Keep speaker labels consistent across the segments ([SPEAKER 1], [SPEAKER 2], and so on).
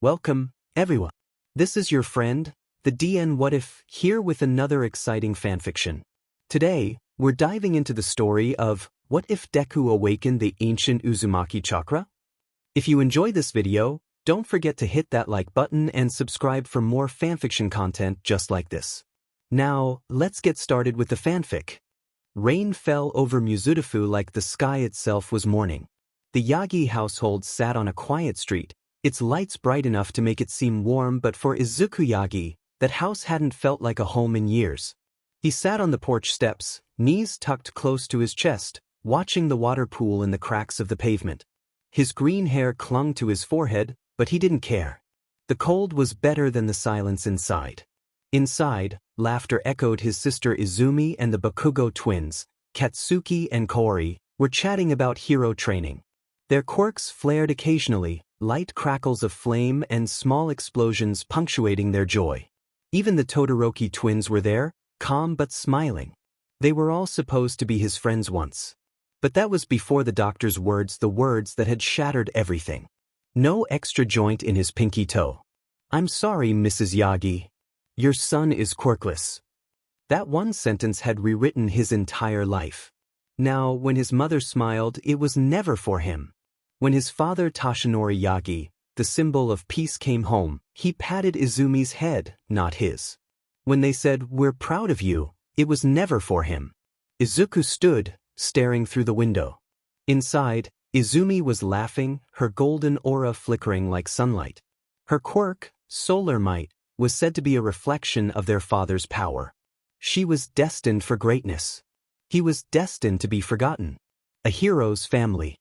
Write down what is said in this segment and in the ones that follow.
[SPEAKER 1] Welcome, everyone. This is your friend, the DN What If, here with another exciting fanfiction. Today, we're diving into the story of What If Deku Awakened the Ancient Uzumaki Chakra? If you enjoy this video, don't forget to hit that like button and subscribe for more fanfiction content just like this. Now, let's get started with the fanfic. Rain fell over Mizudafu like the sky itself was mourning. The Yagi household sat on a quiet street, its lights bright enough to make it seem warm, but for Izuku Yagi, that house hadn't felt like a home in years. He sat on the porch steps, knees tucked close to his chest, watching the water pool in the cracks of the pavement. His green hair clung to his forehead, but he didn't care. The cold was better than the silence inside. Inside, laughter echoed. His sister Izumi and the Bakugo twins, Katsuki and Kori, were chatting about hero training. Their quirks flared occasionally, light crackles of flame and small explosions punctuating their joy. Even the Todoroki twins were there, calm but smiling. They were all supposed to be his friends once. But that was before the doctor's words, the words that had shattered everything. No extra joint in his pinky toe. "I'm sorry, Mrs. Yagi. Your son is quirkless." That one sentence had rewritten his entire life. Now, when his mother smiled, it was never for him. When his father Toshinori Yagi, the symbol of peace, came home, he patted Izumi's head, not his. When they said, "We're proud of you," it was never for him. Izuku stood, staring through the window. Inside, Izumi was laughing, her golden aura flickering like sunlight. Her quirk, Solar Might, was said to be a reflection of their father's power. She was destined for greatness. He was destined to be forgotten. A hero's family.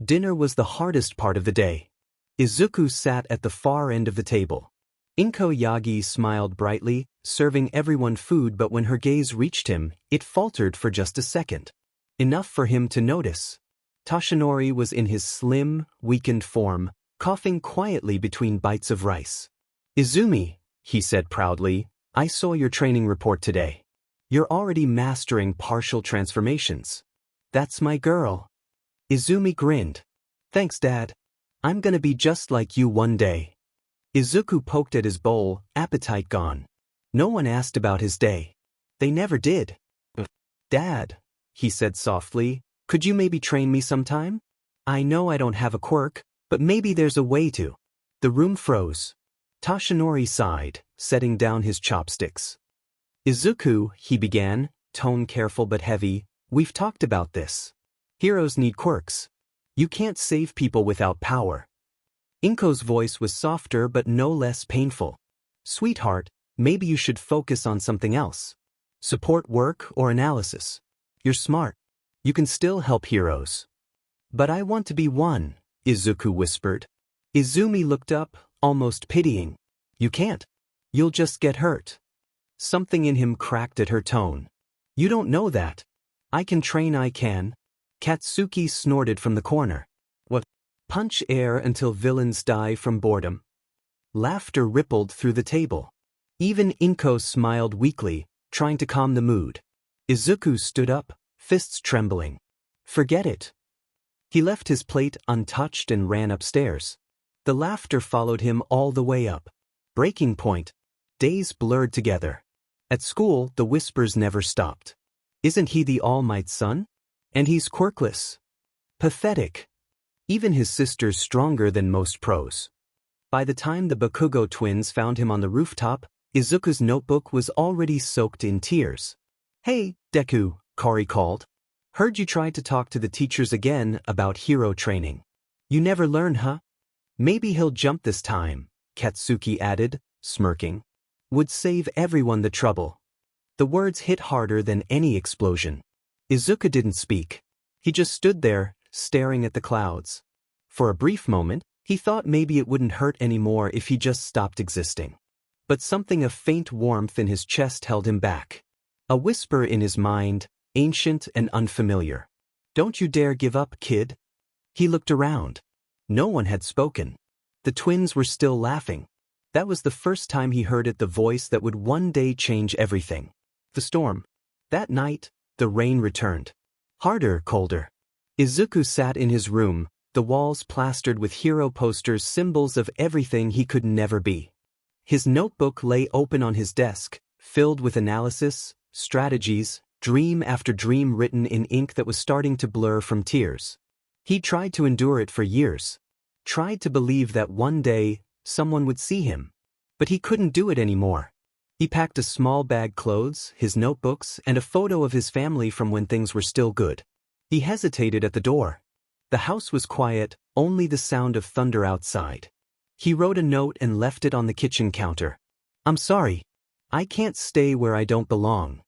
[SPEAKER 1] Dinner was the hardest part of the day. Izuku sat at the far end of the table. Inko Yagi smiled brightly, serving everyone food, but when her gaze reached him, it faltered for just a second. Enough for him to notice. Toshinori was in his slim, weakened form, coughing quietly between bites of rice. "Izumi," he said proudly, "I saw your training report today. You're already mastering partial transformations. That's my girl." Izumi grinned. "Thanks, Dad. I'm gonna be just like you one day." Izuku poked at his bowl, appetite gone. No one asked about his day. They never did. "Dad," he said softly, "could you maybe train me sometime? I know I don't have a quirk, but maybe there's a way to." The room froze. Toshinori sighed, setting down his chopsticks. "Izuku," he began, tone careful but heavy, "we've talked about this. Heroes need quirks. You can't save people without power." Inko's voice was softer but no less painful. "Sweetheart, maybe you should focus on something else. Support work or analysis. You're smart. You can still help heroes." "But I want to be one," Izuku whispered. Izumi looked up, almost pitying. "You can't. You'll just get hurt." Something in him cracked at her tone. "You don't know that. I can train, I can." Katsuki snorted from the corner. "What? Punch air until villains die from boredom?" Laughter rippled through the table. Even Inko smiled weakly, trying to calm the mood. Izuku stood up, fists trembling. "Forget it." He left his plate untouched and ran upstairs. The laughter followed him all the way up. Breaking point. Days blurred together. At school, the whispers never stopped. "Isn't he the All Might's son? And he's quirkless. Pathetic." Even his sister's stronger than most pros. By the time the Bakugo twins found him on the rooftop, Izuku's notebook was already soaked in tears. "Hey, Deku," Kori called. "Heard you tried to talk to the teachers again about hero training. You never learn, huh?" "Maybe he'll jump this time," Katsuki added, smirking. "Would save everyone the trouble." The words hit harder than any explosion. Izuku didn't speak. He just stood there, staring at the clouds. For a brief moment, he thought maybe it wouldn't hurt anymore if he just stopped existing. But something of faint warmth in his chest held him back. A whisper in his mind, ancient and unfamiliar. "Don't you dare give up, kid." He looked around. No one had spoken. The twins were still laughing. That was the first time he heard it, the voice that would one day change everything. The storm. That night, the rain returned. Harder, colder. Izuku sat in his room, the walls plastered with hero posters, symbols of everything he could never be. His notebook lay open on his desk, filled with analysis, strategies, dream after dream written in ink that was starting to blur from tears. He tried to endure it for years. Tried to believe that one day, someone would see him. But he couldn't do it anymore. He packed a small bag, clothes, his notebooks, and a photo of his family from when things were still good. He hesitated at the door. The house was quiet, only the sound of thunder outside. He wrote a note and left it on the kitchen counter. "I'm sorry. I can't stay where I don't belong."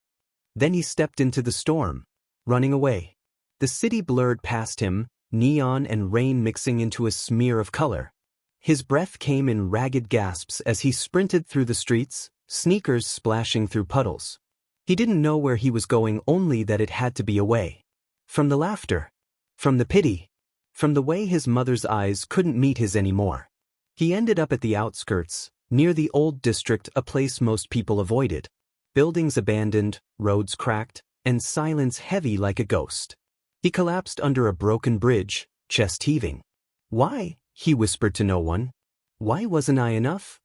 [SPEAKER 1] Then he stepped into the storm, running away. The city blurred past him, neon and rain mixing into a smear of color. His breath came in ragged gasps as he sprinted through the streets, sneakers splashing through puddles. He didn't know where he was going, only that it had to be away. From the laughter. From the pity. From the way his mother's eyes couldn't meet his anymore. He ended up at the outskirts, near the old district, a place most people avoided. Buildings abandoned, roads cracked, and silence heavy like a ghost. He collapsed under a broken bridge, chest heaving. "Why?" he whispered to no one. "Why wasn't I enough?"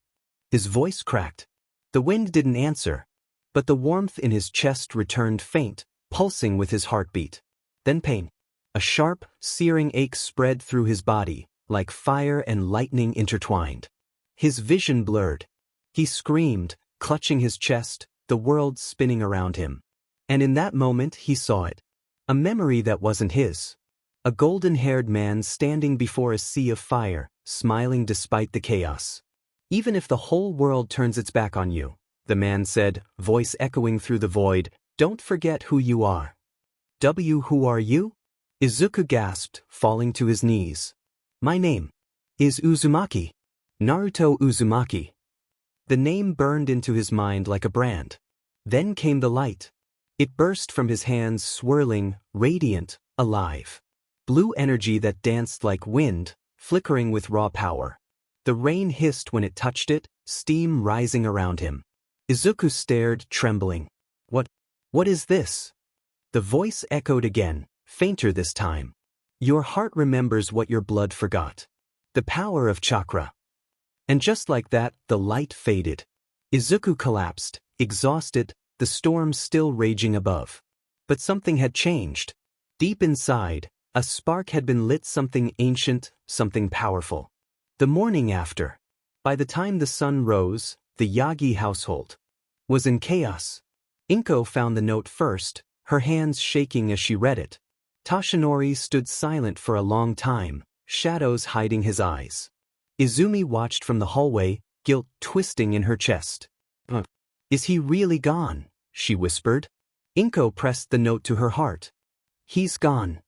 [SPEAKER 1] His voice cracked. The wind didn't answer, but the warmth in his chest returned, faint, pulsing with his heartbeat. Then pain. A sharp, searing ache spread through his body, like fire and lightning intertwined. His vision blurred. He screamed, clutching his chest, the world spinning around him. And in that moment he saw it. A memory that wasn't his. A golden-haired man standing before a sea of fire, smiling despite the chaos. "Even if the whole world turns its back on you," the man said, voice echoing through the void, "don't forget who you are." Who are you?" Izuku gasped, falling to his knees. "My name is Uzumaki. Naruto Uzumaki." The name burned into his mind like a brand. Then came the light. It burst from his hands, swirling, radiant, alive. Blue energy that danced like wind, flickering with raw power. The rain hissed when it touched it, steam rising around him. Izuku stared, trembling. What is this?" The voice echoed again, fainter this time. "Your heart remembers what your blood forgot. The power of chakra." And just like that, the light faded. Izuku collapsed, exhausted, the storm still raging above. But something had changed. Deep inside, a spark had been lit, something ancient, something powerful. The morning after. By the time the sun rose, the Yagi household was in chaos. Inko found the note first, her hands shaking as she read it. Toshinori stood silent for a long time, shadows hiding his eyes. Izumi watched from the hallway, guilt twisting in her chest. "Is he really gone?" she whispered. Inko pressed the note to her heart. "He's gone."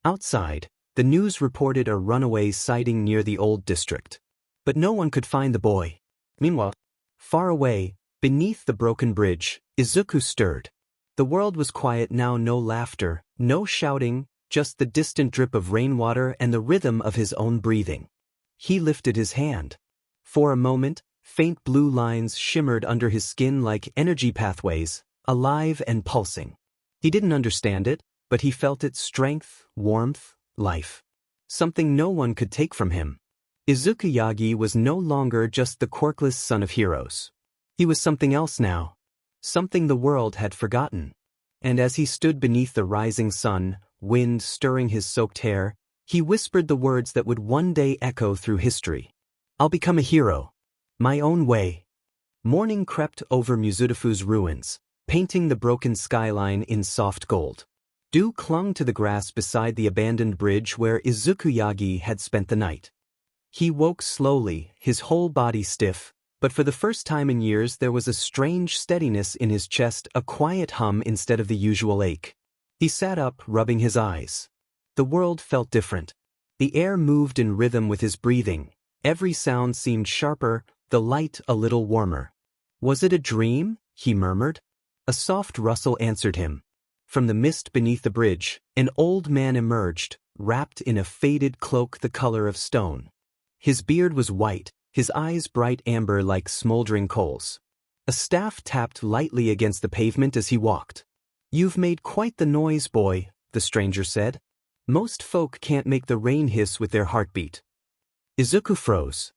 [SPEAKER 1] Outside, the news reported a runaway sighting near the old district. But no one could find the boy. Meanwhile, far away, beneath the broken bridge, Izuku stirred. The world was quiet now, no laughter, no shouting, just the distant drip of rainwater and the rhythm of his own breathing. He lifted his hand. For a moment, faint blue lines shimmered under his skin like energy pathways, alive and pulsing. He didn't understand it, but he felt it: strength, warmth, life. Something no one could take from him. Izuku Yagi was no longer just the quirkless son of heroes. He was something else now. Something the world had forgotten. And as he stood beneath the rising sun, wind stirring his soaked hair, he whispered the words that would one day echo through history. "I'll become a hero. My own way." Morning crept over Mizudafu's ruins, painting the broken skyline in soft gold. Dew clung to the grass beside the abandoned bridge where Izuku Yagi had spent the night. He woke slowly, his whole body stiff, but for the first time in years there was a strange steadiness in his chest, a quiet hum instead of the usual ache. He sat up, rubbing his eyes. The world felt different. The air moved in rhythm with his breathing. Every sound seemed sharper, the light a little warmer. "Was it a dream?" he murmured. A soft rustle answered him. From the mist beneath the bridge, an old man emerged, wrapped in a faded cloak the color of stone. His beard was white, his eyes bright amber like smoldering coals. A staff tapped lightly against the pavement as he walked. "You've made quite the noise, boy," the stranger said. Most folk can't make the rain hiss with their heartbeat. Izuku froze.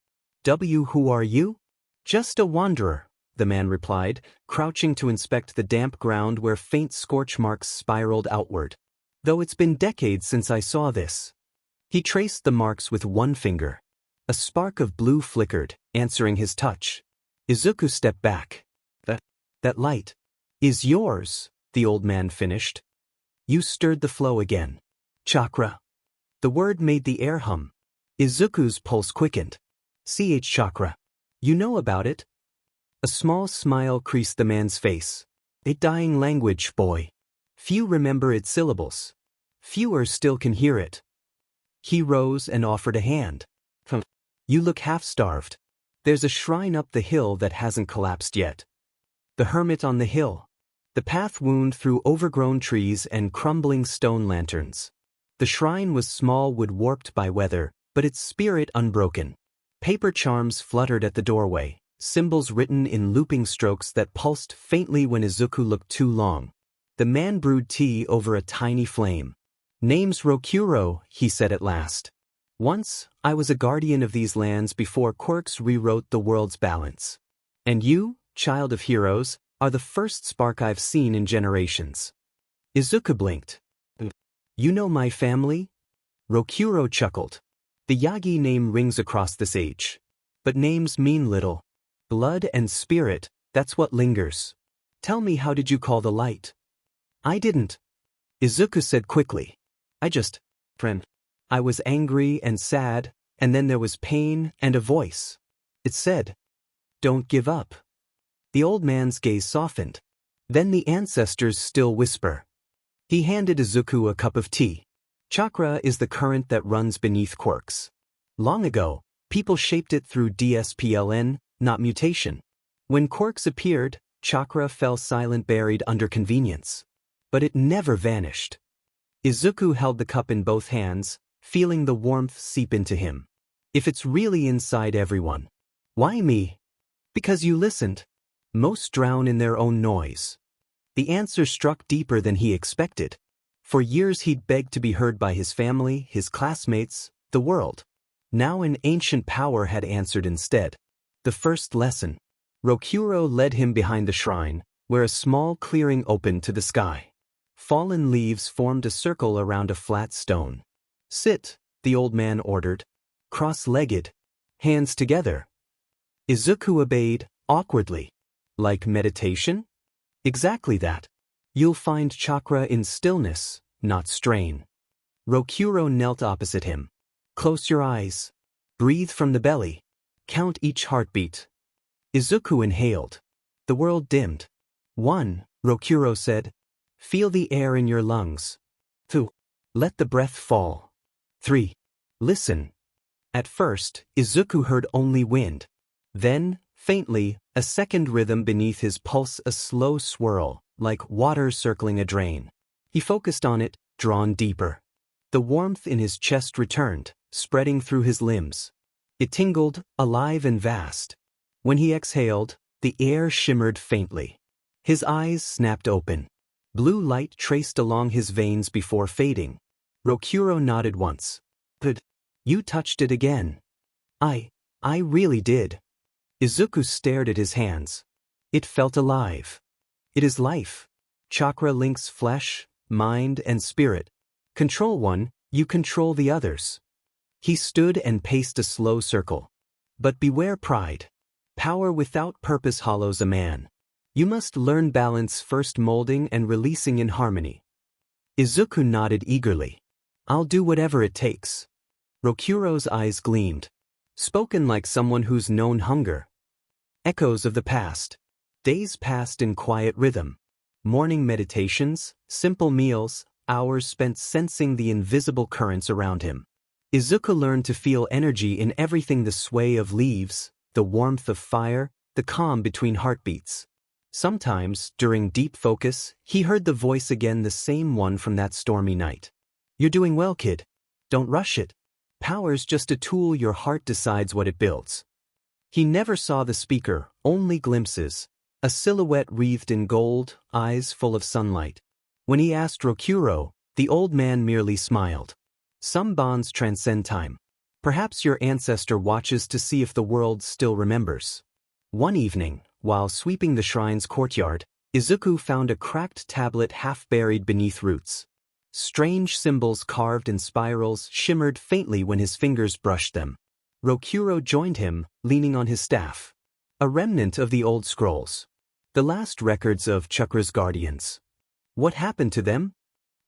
[SPEAKER 1] Who are you? Just a wanderer, the man replied, crouching to inspect the damp ground where faint scorch marks spiraled outward. Though it's been decades since I saw this. He traced the marks with one finger. A spark of blue flickered, answering his touch. Izuku stepped back. That light is yours, the old man finished. You stirred the flow again. Chakra. The word made the air hum. Izuku's pulse quickened. Chakra. You know about it? A small smile creased the man's face. A dying language, boy. Few remember its syllables. Fewer still can hear it. He rose and offered a hand. You look half-starved. There's a shrine up the hill that hasn't collapsed yet. The hermit on the hill. The path wound through overgrown trees and crumbling stone lanterns. The shrine was small wood warped by weather, but its spirit unbroken. Paper charms fluttered at the doorway, symbols written in looping strokes that pulsed faintly when Izuku looked too long. The man brewed tea over a tiny flame. Name's Rokuro, he said at last. Once, I was a guardian of these lands before quirks rewrote the world's balance. And you, child of heroes, are the first spark I've seen in generations. Izuku blinked. You know my family? Rokuro chuckled. The Yagi name rings across this age. But names mean little. Blood and spirit, that's what lingers. Tell me, how did you call the light? I didn't. Izuku said quickly. I was angry and sad, and then there was pain and a voice. It said, don't give up. The old man's gaze softened. Then the ancestors still whisper. He handed Izuku a cup of tea. Chakra is the current that runs beneath quirks. Long ago, people shaped it through DSPLN, not mutation. When quirks appeared, chakra fell silent, buried under convenience. But it never vanished. Izuku held the cup in both hands, feeling the warmth seep into him. If it's really inside everyone. Why me? Because you listened. Most drown in their own noise. The answer struck deeper than he expected. For years he'd begged to be heard by his family, his classmates, the world. Now an ancient power had answered instead. The first lesson. Rokuro led him behind the shrine, where a small clearing opened to the sky. Fallen leaves formed a circle around a flat stone. Sit, the old man ordered. Cross-legged. Hands together. Izuku obeyed, awkwardly. Like meditation? Exactly that. You'll find chakra in stillness, not strain. Rokuro knelt opposite him. Close your eyes. Breathe from the belly. Count each heartbeat. Izuku inhaled. The world dimmed. 1, Rokuro said. Feel the air in your lungs. 2. Let the breath fall. 3. Listen. At first, Izuku heard only wind. Then, faintly, a second rhythm beneath his pulse, a slow swirl, like water circling a drain. He focused on it, drawn deeper. The warmth in his chest returned, spreading through his limbs. It tingled, alive and vast. When he exhaled, the air shimmered faintly. His eyes snapped open. Blue light traced along his veins before fading. Rokuro nodded once. Good. You touched it again. I really did. Izuku stared at his hands. It felt alive. It is life. Chakra links flesh, mind, and spirit. Control one, you control the others. He stood and paced a slow circle. But beware pride. Power without purpose hollows a man. You must learn balance, first molding and releasing in harmony. Izuku nodded eagerly. I'll do whatever it takes. Rokuro's eyes gleamed. Spoken like someone who's known hunger. Echoes of the past. Days passed in quiet rhythm. Morning meditations, simple meals, hours spent sensing the invisible currents around him. Izuku learned to feel energy in everything, the sway of leaves, the warmth of fire, the calm between heartbeats. Sometimes, during deep focus, he heard the voice again, the same one from that stormy night. You're doing well, kid. Don't rush it. Power's just a tool, your heart decides what it builds. He never saw the speaker, only glimpses. A silhouette wreathed in gold, eyes full of sunlight. When he asked Rokuro, the old man merely smiled. Some bonds transcend time. Perhaps your ancestor watches to see if the world still remembers. One evening, while sweeping the shrine's courtyard, Izuku found a cracked tablet half buried beneath roots. Strange symbols carved in spirals shimmered faintly when his fingers brushed them. Rokuro joined him, leaning on his staff. A remnant of the old scrolls. The last records of Chakra's guardians. What happened to them?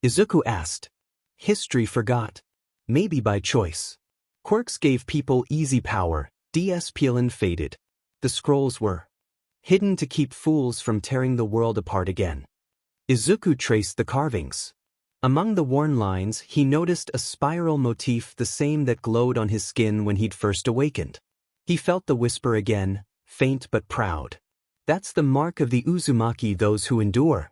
[SPEAKER 1] Izuku asked. History forgot. Maybe by choice. Quirks gave people easy power, DSPLN faded. The scrolls were hidden to keep fools from tearing the world apart again. Izuku traced the carvings. Among the worn lines he noticed a spiral motif, the same that glowed on his skin when he'd first awakened. He felt the whisper again, faint but proud. That's the mark of the Uzumaki, those who endure.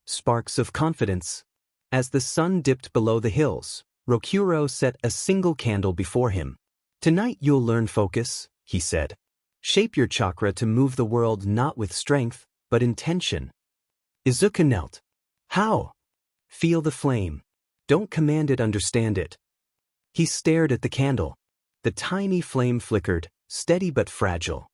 [SPEAKER 1] Sparks of confidence. As the sun dipped below the hills, Rokuro set a single candle before him. Tonight you'll learn focus, he said. Shape your chakra to move the world not with strength, but intention. Izuku knelt. How? Feel the flame. Don't command it, understand it. He stared at the candle. The tiny flame flickered, steady but fragile.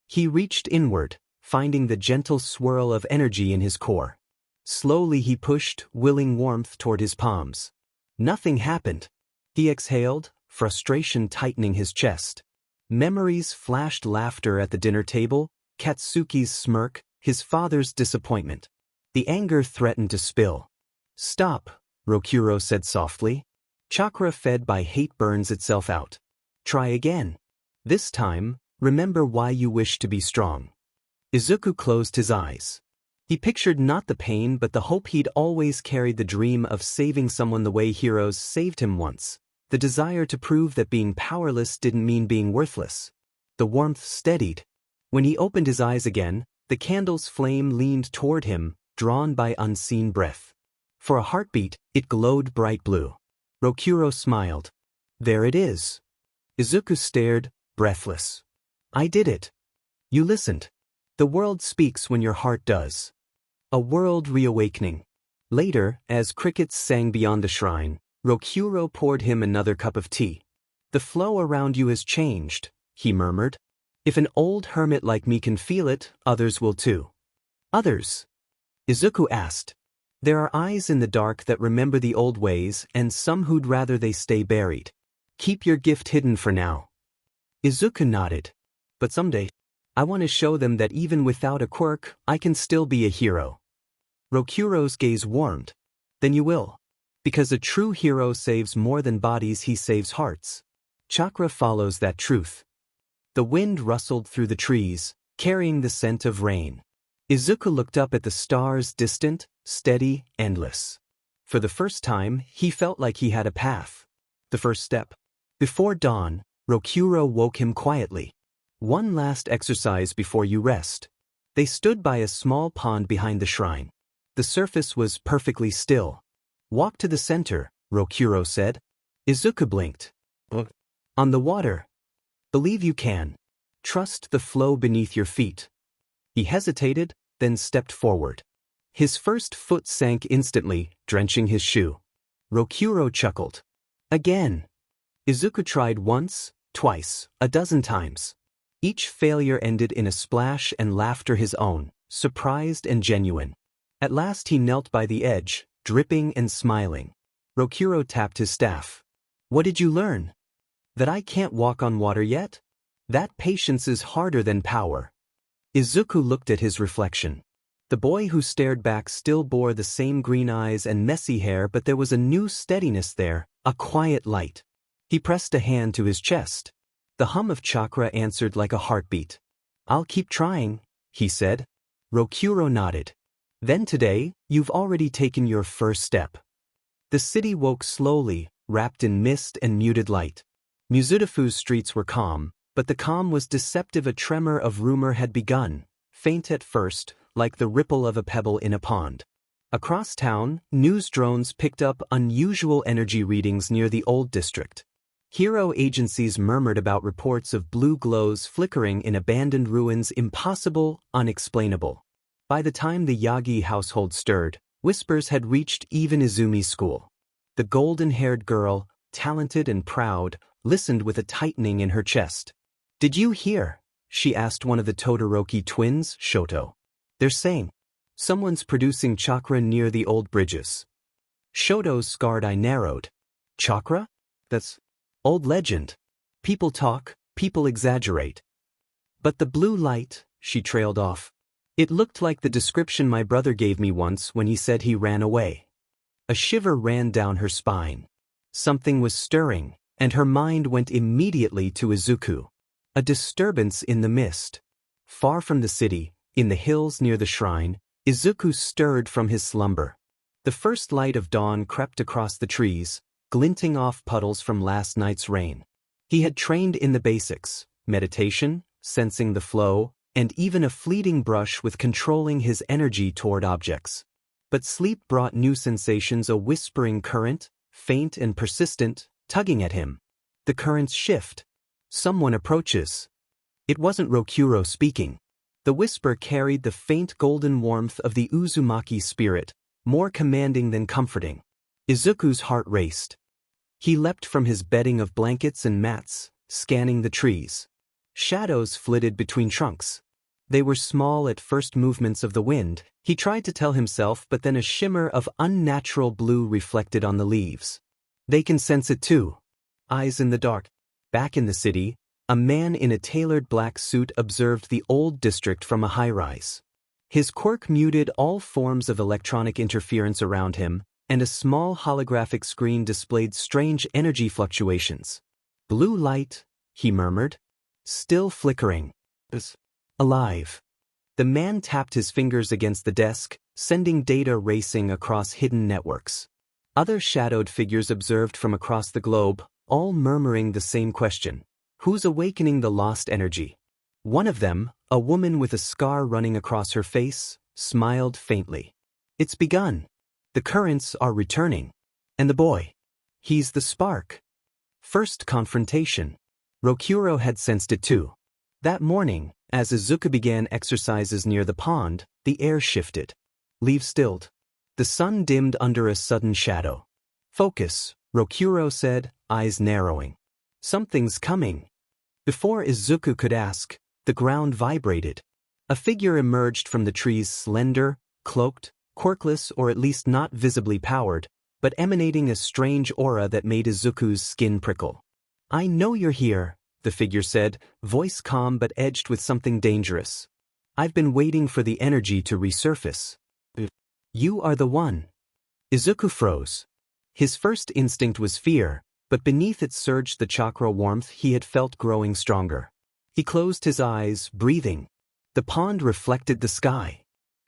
[SPEAKER 1] He reached inward, finding the gentle swirl of energy in his core. Slowly he pushed, willing warmth toward his palms. Nothing happened. He exhaled, frustration tightening his chest. Memories flashed: laughter at the dinner table, Katsuki's smirk, his father's disappointment. The anger threatened to spill. Stop, Rokuro said softly. Chakra fed by hate burns itself out. Try again. This time, remember why you wish to be strong. Izuku closed his eyes. He pictured not the pain but the hope. He'd always carried the dream of saving someone the way heroes saved him once. The desire to prove that being powerless didn't mean being worthless. The warmth steadied. When he opened his eyes again, the candle's flame leaned toward him, drawn by unseen breath. For a heartbeat, it glowed bright blue. Rokuro smiled. There it is. Izuku stared, breathless. I did it. You listened. The world speaks when your heart does. A world reawakening. Later, as crickets sang beyond the shrine, Rokuro poured him another cup of tea. The flow around you has changed, he murmured. If an old hermit like me can feel it, others will too. Others? Izuku asked. There are eyes in the dark that remember the old ways, and some who'd rather they stay buried. Keep your gift hidden for now. Izuku nodded. But someday, I want to show them that even without a quirk, I can still be a hero. Rokuro's gaze warmed. Then you will. Because a true hero saves more than bodies, he saves hearts. Chakra follows that truth. The wind rustled through the trees, carrying the scent of rain. Izuku looked up at the stars, distant, steady, endless. For the first time, he felt like he had a path. The first step. Before dawn, Rokuro woke him quietly. One last exercise before you rest. They stood by a small pond behind the shrine. The surface was perfectly still. Walk to the center, Rokuro said. Izuku blinked. On the water. Believe you can. Trust the flow beneath your feet. He hesitated, then stepped forward. His first foot sank instantly, drenching his shoe. Rokuro chuckled. Again. Izuku tried once, twice, a dozen times. Each failure ended in a splash and laughter his own, surprised and genuine. At last he knelt by the edge, dripping and smiling. Rokuro tapped his staff. What did you learn? That I can't walk on water yet? That patience is harder than power. Izuku looked at his reflection. The boy who stared back still bore the same green eyes and messy hair, but there was a new steadiness there, a quiet light. He pressed a hand to his chest. The hum of chakra answered like a heartbeat. I'll keep trying, he said. Rokuro nodded. Then today, you've already taken your first step. The city woke slowly, wrapped in mist and muted light. Mizudafu's streets were calm, but the calm was deceptive. A tremor of rumor had begun, faint at first, like the ripple of a pebble in a pond. Across town, news drones picked up unusual energy readings near the old district. Hero agencies murmured about reports of blue glows flickering in abandoned ruins, impossible, unexplainable. By the time the Yagi household stirred, whispers had reached even Izumi's school. The golden-haired girl, talented and proud, listened with a tightening in her chest. "Did you hear?" she asked one of the Todoroki twins, Shoto. "They're saying someone's producing chakra near the old bridges." Shoto's scarred eye narrowed. "Chakra? That's old legend. People talk, people exaggerate." "But the blue light," she trailed off. "It looked like the description my brother gave me once when he said he ran away." A shiver ran down her spine. Something was stirring, and her mind went immediately to Izuku. A disturbance in the mist. Far from the city, in the hills near the shrine, Izuku stirred from his slumber. The first light of dawn crept across the trees, glinting off puddles from last night's rain. He had trained in the basics: meditation, sensing the flow, and even a fleeting brush with controlling his energy toward objects. But sleep brought new sensations: a whispering current, faint and persistent, tugging at him. The currents shift. Someone approaches. It wasn't Rokuro speaking. The whisper carried the faint golden warmth of the Uzumaki spirit, more commanding than comforting. Izuku's heart raced. He leapt from his bedding of blankets and mats, scanning the trees. Shadows flitted between trunks. They were small at first movements of the wind, he tried to tell himself, but then a shimmer of unnatural blue reflected on the leaves. They can sense it too. Eyes in the dark. Back in the city, a man in a tailored black suit observed the old district from a high-rise. His quirk muted all forms of electronic interference around him, and a small holographic screen displayed strange energy fluctuations. "Blue light," he murmured. "Still flickering. Alive." The man tapped his fingers against the desk, sending data racing across hidden networks. Other shadowed figures observed from across the globe, all murmuring the same question: who's awakening the lost energy? One of them, a woman with a scar running across her face, smiled faintly. "It's begun. The currents are returning. And the boy. He's the spark." First confrontation. Rokuro had sensed it too. That morning, as Izuku began exercises near the pond, the air shifted. Leaves stilled. The sun dimmed under a sudden shadow. "Focus," Rokuro said, eyes narrowing. "Something's coming." Before Izuku could ask, the ground vibrated. A figure emerged from the trees, slender, cloaked, quirkless, or at least not visibly powered, but emanating a strange aura that made Izuku's skin prickle. "I know you're here," the figure said, voice calm but edged with something dangerous. "I've been waiting for the energy to resurface." "You are the one." Izuku froze. His first instinct was fear, but beneath it surged the chakra warmth he had felt growing stronger. He closed his eyes, breathing. The pond reflected the sky.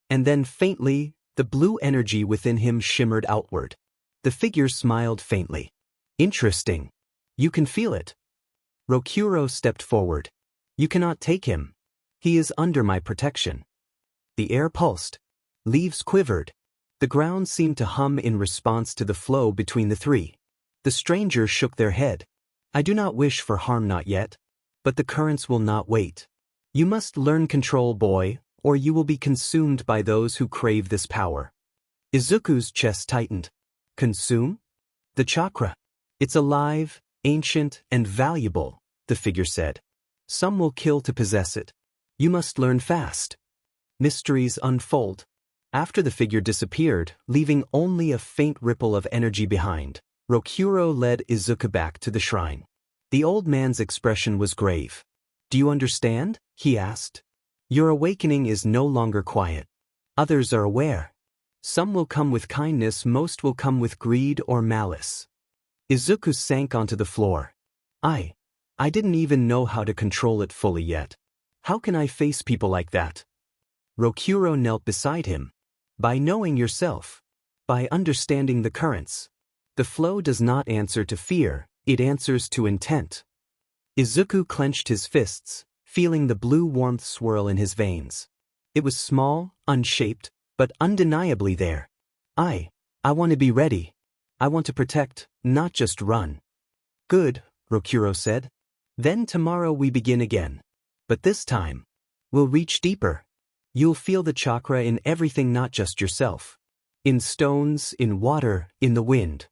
[SPEAKER 1] And then faintly, the blue energy within him shimmered outward. The figure smiled faintly. "Interesting. You can feel it." Rokuro stepped forward. "You cannot take him. He is under my protection." The air pulsed. Leaves quivered. The ground seemed to hum in response to the flow between the three. The strangers shook their head. "I do not wish for harm, not yet. But the currents will not wait. You must learn control, boy, or you will be consumed by those who crave this power." Izuku's chest tightened. "Consume? The chakra. It's alive, ancient, and valuable," the figure said. "Some will kill to possess it. You must learn fast." Mysteries unfold. After the figure disappeared, leaving only a faint ripple of energy behind, Rokuro led Izuku back to the shrine. The old man's expression was grave. "Do you understand?" he asked. "Your awakening is no longer quiet. Others are aware. Some will come with kindness, most will come with greed or malice." Izuku sank onto the floor. I didn't even know how to control it fully yet. How can I face people like that?" Rokuro knelt beside him. "By knowing yourself. By understanding the currents. The flow does not answer to fear, it answers to intent." Izuku clenched his fists, feeling the blue warmth swirl in his veins. It was small, unshaped, but undeniably there. I want to be ready. I want to protect, not just run." "Good," Rokuro said. "Then tomorrow we begin again. But this time, we'll reach deeper. You'll feel the chakra in everything, not just yourself. In stones, in water, in the wind."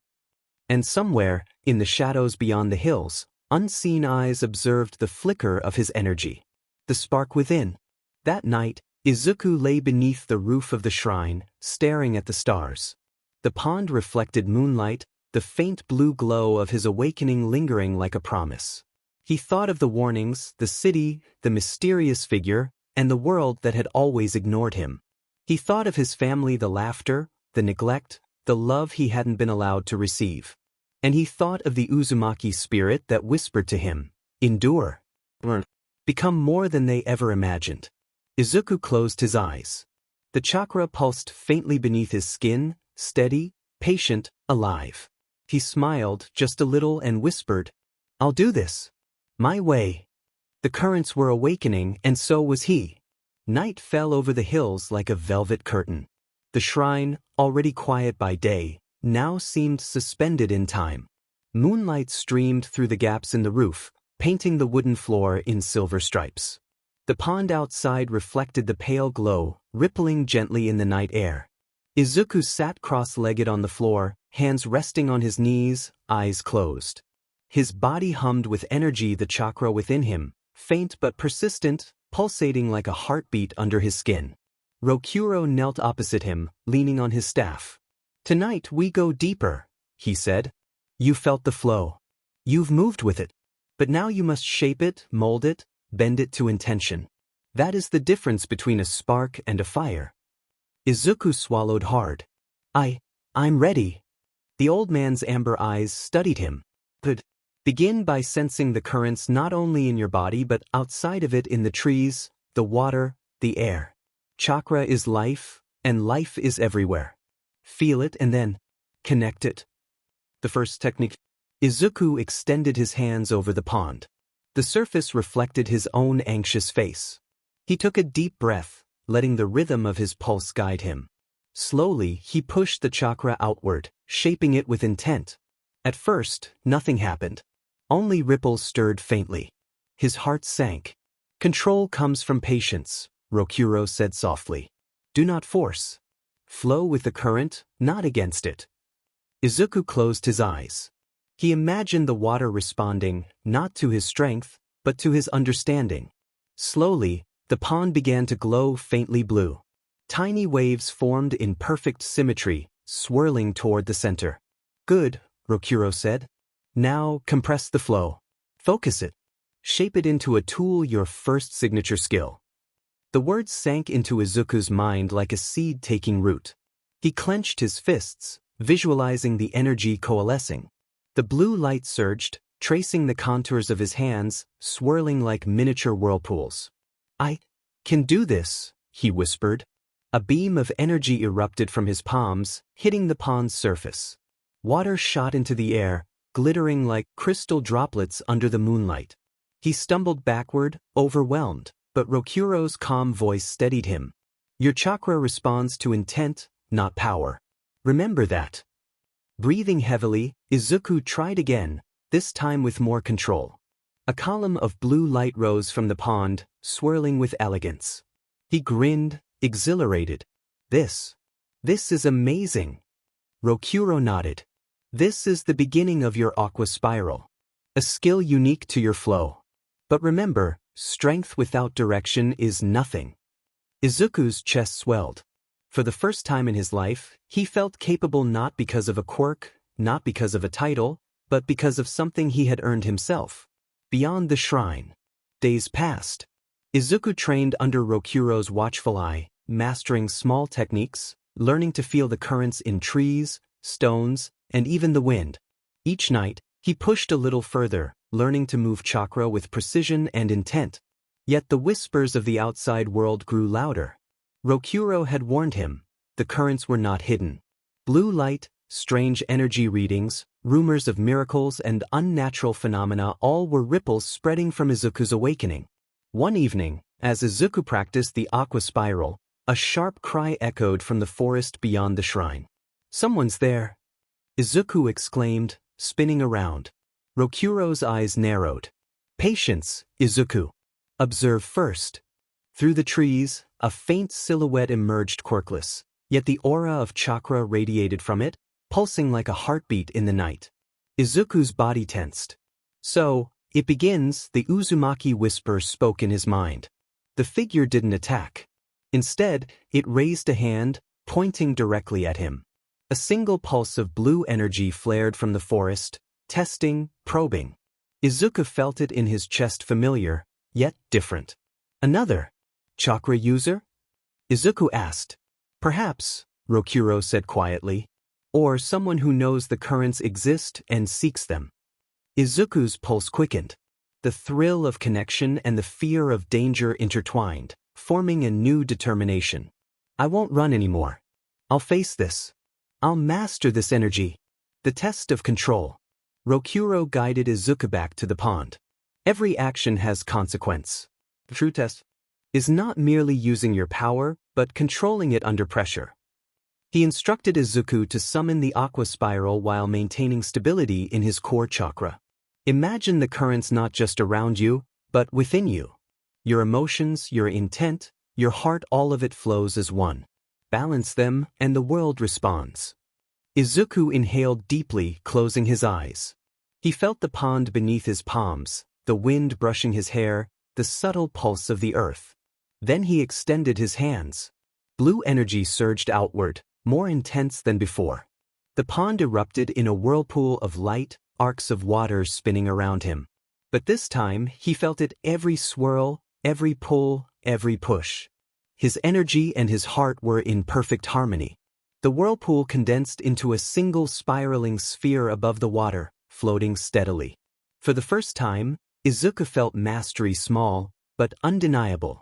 [SPEAKER 1] And somewhere, in the shadows beyond the hills, unseen eyes observed the flicker of his energy. The spark within. That night, Izuku lay beneath the roof of the shrine, staring at the stars. The pond reflected moonlight, the faint blue glow of his awakening lingering like a promise. He thought of the warnings, the city, the mysterious figure, and the world that had always ignored him. He thought of his family, the laughter, the neglect, the love he hadn't been allowed to receive. And he thought of the Uzumaki spirit that whispered to him, "Endure. Become more than they ever imagined." Izuku closed his eyes. The chakra pulsed faintly beneath his skin, steady, patient, alive. He smiled just a little and whispered, "I'll do this. My way." The currents were awakening, and so was he. Night fell over the hills like a velvet curtain. The shrine, already quiet by day, now seemed suspended in time. Moonlight streamed through the gaps in the roof, painting the wooden floor in silver stripes. The pond outside reflected the pale glow, rippling gently in the night air. Izuku sat cross-legged on the floor, hands resting on his knees, eyes closed. His body hummed with energy, the chakra within him, faint but persistent, pulsating like a heartbeat under his skin. Rokuro knelt opposite him, leaning on his staff. "Tonight we go deeper," he said. "You felt the flow. You've moved with it. But now you must shape it, mold it, bend it to intention. That is the difference between a spark and a fire." Izuku swallowed hard. I'm ready." The old man's amber eyes studied him. "But begin by sensing the currents not only in your body but outside of it, in the trees, the water, the air. Chakra is life, and life is everywhere. Feel it and then connect it." The first technique. Izuku extended his hands over the pond. The surface reflected his own anxious face. He took a deep breath, letting the rhythm of his pulse guide him. Slowly, he pushed the chakra outward, shaping it with intent. At first, nothing happened. Only ripples stirred faintly. His heart sank. "Control comes from patience," Rokuro said softly. "Do not force. Flow with the current, not against it." Izuku closed his eyes. He imagined the water responding, not to his strength, but to his understanding. Slowly, the pond began to glow faintly blue. Tiny waves formed in perfect symmetry, swirling toward the center. "Good," Rokuro said. "Now compress the flow. Focus it. Shape it into a tool, your first signature skill." The words sank into Izuku's mind like a seed taking root. He clenched his fists, visualizing the energy coalescing. The blue light surged, tracing the contours of his hands, swirling like miniature whirlpools. "I can do this," he whispered. A beam of energy erupted from his palms, hitting the pond's surface. Water shot into the air, glittering like crystal droplets under the moonlight. He stumbled backward, overwhelmed, but Rokuro's calm voice steadied him. "Your chakra responds to intent, not power. Remember that." Breathing heavily, Izuku tried again, this time with more control. A column of blue light rose from the pond, swirling with elegance. He grinned, exhilarated. This is amazing." Rokuro nodded. "This is the beginning of your aqua spiral. A skill unique to your flow. But remember, strength without direction is nothing." Izuku's chest swelled. For the first time in his life, he felt capable not because of a quirk, not because of a title, but because of something he had earned himself. Beyond the shrine. Days passed. Izuku trained under Rokuro's watchful eye, mastering small techniques, learning to feel the currents in trees, stones, and even the wind. Each night, he pushed a little further, learning to move chakra with precision and intent. Yet the whispers of the outside world grew louder. Rokuro had warned him. The currents were not hidden. Blue light, strange energy readings, rumors of miracles and unnatural phenomena, all were ripples spreading from Izuku's awakening. One evening, as Izuku practiced the aqua spiral, a sharp cry echoed from the forest beyond the shrine. "Someone's there!" Izuku exclaimed, spinning around. Rokuro's eyes narrowed. "Patience, Izuku. Observe first." Through the trees, a faint silhouette emerged, quirkless, yet the aura of chakra radiated from it, pulsing like a heartbeat in the night. Izuku's body tensed. So, it begins, the Uzumaki whisper spoke in his mind. The figure didn't attack. Instead, it raised a hand, pointing directly at him. A single pulse of blue energy flared from the forest, testing, probing. Izuku felt it in his chest, familiar, yet different. Another chakra user? Izuku asked. Perhaps, Rokuro said quietly. Or someone who knows the currents exist and seeks them. Izuku's pulse quickened. The thrill of connection and the fear of danger intertwined, forming a new determination. I won't run anymore. I'll face this. I'll master this energy. The test of control. Rokuro guided Izuku back to the pond. Every action has consequence. The true test is not merely using your power, but controlling it under pressure. He instructed Izuku to summon the aqua spiral while maintaining stability in his core chakra. Imagine the currents not just around you, but within you. Your emotions, your intent, your heart, all of it flows as one. Balance them, and the world responds. Izuku inhaled deeply, closing his eyes. He felt the pond beneath his palms, the wind brushing his hair, the subtle pulse of the earth. Then he extended his hands. Blue energy surged outward, more intense than before. The pond erupted in a whirlpool of light, arcs of water spinning around him. But this time, he felt it every swirl, every pull, every push. His energy and his heart were in perfect harmony. The whirlpool condensed into a single spiraling sphere above the water, floating steadily. For the first time, Izuku felt mastery, small, but undeniable.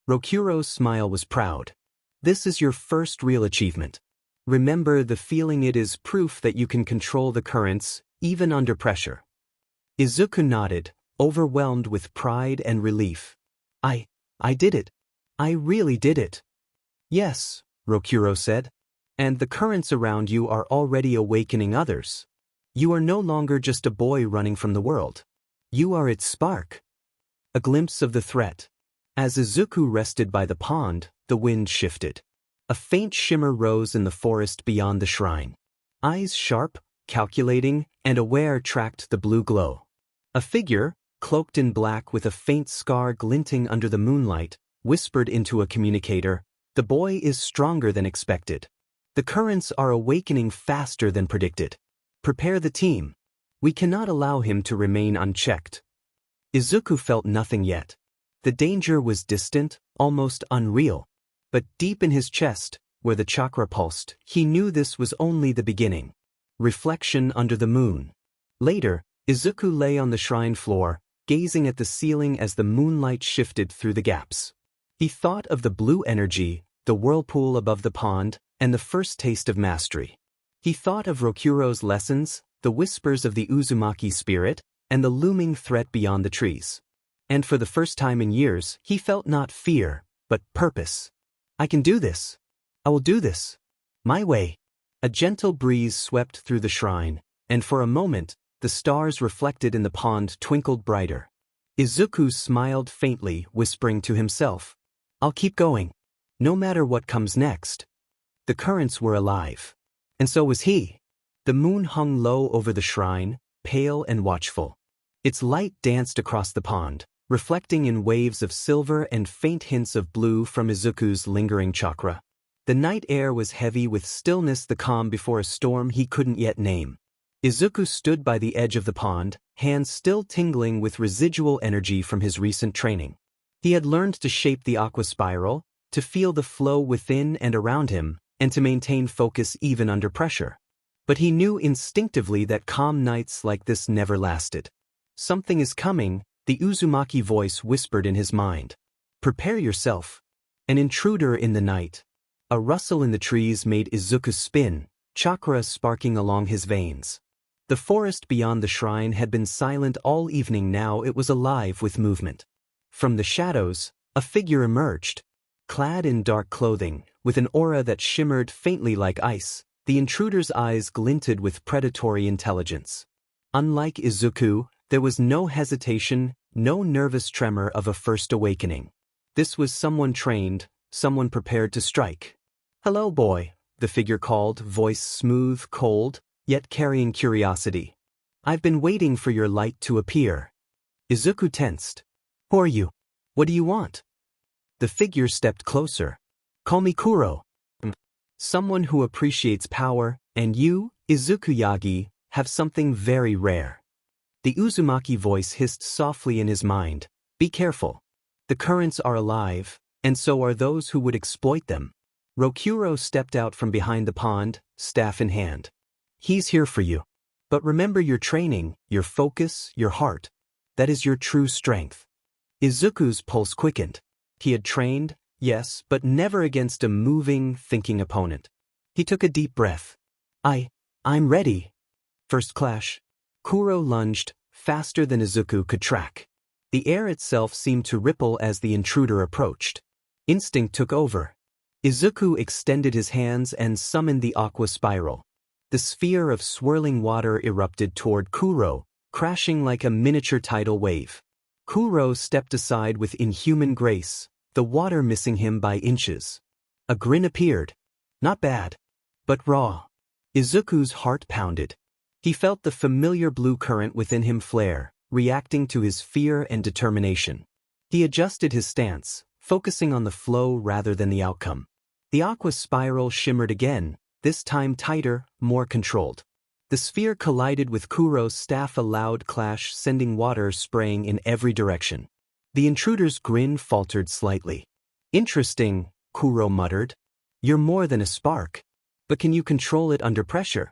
[SPEAKER 1] Rokuro's smile was proud. This is your first real achievement. Remember the feeling, it is proof that you can control the currents, even under pressure. Izuku nodded, overwhelmed with pride and relief. I did it. I really did it. Yes, Rokuro said. And the currents around you are already awakening others. You are no longer just a boy running from the world. You are its spark. A glimpse of the threat. As Izuku rested by the pond, the wind shifted. A faint shimmer rose in the forest beyond the shrine. Eyes sharp, calculating, and aware tracked the blue glow. A figure, cloaked in black with a faint scar glinting under the moonlight, whispered into a communicator, "The boy is stronger than expected. The currents are awakening faster than predicted. Prepare the team. We cannot allow him to remain unchecked." Izuku felt nothing yet. The danger was distant, almost unreal. But deep in his chest, where the chakra pulsed, he knew this was only the beginning. Reflection under the moon. Later, Izuku lay on the shrine floor, gazing at the ceiling as the moonlight shifted through the gaps. He thought of the blue energy, the whirlpool above the pond, and the first taste of mastery. He thought of Rokuro's lessons, the whispers of the Uzumaki spirit, and the looming threat beyond the trees. And for the first time in years, he felt not fear, but purpose. I can do this. I will do this. My way. A gentle breeze swept through the shrine, and for a moment, the stars reflected in the pond twinkled brighter. Izuku smiled faintly, whispering to himself, I'll keep going, no matter what comes next. The currents were alive. And so was he. The moon hung low over the shrine, pale and watchful. Its light danced across the pond, reflecting in waves of silver and faint hints of blue from Izuku's lingering chakra. The night air was heavy with stillness, the calm before a storm he couldn't yet name. Izuku stood by the edge of the pond, hands still tingling with residual energy from his recent training. He had learned to shape the aqua spiral, to feel the flow within and around him, and to maintain focus even under pressure. But he knew instinctively that calm nights like this never lasted. Something is coming, the Uzumaki voice whispered in his mind. Prepare yourself. An intruder in the night. A rustle in the trees made Izuku spin, chakra sparking along his veins. The forest beyond the shrine had been silent all evening, now it was alive with movement. From the shadows, a figure emerged. Clad in dark clothing, with an aura that shimmered faintly like ice, the intruder's eyes glinted with predatory intelligence. Unlike Izuku, there was no hesitation, no nervous tremor of a first awakening. This was someone trained, someone prepared to strike. Hello, boy, the figure called, voice smooth, cold, yet carrying curiosity. I've been waiting for your light to appear. Izuku tensed. Who are you? What do you want? The figure stepped closer. Call me Kuro. Someone who appreciates power, and you, Izuku Yagi, have something very rare. The Uzumaki voice hissed softly in his mind. Be careful. The currents are alive, and so are those who would exploit them. Rokuro stepped out from behind the pond, staff in hand. He's here for you. But remember your training, your focus, your heart. That is your true strength. Izuku's pulse quickened. He had trained, yes, but never against a moving, thinking opponent. He took a deep breath. I'm ready. First clash. Kuro lunged, faster than Izuku could track. The air itself seemed to ripple as the intruder approached. Instinct took over. Izuku extended his hands and summoned the aqua spiral. The sphere of swirling water erupted toward Kuro, crashing like a miniature tidal wave. Kuro stepped aside with inhuman grace, the water missing him by inches. A grin appeared. Not bad, but raw. Izuku's heart pounded. He felt the familiar blue current within him flare, reacting to his fear and determination. He adjusted his stance, focusing on the flow rather than the outcome. The aqua spiral shimmered again, this time tighter, more controlled. The sphere collided with Kuro's staff, a loud clash sending water spraying in every direction. The intruder's grin faltered slightly. Interesting, Kuro muttered. You're more than a spark. But can you control it under pressure?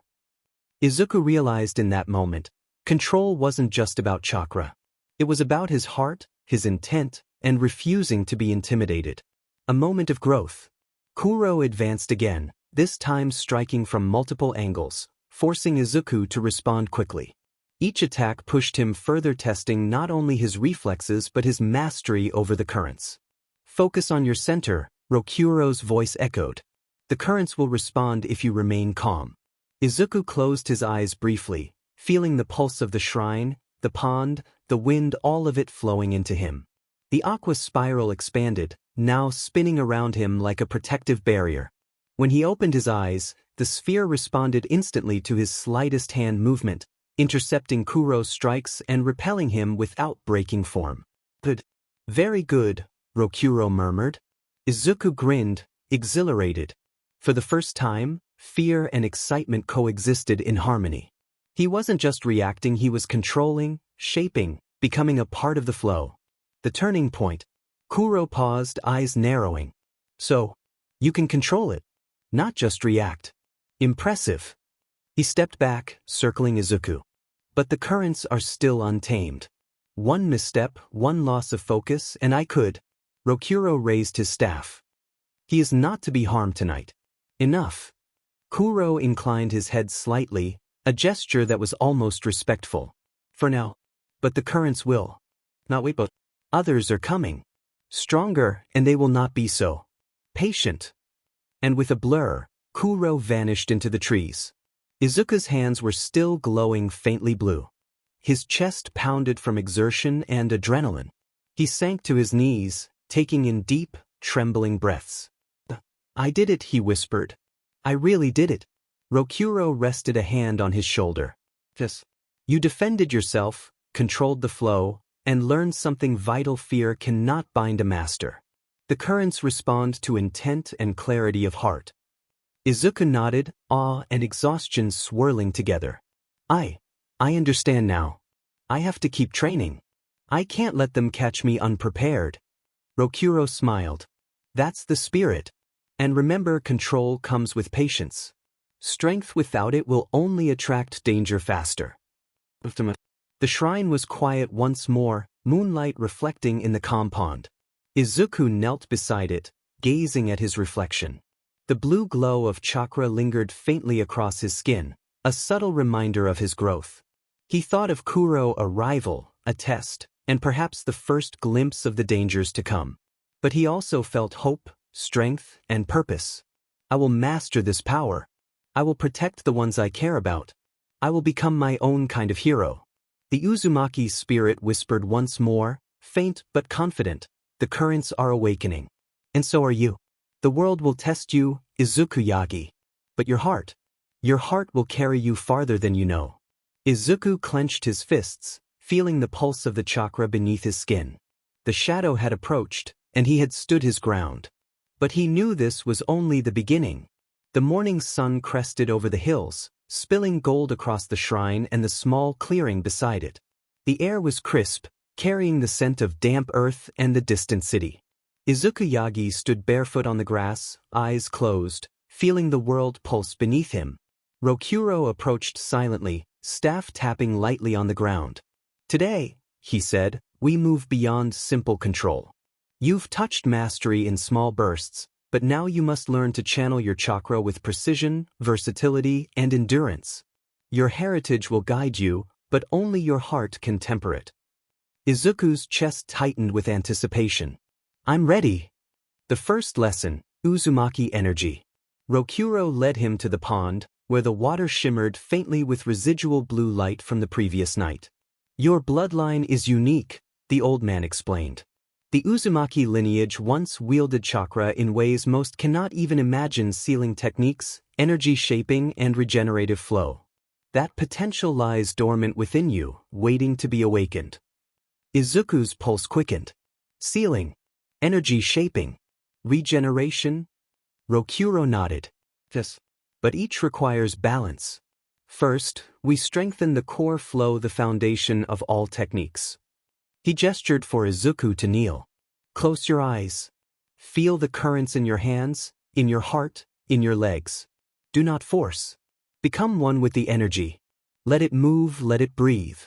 [SPEAKER 1] Izuku realized in that moment, control wasn't just about chakra. It was about his heart, his intent, and refusing to be intimidated. A moment of growth. Kuro advanced again, this time striking from multiple angles, forcing Izuku to respond quickly. Each attack pushed him further, testing not only his reflexes but his mastery over the currents. Focus on your center, Rokuro's voice echoed. The currents will respond if you remain calm. Izuku closed his eyes briefly, feeling the pulse of the shrine, the pond, the wind, all of it flowing into him. The aqua spiral expanded, now spinning around him like a protective barrier. When he opened his eyes, the sphere responded instantly to his slightest hand movement, intercepting Kuro's strikes and repelling him without breaking form. Good. Very good, Rokuro murmured. Izuku grinned, exhilarated. For the first time, fear and excitement coexisted in harmony. He wasn't just reacting, he was controlling, shaping, becoming a part of the flow. The turning point. Kuro paused, eyes narrowing. So, you can control it, not just react. Impressive. He stepped back, circling Izuku. But the currents are still untamed. One misstep, one loss of focus, and I could. Rokuro raised his staff. He is not to be harmed tonight. Enough. Kuro inclined his head slightly, a gesture that was almost respectful. For now. But the currents will. Not wait, but others are coming. Stronger, and they will not be so patient. And with a blur, Kuro vanished into the trees. Izuku's hands were still glowing faintly blue. His chest pounded from exertion and adrenaline. He sank to his knees, taking in deep, trembling breaths. I did it, he whispered. I really did it. Rokuro rested a hand on his shoulder. Yes. You defended yourself, controlled the flow, and learned something vital: fear cannot bind a master. The currents respond to intent and clarity of heart. Izuku nodded, awe and exhaustion swirling together. I understand now. I have to keep training. I can't let them catch me unprepared. Rokuro smiled. That's the spirit. And remember, control comes with patience. Strength without it will only attract danger faster. The shrine was quiet once more, moonlight reflecting in the compound. Izuku knelt beside it, gazing at his reflection. The blue glow of chakra lingered faintly across his skin, a subtle reminder of his growth. He thought of Kuro, a rival, a test, and perhaps the first glimpse of the dangers to come. But he also felt hope, strength, and purpose. I will master this power. I will protect the ones I care about. I will become my own kind of hero. The Uzumaki spirit whispered once more, faint but confident. The currents are awakening. And so are you. The world will test you, Izuku Yagi. But your heart will carry you farther than you know. Izuku clenched his fists, feeling the pulse of the chakra beneath his skin. The shadow had approached, and he had stood his ground. But he knew this was only the beginning. The morning sun crested over the hills, spilling gold across the shrine and the small clearing beside it. The air was crisp, carrying the scent of damp earth and the distant city. Izuku Yagi stood barefoot on the grass, eyes closed, feeling the world pulse beneath him. Rokuro approached silently, staff tapping lightly on the ground. "Today," he said, "we move beyond simple control. You've touched mastery in small bursts, but now you must learn to channel your chakra with precision, versatility, and endurance. Your heritage will guide you, but only your heart can temper it." Izuku's chest tightened with anticipation. "I'm ready." The first lesson, Uzumaki energy. Rokuro led him to the pond, where the water shimmered faintly with residual blue light from the previous night. "Your bloodline is unique," the old man explained. "The Uzumaki lineage once wielded chakra in ways most cannot even imagine, sealing techniques, energy shaping, and regenerative flow. That potential lies dormant within you, waiting to be awakened." Izuku's pulse quickened. Sealing, energy shaping, regeneration? Rokuro nodded. "Yes. But each requires balance. First, we strengthen the core flow, the foundation of all techniques." He gestured for Izuku to kneel. "Close your eyes. Feel the currents in your hands, in your heart, in your legs. Do not force. Become one with the energy. Let it move, let it breathe."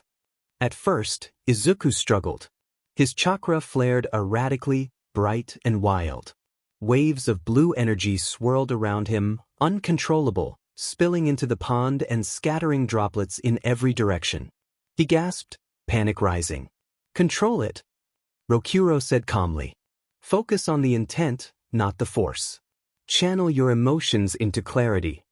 [SPEAKER 1] At first, Izuku struggled. His chakra flared erratically, bright and wild. Waves of blue energy swirled around him, uncontrollable, spilling into the pond and scattering droplets in every direction. He gasped, panic rising. "Control it," Rokuro said calmly. "Focus on the intent, not the force. Channel your emotions into clarity."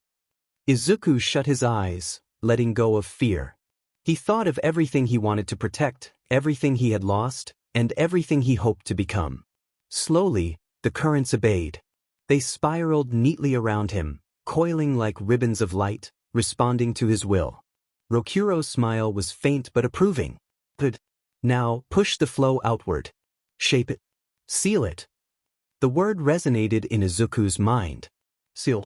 [SPEAKER 1] Izuku shut his eyes, letting go of fear. He thought of everything he wanted to protect, everything he had lost, and everything he hoped to become. Slowly, the currents obeyed. They spiraled neatly around him, coiling like ribbons of light, responding to his will. Rokuro's smile was faint but approving. "Good. Now, push the flow outward. Shape it. Seal it." The word resonated in Izuku's mind. "Seal."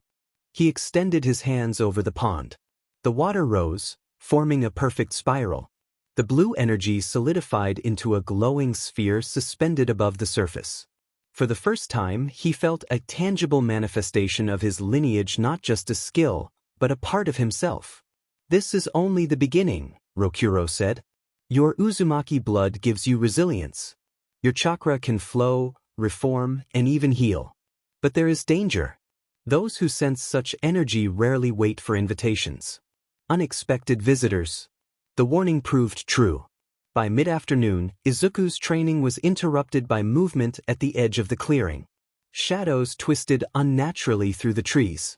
[SPEAKER 1] He extended his hands over the pond. The water rose, forming a perfect spiral. The blue energy solidified into a glowing sphere suspended above the surface. For the first time, he felt a tangible manifestation of his lineage, not just a skill, but a part of himself. "This is only the beginning," Rokuro said. "Your Uzumaki blood gives you resilience. Your chakra can flow, reform, and even heal. But there is danger. Those who sense such energy rarely wait for invitations. Unexpected visitors." The warning proved true. By mid-afternoon, Izuku's training was interrupted by movement at the edge of the clearing. Shadows twisted unnaturally through the trees.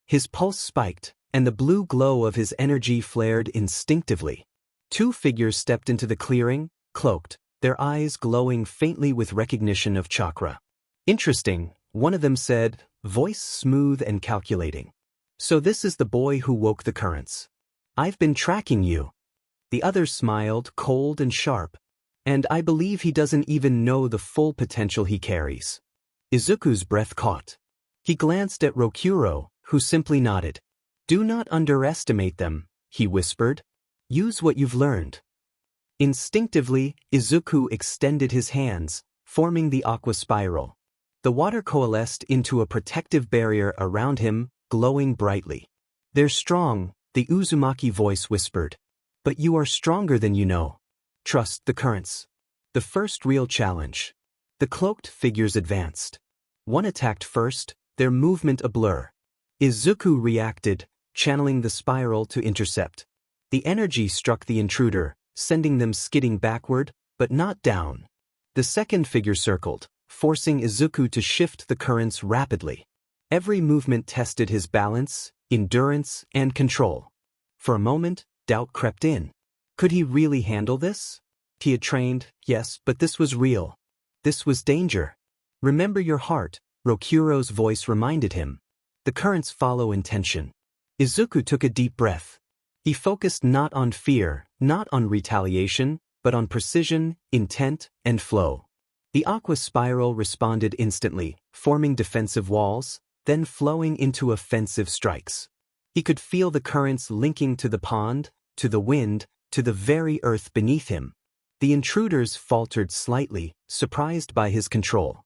[SPEAKER 1] His pulse spiked, and the blue glow of his energy flared instinctively. Two figures stepped into the clearing, cloaked, their eyes glowing faintly with recognition of chakra. "Interesting," one of them said, voice smooth and calculating. "So this is the boy who woke the currents. I've been tracking you." The other smiled, cold and sharp. "And I believe he doesn't even know the full potential he carries." Izuku's breath caught. He glanced at Rokuro, who simply nodded. "Do not underestimate them," he whispered. "Use what you've learned." Instinctively, Izuku extended his hands, forming the aqua spiral. The water coalesced into a protective barrier around him, glowing brightly. "They're strong," the Uzumaki voice whispered. "But you are stronger than you know. Trust the currents." The first real challenge. The cloaked figures advanced. One attacked first, their movement a blur. Izuku reacted, channeling the spiral to intercept. The energy struck the intruder, sending them skidding backward, but not down. The second figure circled, forcing Izuku to shift the currents rapidly. Every movement tested his balance, endurance, and control. For a moment, doubt crept in. Could he really handle this? He had trained, yes, but this was real. This was danger. "Remember your heart," Rokuro's voice reminded him. "The currents follow intention." Izuku took a deep breath. He focused not on fear, not on retaliation, but on precision, intent, and flow. The aqua spiral responded instantly, forming defensive walls, then flowing into offensive strikes. He could feel the currents linking to the pond, to the wind, to the very earth beneath him. The intruders faltered slightly, surprised by his control.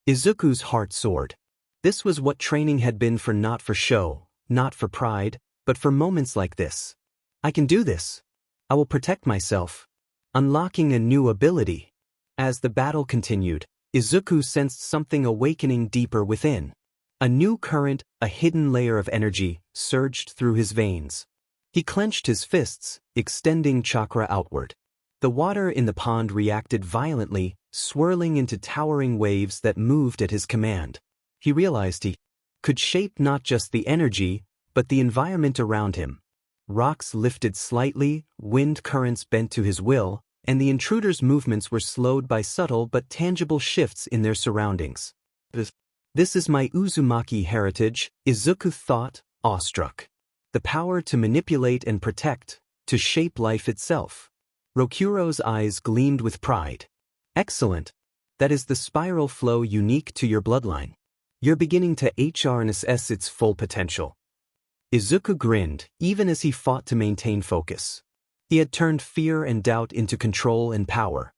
[SPEAKER 1] Izuku's heart soared. This was what training had been for, not for show, not for pride, but for moments like this. I can do this. I will protect myself. Unlocking a new ability. As the battle continued, Izuku sensed something awakening deeper within. A new current, a hidden layer of energy, surged through his veins. He clenched his fists, extending chakra outward. The water in the pond reacted violently, swirling into towering waves that moved at his command. He realized he could shape not just the energy, but the environment around him. Rocks lifted slightly, wind currents bent to his will, and the intruders' movements were slowed by subtle but tangible shifts in their surroundings. This is my Uzumaki heritage, Izuku thought, awestruck. The power to manipulate and protect, to shape life itself. Rokuro's eyes gleamed with pride. Excellent. That is the spiral flow unique to your bloodline. You're beginning to harness its full potential. Izuku grinned, even as he fought to maintain focus. He had turned fear and doubt into control and power.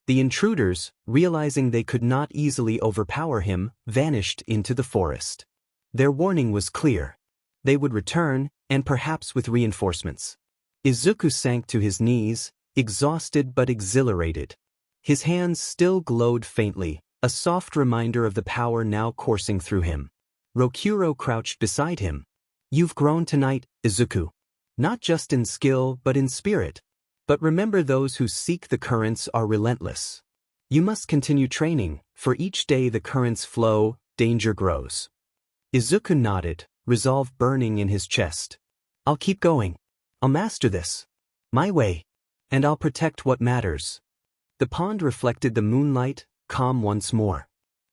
[SPEAKER 1] The intruders, realizing they could not easily overpower him, vanished into the forest. Their warning was clear. They would return, and perhaps with reinforcements. Izuku sank to his knees, exhausted but exhilarated. His hands still glowed faintly, a soft reminder of the power now coursing through him. Rokuro crouched beside him. You've grown tonight, Izuku. Not just in skill but in spirit. But remember, those who seek the currents are relentless. You must continue training, for each day the currents flow, danger grows. Izuku nodded, resolve burning in his chest. I'll keep going. I'll master this. My way. And I'll protect what matters. The pond reflected the moonlight, calm once more.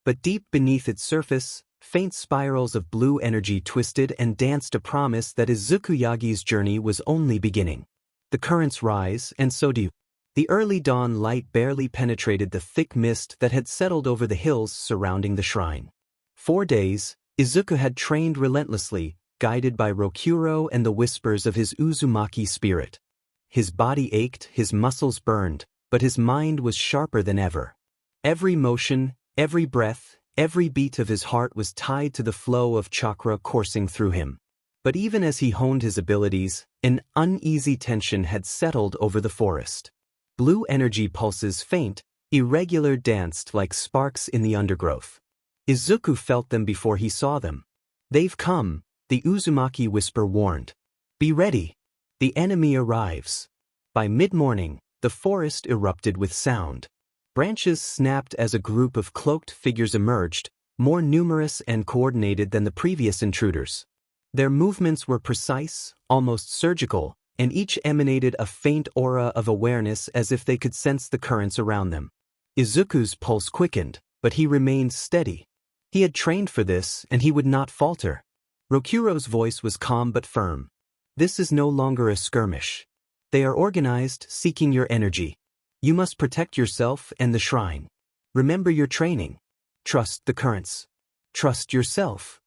[SPEAKER 1] But deep beneath its surface, faint spirals of blue energy twisted and danced a promise that Izuku Yagi's journey was only beginning. The currents rise, and so do you. The early dawn light barely penetrated the thick mist that had settled over the hills surrounding the shrine. 4 days, Izuku had trained relentlessly, guided by Rokuro and the whispers of his Uzumaki spirit. His body ached, his muscles burned, but his mind was sharper than ever. Every motion, every breath, every beat of his heart was tied to the flow of chakra coursing through him. But even as he honed his abilities, an uneasy tension had settled over the forest. Blue energy pulses, faint, irregular, danced like sparks in the undergrowth. Izuku felt them before he saw them. They've come, the Uzumaki whisper warned. Be ready. The enemy arrives. By mid-morning, the forest erupted with sound. Branches snapped as a group of cloaked figures emerged, more numerous and coordinated than the previous intruders. Their movements were precise, almost surgical, and each emanated a faint aura of awareness, as if they could sense the currents around them. Izuku's pulse quickened, but he remained steady. He had trained for this, and he would not falter. Rokuro's voice was calm but firm. This is no longer a skirmish. They are organized, seeking your energy. You must protect yourself and the shrine. Remember your training. Trust the currents. Trust yourself.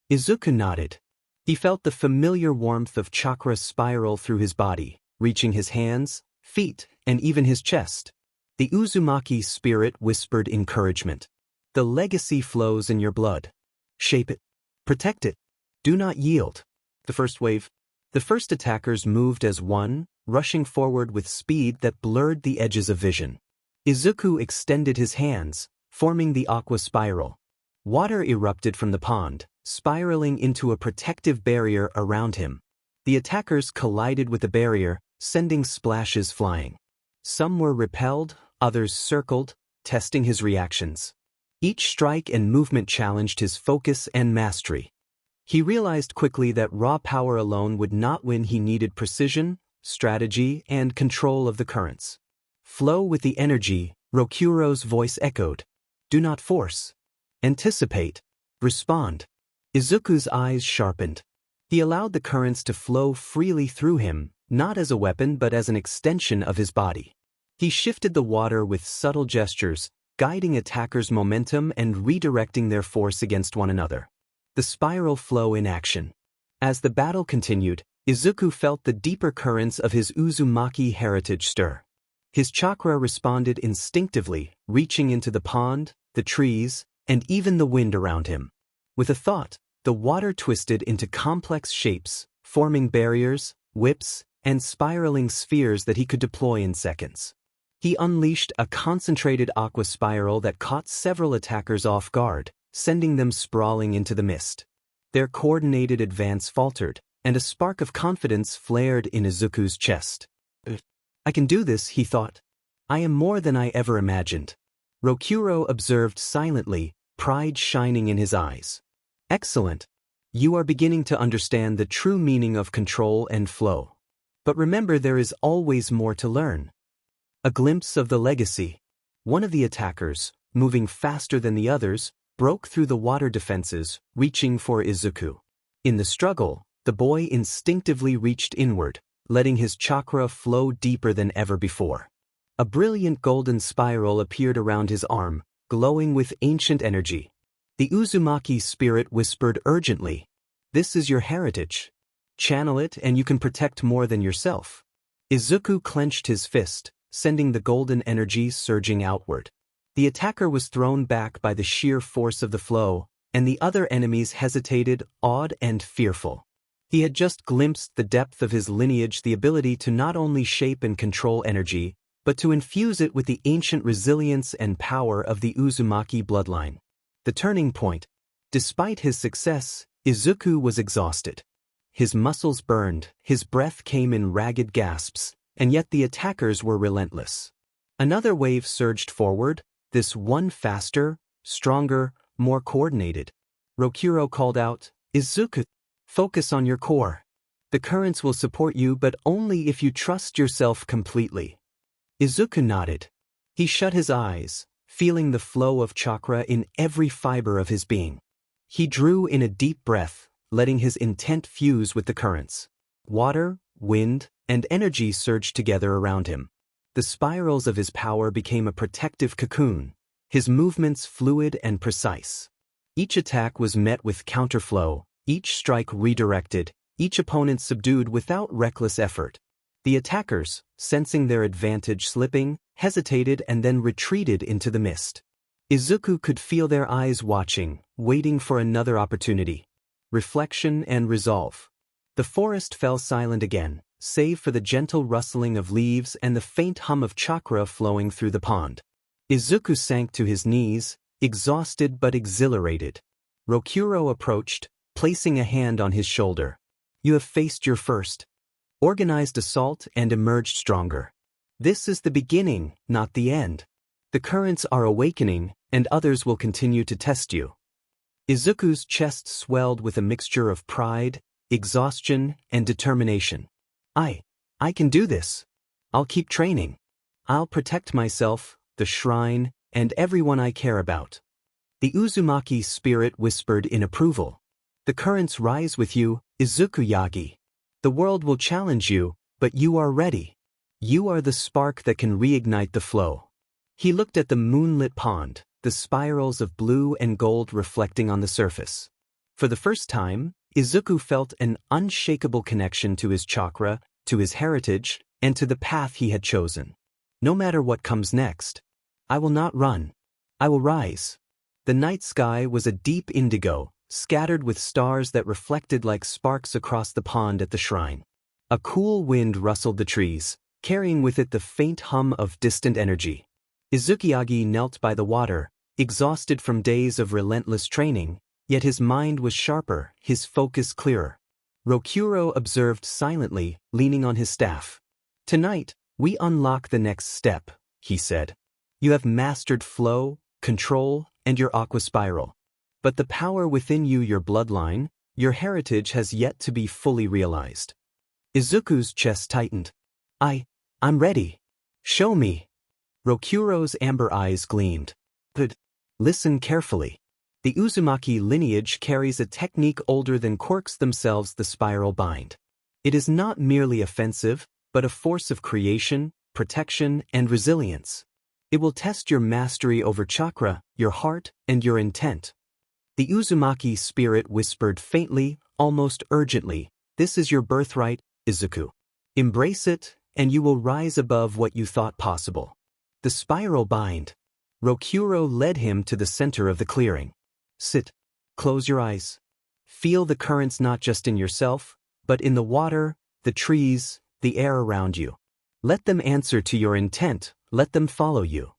[SPEAKER 1] Izuku nodded. He felt the familiar warmth of chakra spiral through his body, reaching his hands, feet, and even his chest. The Uzumaki spirit whispered encouragement. The legacy flows in your blood. Shape it. Protect it. Do not yield. The first wave. The first attackers moved as one, rushing forward with speed that blurred the edges of vision. Izuku extended his hands, forming the aqua spiral. Water erupted from the pond, spiraling into a protective barrier around him. The attackers collided with the barrier, sending splashes flying. Some were repelled, others circled, testing his reactions. Each strike and movement challenged his focus and mastery. He realized quickly that raw power alone would not win. He needed precision, strategy, and control of the currents. Flow with the energy, Rokuro's voice echoed. Do not force. Anticipate. Respond. Izuku's eyes sharpened. He allowed the currents to flow freely through him, not as a weapon but as an extension of his body. He shifted the water with subtle gestures, guiding attackers' momentum and redirecting their force against one another. The spiral flow in action. As the battle continued, Izuku felt the deeper currents of his Uzumaki heritage stir. His chakra responded instinctively, reaching into the pond, the trees, and even the wind around him. With a thought, the water twisted into complex shapes, forming barriers, whips, and spiraling spheres that he could deploy in seconds. He unleashed a concentrated aqua spiral that caught several attackers off guard, sending them sprawling into the mist. Their coordinated advance faltered, and a spark of confidence flared in Izuku's chest. "I can do this," he thought. "I am more than I ever imagined." Rokuro observed silently, pride shining in his eyes. "Excellent. You are beginning to understand the true meaning of control and flow. But remember, there is always more to learn." A glimpse of the legacy. One of the attackers, moving faster than the others, broke through the water defenses, reaching for Izuku. In the struggle, the boy instinctively reached inward, letting his chakra flow deeper than ever before. A brilliant golden spiral appeared around his arm, glowing with ancient energy. The Uzumaki spirit whispered urgently, "This is your heritage. Channel it and you can protect more than yourself." Izuku clenched his fist, sending the golden energy surging outward. The attacker was thrown back by the sheer force of the flow, and the other enemies hesitated, awed and fearful. He had just glimpsed the depth of his lineage, the ability to not only shape and control energy, but to infuse it with the ancient resilience and power of the Uzumaki bloodline. The turning point. Despite his success, Izuku was exhausted. His muscles burned, his breath came in ragged gasps, and yet the attackers were relentless. Another wave surged forward, this one faster, stronger, more coordinated. Rokuro called out, "Izuku, focus on your core. The currents will support you, but only if you trust yourself completely." Izuku nodded. He shut his eyes, feeling the flow of chakra in every fiber of his being. He drew in a deep breath, letting his intent fuse with the currents. Water, wind, and energy surged together around him. The spirals of his power became a protective cocoon, his movements fluid and precise. Each attack was met with counterflow, each strike redirected, each opponent subdued without reckless effort. The attackers, sensing their advantage slipping, hesitated and then retreated into the mist. Izuku could feel their eyes watching, waiting for another opportunity. Reflection and resolve. The forest fell silent again, save for the gentle rustling of leaves and the faint hum of chakra flowing through the pond. Izuku sank to his knees, exhausted but exhilarated. Rokuro approached, placing a hand on his shoulder. "You have faced your first organized assault and emerged stronger. This is the beginning, not the end. The currents are awakening, and others will continue to test you." Izuku's chest swelled with a mixture of pride, exhaustion, and determination. I can do this. I'll keep training. I'll protect myself, the shrine, and everyone I care about." The Uzumaki spirit whispered in approval. "The currents rise with you, Izuku Yagi. The world will challenge you, but you are ready. You are the spark that can reignite the flow." He looked at the moonlit pond, the spirals of blue and gold reflecting on the surface. For the first time, Izuku felt an unshakable connection to his chakra, to his heritage, and to the path he had chosen. "No matter what comes next, I will not run. I will rise." The night sky was a deep indigo, scattered with stars that reflected like sparks across the pond at the shrine. A cool wind rustled the trees, carrying with it the faint hum of distant energy. Izukiyagi knelt by the water, exhausted from days of relentless training, yet his mind was sharper, his focus clearer. Rokuro observed silently, leaning on his staff. "Tonight, we unlock the next step," he said. "You have mastered flow, control, and your aqua spiral. But the power within you, your bloodline, your heritage has yet to be fully realized." Izuku's chest tightened. I'm ready. Show me." Rokuro's amber eyes gleamed. "But listen carefully. The Uzumaki lineage carries a technique older than quirks themselves, the spiral bind. It is not merely offensive, but a force of creation, protection, and resilience. It will test your mastery over chakra, your heart, and your intent. The Uzumaki spirit whispered faintly, almost urgently, "This is your birthright, Izuku. Embrace it, and you will rise above what you thought possible." The spiral bind. Rokuro led him to the center of the clearing. "Sit. Close your eyes. Feel the currents not just in yourself, but in the water, the trees, the air around you. Let them answer to your intent, let them follow you."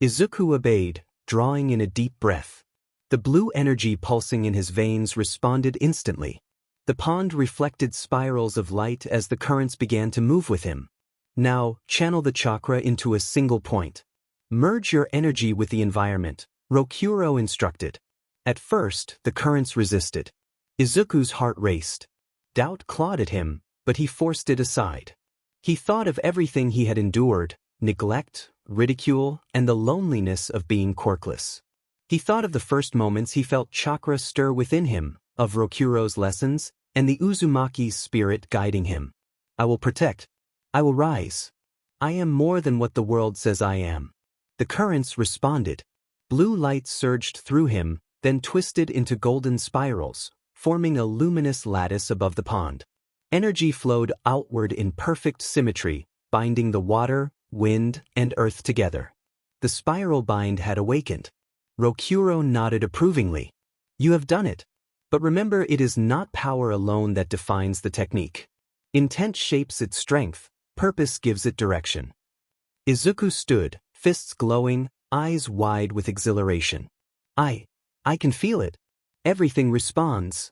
[SPEAKER 1] Izuku obeyed, drawing in a deep breath. The blue energy pulsing in his veins responded instantly. The pond reflected spirals of light as the currents began to move with him. "Now, channel the chakra into a single point. Merge your energy with the environment," Rokuro instructed. At first, the currents resisted. Izuku's heart raced. Doubt clawed at him, but he forced it aside. He thought of everything he had endured, neglect, ridicule, and the loneliness of being quirkless. He thought of the first moments he felt chakra stir within him, of Rokuro's lessons, and the Uzumaki's spirit guiding him. "I will protect. I will rise. I am more than what the world says I am." The currents responded. Blue light surged through him, then twisted into golden spirals, forming a luminous lattice above the pond. Energy flowed outward in perfect symmetry, binding the water, wind, and earth together. The spiral bind had awakened. Rokuro nodded approvingly. "You have done it. But remember, it is not power alone that defines the technique. Intent shapes its strength, purpose gives it direction." Izuku stood, fists glowing, eyes wide with exhilaration. I can feel it. Everything responds."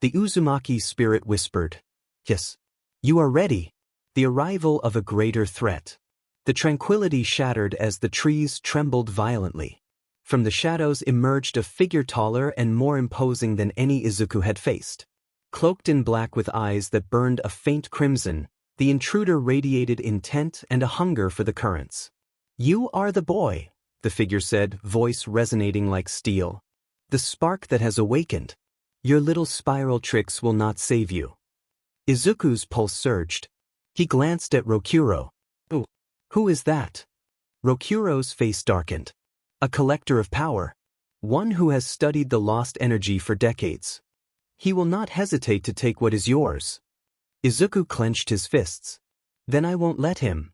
[SPEAKER 1] The Uzumaki spirit whispered, "Yes. You are ready." The arrival of a greater threat. The tranquility shattered as the trees trembled violently. From the shadows emerged a figure taller and more imposing than any Izuku had faced. Cloaked in black with eyes that burned a faint crimson, the intruder radiated intent and a hunger for the currents. "You are the boy," the figure said, voice resonating like steel. "The spark that has awakened. Your little spiral tricks will not save you." Izuku's pulse surged. He glanced at Rokuro. Who is that?" Rokuro's face darkened. "A collector of power. One who has studied the lost energy for decades. He will not hesitate to take what is yours." Izuku clenched his fists. "Then I won't let him."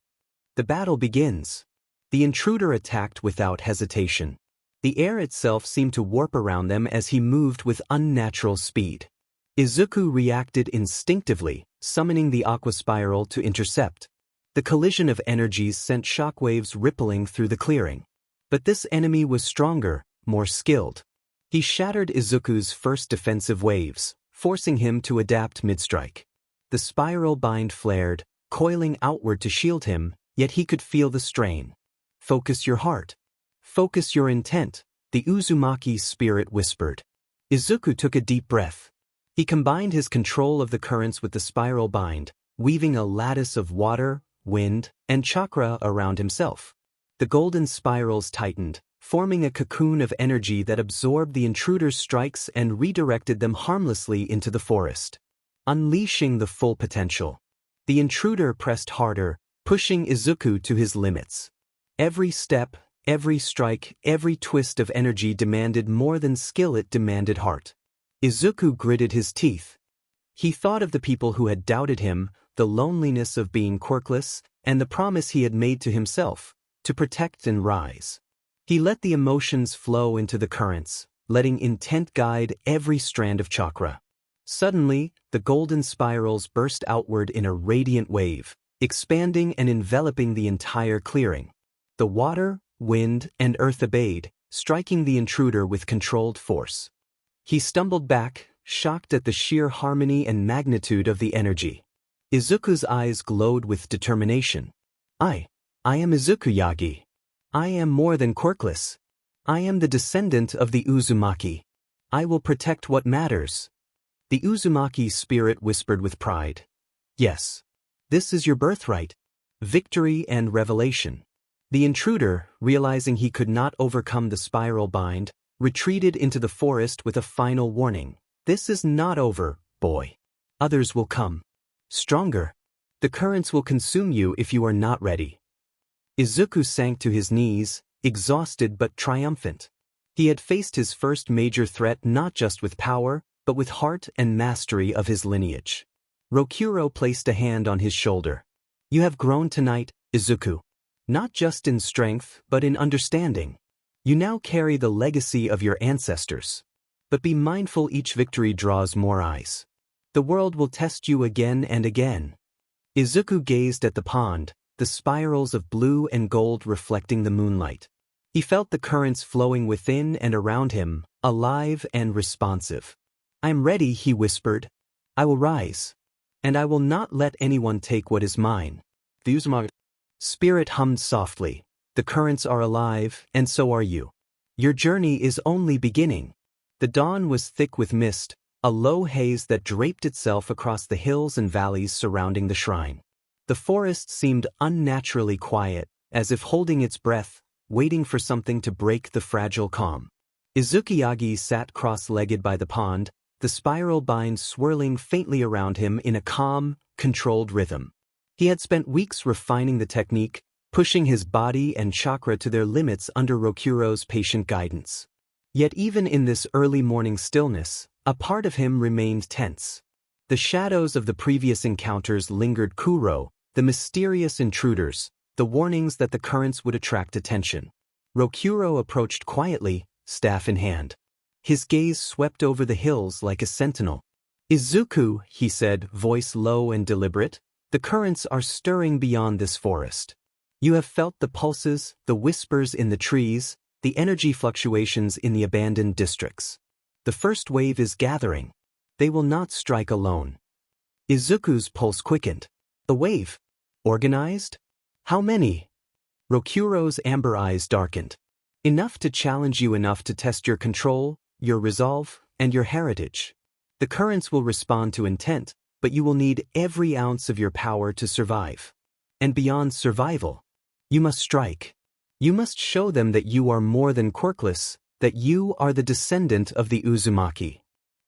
[SPEAKER 1] The battle begins. The intruder attacked without hesitation. The air itself seemed to warp around them as he moved with unnatural speed. Izuku reacted instinctively, summoning the aqua spiral to intercept. The collision of energies sent shockwaves rippling through the clearing. But this enemy was stronger, more skilled. He shattered Izuku's first defensive waves, forcing him to adapt mid-strike. The spiral bind flared, coiling outward to shield him, yet he could feel the strain. "Focus your heart. Focus your intent," the Uzumaki spirit whispered. Izuku took a deep breath. He combined his control of the currents with the spiral bind, weaving a lattice of water, wind, and chakra around himself. The golden spirals tightened, forming a cocoon of energy that absorbed the intruder's strikes and redirected them harmlessly into the forest. Unleashing the full potential. The intruder pressed harder, pushing Izuku to his limits. Every step, every strike, every twist of energy demanded more than skill, it demanded heart. Izuku gritted his teeth. He thought of the people who had doubted him, the loneliness of being quirkless, and the promise he had made to himself, to protect and rise. He let the emotions flow into the currents, letting intent guide every strand of chakra. Suddenly, the golden spirals burst outward in a radiant wave, expanding and enveloping the entire clearing. The water, wind, and earth obeyed, striking the intruder with controlled force. He stumbled back, shocked at the sheer harmony and magnitude of the energy. Izuku's eyes glowed with determination. I am Izuku Yagi. I am more than quirkless. I am the descendant of the Uzumaki. I will protect what matters." The Uzumaki spirit whispered with pride. "Yes. This is your birthright. Victory and revelation." The intruder, realizing he could not overcome the spiral bind, retreated into the forest with a final warning. This is not over, boy. Others will come. Stronger. The currents will consume you if you are not ready. Izuku sank to his knees, exhausted but triumphant. He had faced his first major threat not just with power, but with heart and mastery of his lineage. Rokuro placed a hand on his shoulder. You have grown tonight, Izuku. Not just in strength, but in understanding. You now carry the legacy of your ancestors. But be mindful, each victory draws more eyes. The world will test you again and again. Izuku gazed at the pond, the spirals of blue and gold reflecting the moonlight. He felt the currents flowing within and around him, alive and responsive. I am ready, he whispered. I will rise. And I will not let anyone take what is mine. The Uzumaki Spirit hummed softly. The currents are alive, and so are you. Your journey is only beginning. The dawn was thick with mist, a low haze that draped itself across the hills and valleys surrounding the shrine. The forest seemed unnaturally quiet, as if holding its breath, waiting for something to break the fragile calm. Izukiyagi sat cross-legged by the pond, the spiral bind swirling faintly around him in a calm, controlled rhythm. He had spent weeks refining the technique, pushing his body and chakra to their limits under Rokuro's patient guidance. Yet even in this early morning stillness, a part of him remained tense. The shadows of the previous encounters lingered. Kuro, the mysterious intruders, the warnings that the currents would attract attention. Rokuro approached quietly, staff in hand. His gaze swept over the hills like a sentinel. Izuku, he said, voice low and deliberate, the currents are stirring beyond this forest. You have felt the pulses, the whispers in the trees, the energy fluctuations in the abandoned districts. The first wave is gathering. They will not strike alone. Izuku's pulse quickened. A wave? Organized? How many? Rokuro's amber eyes darkened. Enough to challenge you, enough to test your control, your resolve, and your heritage. The currents will respond to intent, but you will need every ounce of your power to survive. And beyond survival, you must strike. You must show them that you are more than Quirkless, that you are the descendant of the Uzumaki.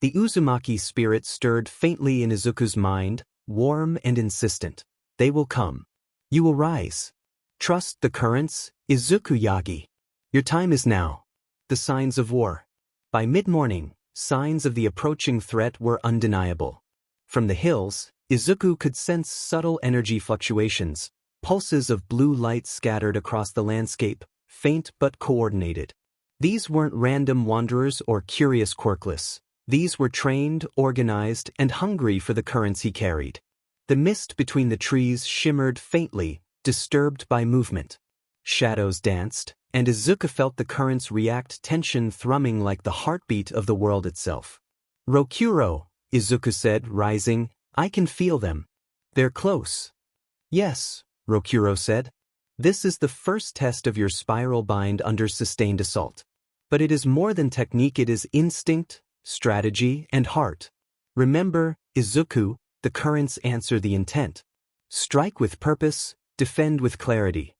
[SPEAKER 1] The Uzumaki spirit stirred faintly in Izuku's mind, warm and insistent. They will come. You will rise. Trust the currents, Izuku Yagi. Your time is now. The signs of war. By mid-morning, signs of the approaching threat were undeniable. From the hills, Izuku could sense subtle energy fluctuations, pulses of blue light scattered across the landscape, faint but coordinated. These weren't random wanderers or curious Quirkless. These were trained, organized, and hungry for the currents he carried. The mist between the trees shimmered faintly, disturbed by movement. Shadows danced, and Izuku felt the currents react, tension thrumming like the heartbeat of the world itself. Rokuro, Izuku said, rising, I can feel them. They're close. Yes, Rokuro said. This is the first test of your spiral bind under sustained assault. But it is more than technique, it is instinct, strategy, and heart. Remember, Izuku, the currents answer the intent. Strike with purpose, defend with clarity.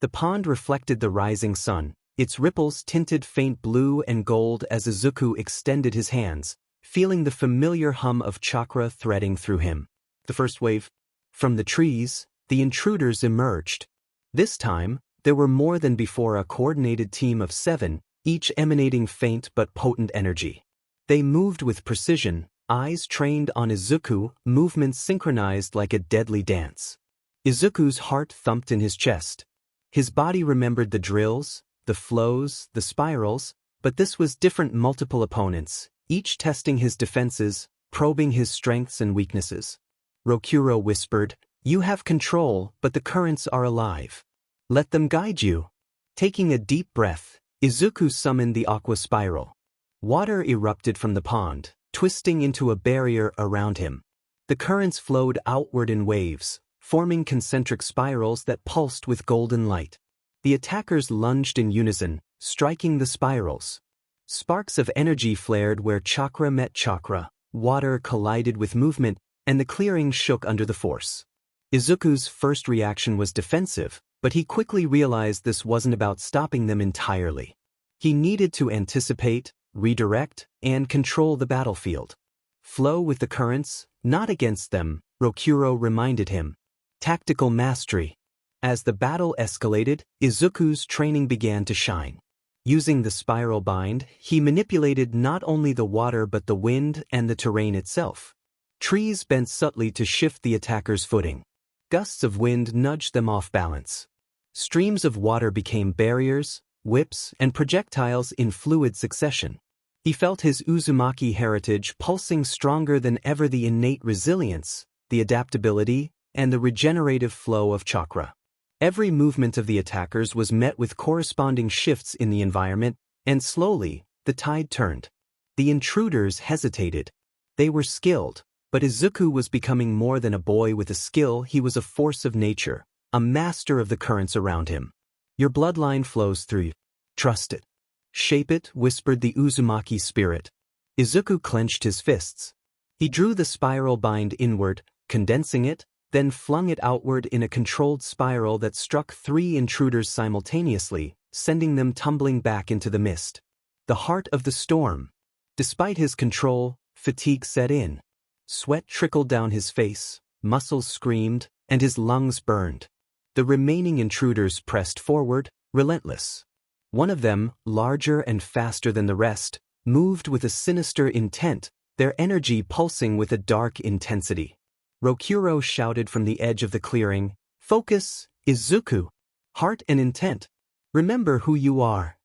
[SPEAKER 1] The pond reflected the rising sun, its ripples tinted faint blue and gold as Izuku extended his hands, feeling the familiar hum of chakra threading through him. The first wave. From the trees, the intruders emerged. This time, there were more than before, a coordinated team of 7, each emanating faint but potent energy. They moved with precision, eyes trained on Izuku, movements synchronized like a deadly dance. Izuku's heart thumped in his chest. His body remembered the drills, the flows, the spirals, but this was different. Multiple opponents, each testing his defenses, probing his strengths and weaknesses. Rokuro whispered, You have control, but the currents are alive. Let them guide you. Taking a deep breath, Izuku summoned the aqua spiral. Water erupted from the pond, twisting into a barrier around him. The currents flowed outward in waves, forming concentric spirals that pulsed with golden light. The attackers lunged in unison, striking the spirals. Sparks of energy flared where chakra met chakra, water collided with movement, and the clearing shook under the force. Izuku's first reaction was defensive, but he quickly realized this wasn't about stopping them entirely. He needed to anticipate, redirect, and control the battlefield. Flow with the currents, not against them, Rokuro reminded him. Tactical mastery. As the battle escalated, Izuku's training began to shine. Using the spiral bind, he manipulated not only the water but the wind and the terrain itself. Trees bent subtly to shift the attacker's footing. Gusts of wind nudged them off balance. Streams of water became barriers, whips, and projectiles in fluid succession. He felt his Uzumaki heritage pulsing stronger than ever, the innate resilience, the adaptability, and the regenerative flow of chakra. Every movement of the attackers was met with corresponding shifts in the environment, and slowly, the tide turned. The intruders hesitated. They were skilled, but Izuku was becoming more than a boy with a skill. He was a force of nature, a master of the currents around him. Your bloodline flows through you. Trust it. Shape it, whispered the Uzumaki spirit. Izuku clenched his fists. He drew the spiral bind inward, condensing it, then flung it outward in a controlled spiral that struck 3 intruders simultaneously, sending them tumbling back into the mist. The heart of the storm. Despite his control, fatigue set in. Sweat trickled down his face, muscles screamed, and his lungs burned. The remaining intruders pressed forward, relentless. One of them, larger and faster than the rest, moved with a sinister intent, their energy pulsing with a dark intensity. Rokuro shouted from the edge of the clearing, "Focus, Izuku! Heart and intent! Remember who you are!"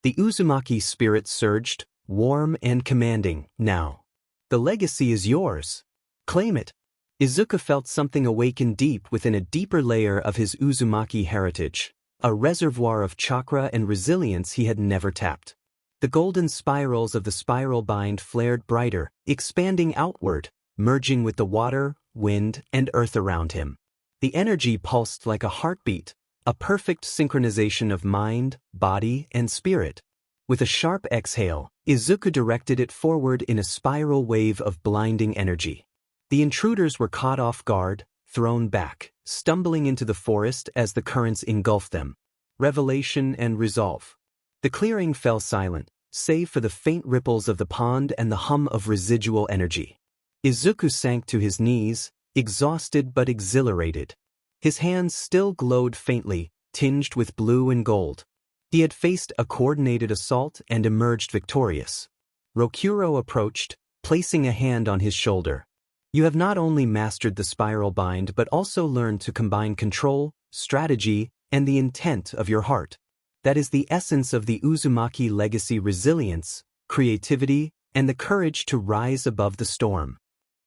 [SPEAKER 1] The Uzumaki spirit surged, warm and commanding. Now. The legacy is yours. Claim it. Izuku felt something awaken deep within a deeper layer of his Uzumaki heritage, a reservoir of chakra and resilience he had never tapped. The golden spirals of the spiral bind flared brighter, expanding outward, merging with the water, wind, and earth around him. The energy pulsed like a heartbeat, a perfect synchronization of mind, body, and spirit. With a sharp exhale, Izuku directed it forward in a spiral wave of blinding energy. The intruders were caught off guard, thrown back, stumbling into the forest as the currents engulfed them. Revelation and resolve. The clearing fell silent, save for the faint ripples of the pond and the hum of residual energy. Izuku sank to his knees, exhausted but exhilarated. His hands still glowed faintly, tinged with blue and gold. He had faced a coordinated assault and emerged victorious. Rokuro approached, placing a hand on his shoulder. You have not only mastered the spiral bind but also learned to combine control, strategy, and the intent of your heart. That is the essence of the Uzumaki legacy: resilience, creativity, and the courage to rise above the storm.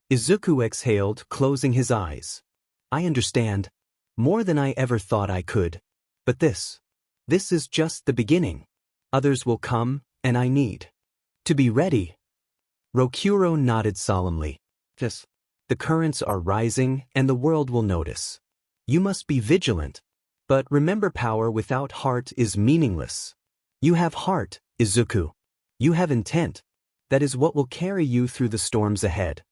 [SPEAKER 1] Izuku exhaled, closing his eyes. I understand. More than I ever thought I could. But this is just the beginning. Others will come, and I need to be ready. Rokuro nodded solemnly. Yes. The currents are rising, and the world will notice. You must be vigilant. But remember, power without heart is meaningless. You have heart, Izuku. You have intent. That is what will carry you through the storms ahead.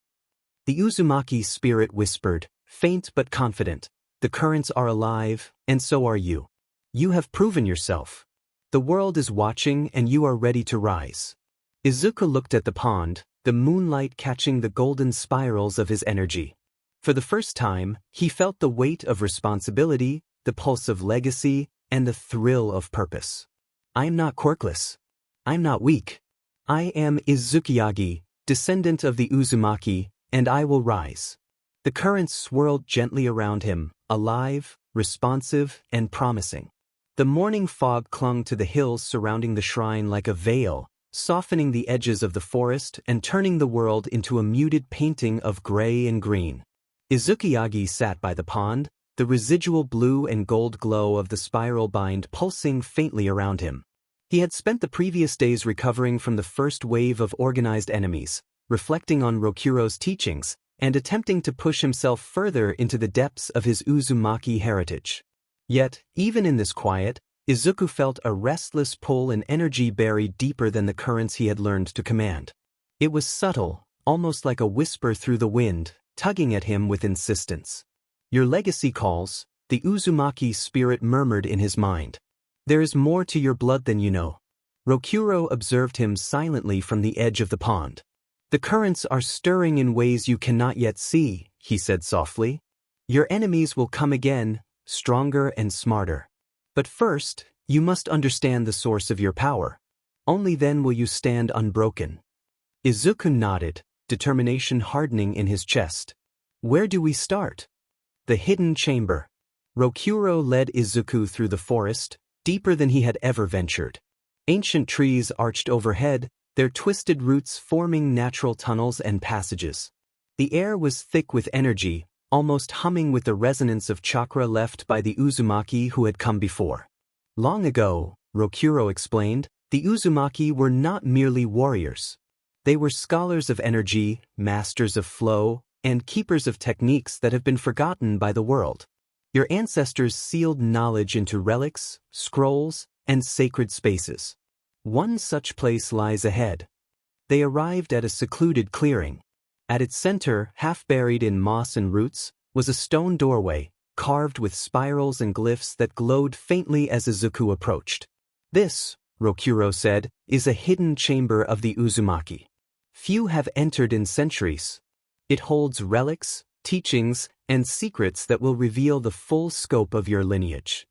[SPEAKER 1] The Uzumaki spirit whispered, faint but confident. The currents are alive, and so are you. You have proven yourself. The world is watching, and you are ready to rise. Izuku looked at the pond, the moonlight catching the golden spirals of his energy. For the first time, he felt the weight of responsibility, the pulse of legacy, and the thrill of purpose. I am not Quirkless. I am not weak. I am Izukiyagi, descendant of the Uzumaki, and I will rise. The currents swirled gently around him, alive, responsive, and promising. The morning fog clung to the hills surrounding the shrine like a veil, softening the edges of the forest and turning the world into a muted painting of gray and green. Izukiyagi sat by the pond, the residual blue and gold glow of the spiral bind pulsing faintly around him. He had spent the previous days recovering from the first wave of organized enemies, reflecting on Rokuro's teachings, and attempting to push himself further into the depths of his Uzumaki heritage. Yet, even in this quiet, Izuku felt a restless pull and energy buried deeper than the currents he had learned to command. It was subtle, almost like a whisper through the wind, tugging at him with insistence. Your legacy calls, the Uzumaki spirit murmured in his mind. There is more to your blood than you know. Rokuro observed him silently from the edge of the pond. "The currents are stirring in ways you cannot yet see," he said softly. "Your enemies will come again, stronger and smarter. But first, you must understand the source of your power. Only then will you stand unbroken." Izuku nodded, determination hardening in his chest. "Where do we start?" "The hidden chamber." Rokuro led Izuku through the forest, deeper than he had ever ventured. Ancient trees arched overhead, their twisted roots forming natural tunnels and passages. The air was thick with energy, almost humming with the resonance of chakra left by the Uzumaki who had come before. Long ago, Rokuro explained, the Uzumaki were not merely warriors. They were scholars of energy, masters of flow, and keepers of techniques that have been forgotten by the world. Your ancestors sealed knowledge into relics, scrolls, and sacred spaces. One such place lies ahead. They arrived at a secluded clearing. At its center, half buried in moss and roots, was a stone doorway, carved with spirals and glyphs that glowed faintly as Izuku approached. "This," Rokuro said, "is a hidden chamber of the Uzumaki. Few have entered in centuries. It holds relics, teachings, and secrets that will reveal the full scope of your lineage."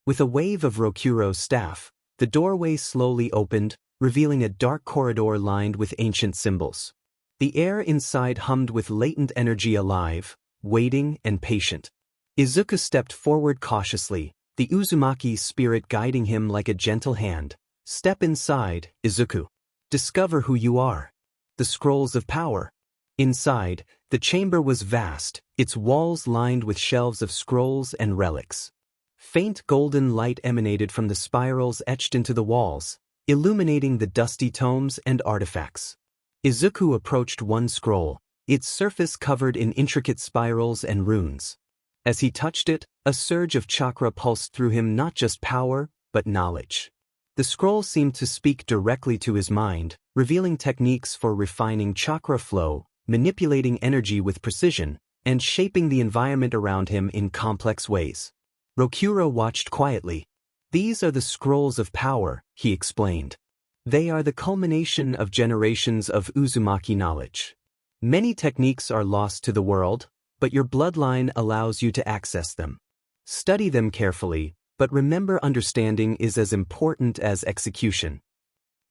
[SPEAKER 1] With a wave of Rokuro's staff, the doorway slowly opened, revealing a dark corridor lined with ancient symbols. The air inside hummed with latent energy, alive, waiting, and patient. Izuku stepped forward cautiously, the Uzumaki spirit guiding him like a gentle hand. "Step inside, Izuku. Discover who you are." The scrolls of power. Inside, the chamber was vast, its walls lined with shelves of scrolls and relics. Faint golden light emanated from the spirals etched into the walls, illuminating the dusty tomes and artifacts. Izuku approached one scroll, its surface covered in intricate spirals and runes. As he touched it, a surge of chakra pulsed through him, not just power, but knowledge. The scroll seemed to speak directly to his mind, revealing techniques for refining chakra flow, manipulating energy with precision, and shaping the environment around him in complex ways. Rokuro watched quietly. "These are the scrolls of power," he explained. "They are the culmination of generations of Uzumaki knowledge. Many techniques are lost to the world, but your bloodline allows you to access them. Study them carefully, but remember, understanding is as important as execution."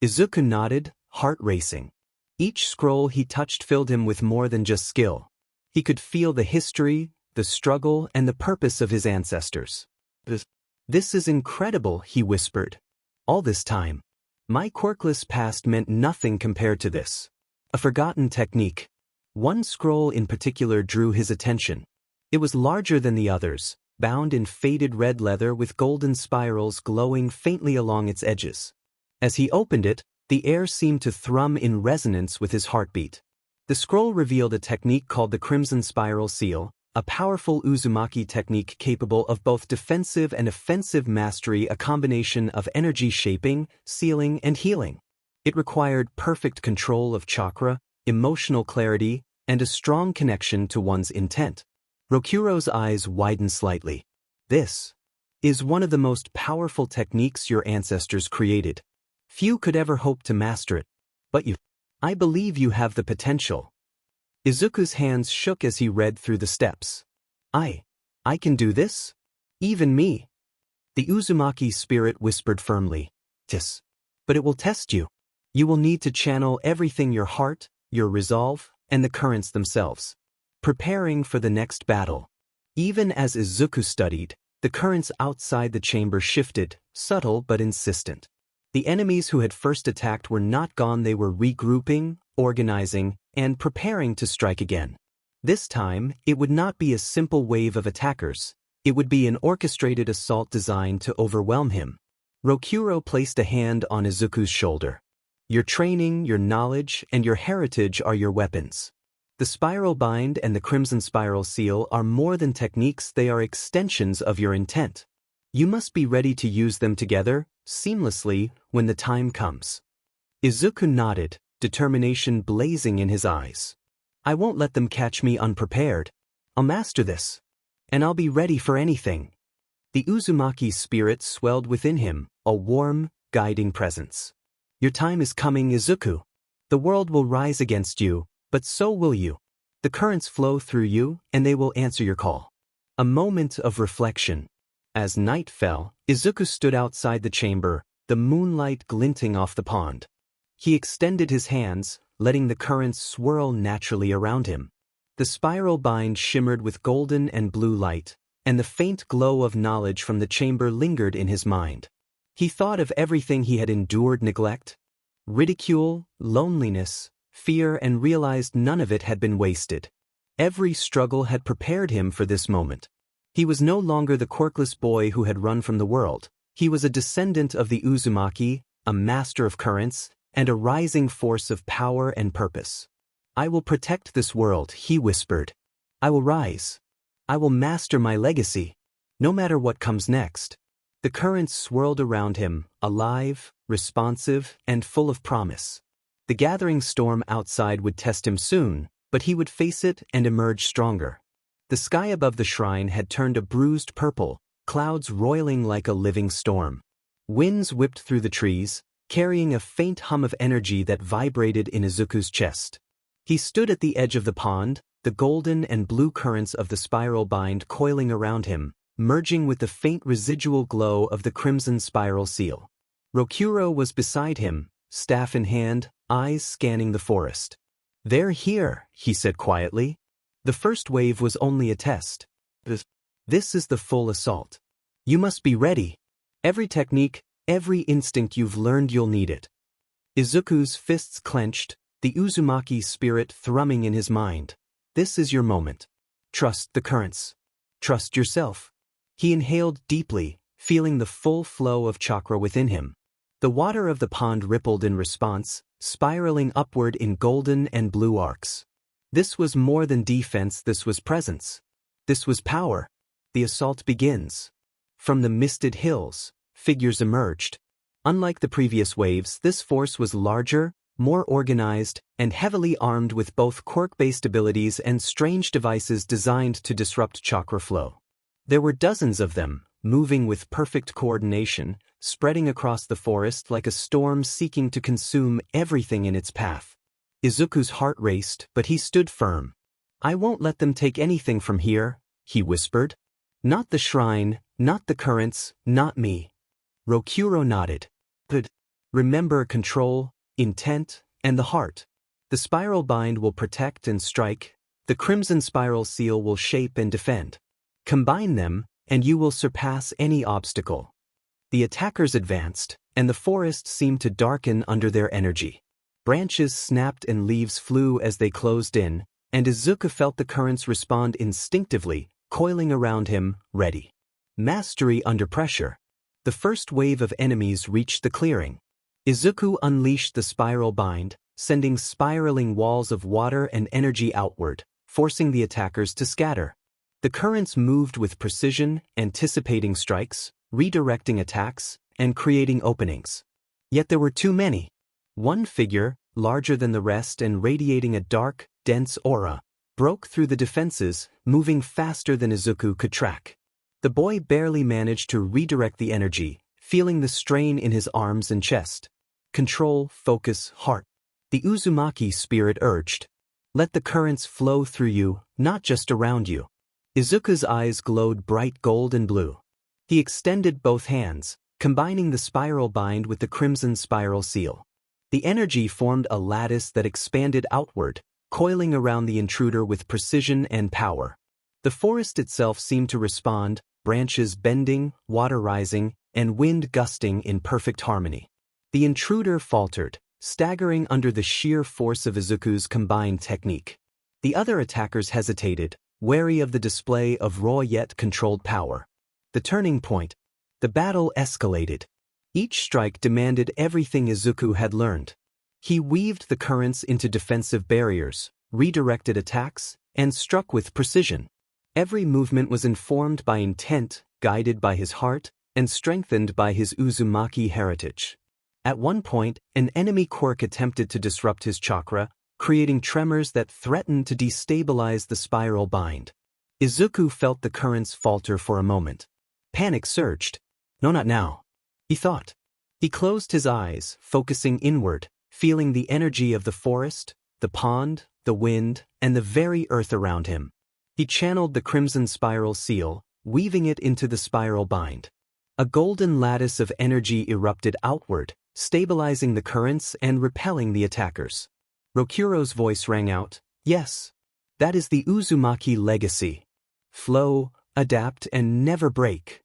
[SPEAKER 1] Izuku nodded, heart racing. Each scroll he touched filled him with more than just skill. He could feel the history, the struggle, and the purpose of his ancestors. This is incredible," he whispered. "All this time, my quirkless past meant nothing compared to this. A forgotten technique." One scroll in particular drew his attention. It was larger than the others, bound in faded red leather with golden spirals glowing faintly along its edges. As he opened it, the air seemed to thrum in resonance with his heartbeat. The scroll revealed a technique called the Crimson Spiral Seal, a powerful Uzumaki technique capable of both defensive and offensive mastery, a combination of energy shaping, sealing, and healing. It required perfect control of chakra, emotional clarity, and a strong connection to one's intent. Rokuro's eyes widened slightly. "This is one of the most powerful techniques your ancestors created. Few could ever hope to master it. But I believe you have the potential." Izuku's hands shook as he read through the steps. I can do this? Even me?" The Uzumaki spirit whispered firmly. "Yes. But it will test you. You will need to channel everything, your heart, your resolve, and the currents themselves. Preparing for the next battle." Even as Izuku studied, the currents outside the chamber shifted, subtle but insistent. The enemies who had first attacked were not gone, they were regrouping, organizing, and preparing to strike again. This time, it would not be a simple wave of attackers. It would be an orchestrated assault designed to overwhelm him. Rokuro placed a hand on Izuku's shoulder. "Your training, your knowledge, and your heritage are your weapons. The Spiral Bind and the Crimson Spiral Seal are more than techniques, they are extensions of your intent. You must be ready to use them together, seamlessly, when the time comes." Izuku nodded, determination blazing in his eyes. "I won't let them catch me unprepared. I'll master this. And I'll be ready for anything." The Uzumaki spirit swelled within him, a warm, guiding presence. Your time is coming, Izuku. The world will rise against you, but so will you. The currents flow through you, and they will answer your call. A moment of reflection. As night fell, Izuku stood outside the chamber, the moonlight glinting off the pond. He extended his hands, letting the currents swirl naturally around him. The spiral bind shimmered with golden and blue light, and the faint glow of knowledge from the chamber lingered in his mind. He thought of everything he had endured: neglect, ridicule, loneliness, fear, and realized none of it had been wasted. Every struggle had prepared him for this moment. He was no longer the quirkless boy who had run from the world. He was a descendant of the Uzumaki, a master of currents, and a rising force of power and purpose. I will protect this world, he whispered. I will rise. I will master my legacy, no matter what comes next. The currents swirled around him, alive, responsive, and full of promise. The gathering storm outside would test him soon, but he would face it and emerge stronger. The sky above the shrine had turned a bruised purple, clouds roiling like a living storm. Winds whipped through the trees, carrying a faint hum of energy that vibrated in Izuku's chest. He stood at the edge of the pond, the golden and blue currents of the spiral bind coiling around him, merging with the faint residual glow of the crimson spiral seal. Rokuro was beside him, staff in hand, eyes scanning the forest. They're here, he said quietly. The first wave was only a test. This is the full assault. You must be ready. Every technique, every instinct you've learned, you'll need it. Izuku's fists clenched, the Uzumaki spirit thrumming in his mind. This is your moment. Trust the currents. Trust yourself. He inhaled deeply, feeling the full flow of chakra within him. The water of the pond rippled in response, spiraling upward in golden and blue arcs. This was more than defense, this was presence. This was power. The assault begins. From the misted hills, figures emerged. Unlike the previous waves, this force was larger, more organized, and heavily armed with both quirk-based abilities and strange devices designed to disrupt chakra flow. There were dozens of them, moving with perfect coordination, spreading across the forest like a storm seeking to consume everything in its path. Izuku's heart raced, but he stood firm. I won't let them take anything from here, he whispered. Not the shrine, not the currents, not me. Rokuro nodded. Good. Remember control, intent, and the heart. The spiral bind will protect and strike. The crimson spiral seal will shape and defend. Combine them, and you will surpass any obstacle. The attackers advanced, and the forest seemed to darken under their energy. Branches snapped and leaves flew as they closed in, and Izuku felt the currents respond instinctively, coiling around him, ready. Mastery under pressure. The first wave of enemies reached the clearing. Izuku unleashed the spiral bind, sending spiraling walls of water and energy outward, forcing the attackers to scatter. The currents moved with precision, anticipating strikes, redirecting attacks, and creating openings. Yet there were too many. One figure, larger than the rest and radiating a dark, dense aura, broke through the defenses, moving faster than Izuku could track. The boy barely managed to redirect the energy, feeling the strain in his arms and chest. Control, focus, heart. The Uzumaki spirit urged. Let the currents flow through you, not just around you. Izuku's eyes glowed bright gold and blue. He extended both hands, combining the spiral bind with the crimson spiral seal. The energy formed a lattice that expanded outward, coiling around the intruder with precision and power. The forest itself seemed to respond, branches bending, water rising, and wind gusting in perfect harmony. The intruder faltered, staggering under the sheer force of Izuku's combined technique. The other attackers hesitated, wary of the display of raw yet controlled power. The turning point. The battle escalated. Each strike demanded everything Izuku had learned. He weaved the currents into defensive barriers, redirected attacks, and struck with precision. Every movement was informed by intent, guided by his heart, and strengthened by his Uzumaki heritage. At one point, an enemy quirk attempted to disrupt his chakra, creating tremors that threatened to destabilize the spiral bind. Izuku felt the currents falter for a moment. Panic surged. No, not now, he thought. He closed his eyes, focusing inward, feeling the energy of the forest, the pond, the wind, and the very earth around him. He channeled the crimson spiral seal, weaving it into the spiral bind. A golden lattice of energy erupted outward, stabilizing the currents and repelling the attackers. Rokuro's voice rang out, "Yes. That is the Uzumaki legacy. Flow, adapt, and never break."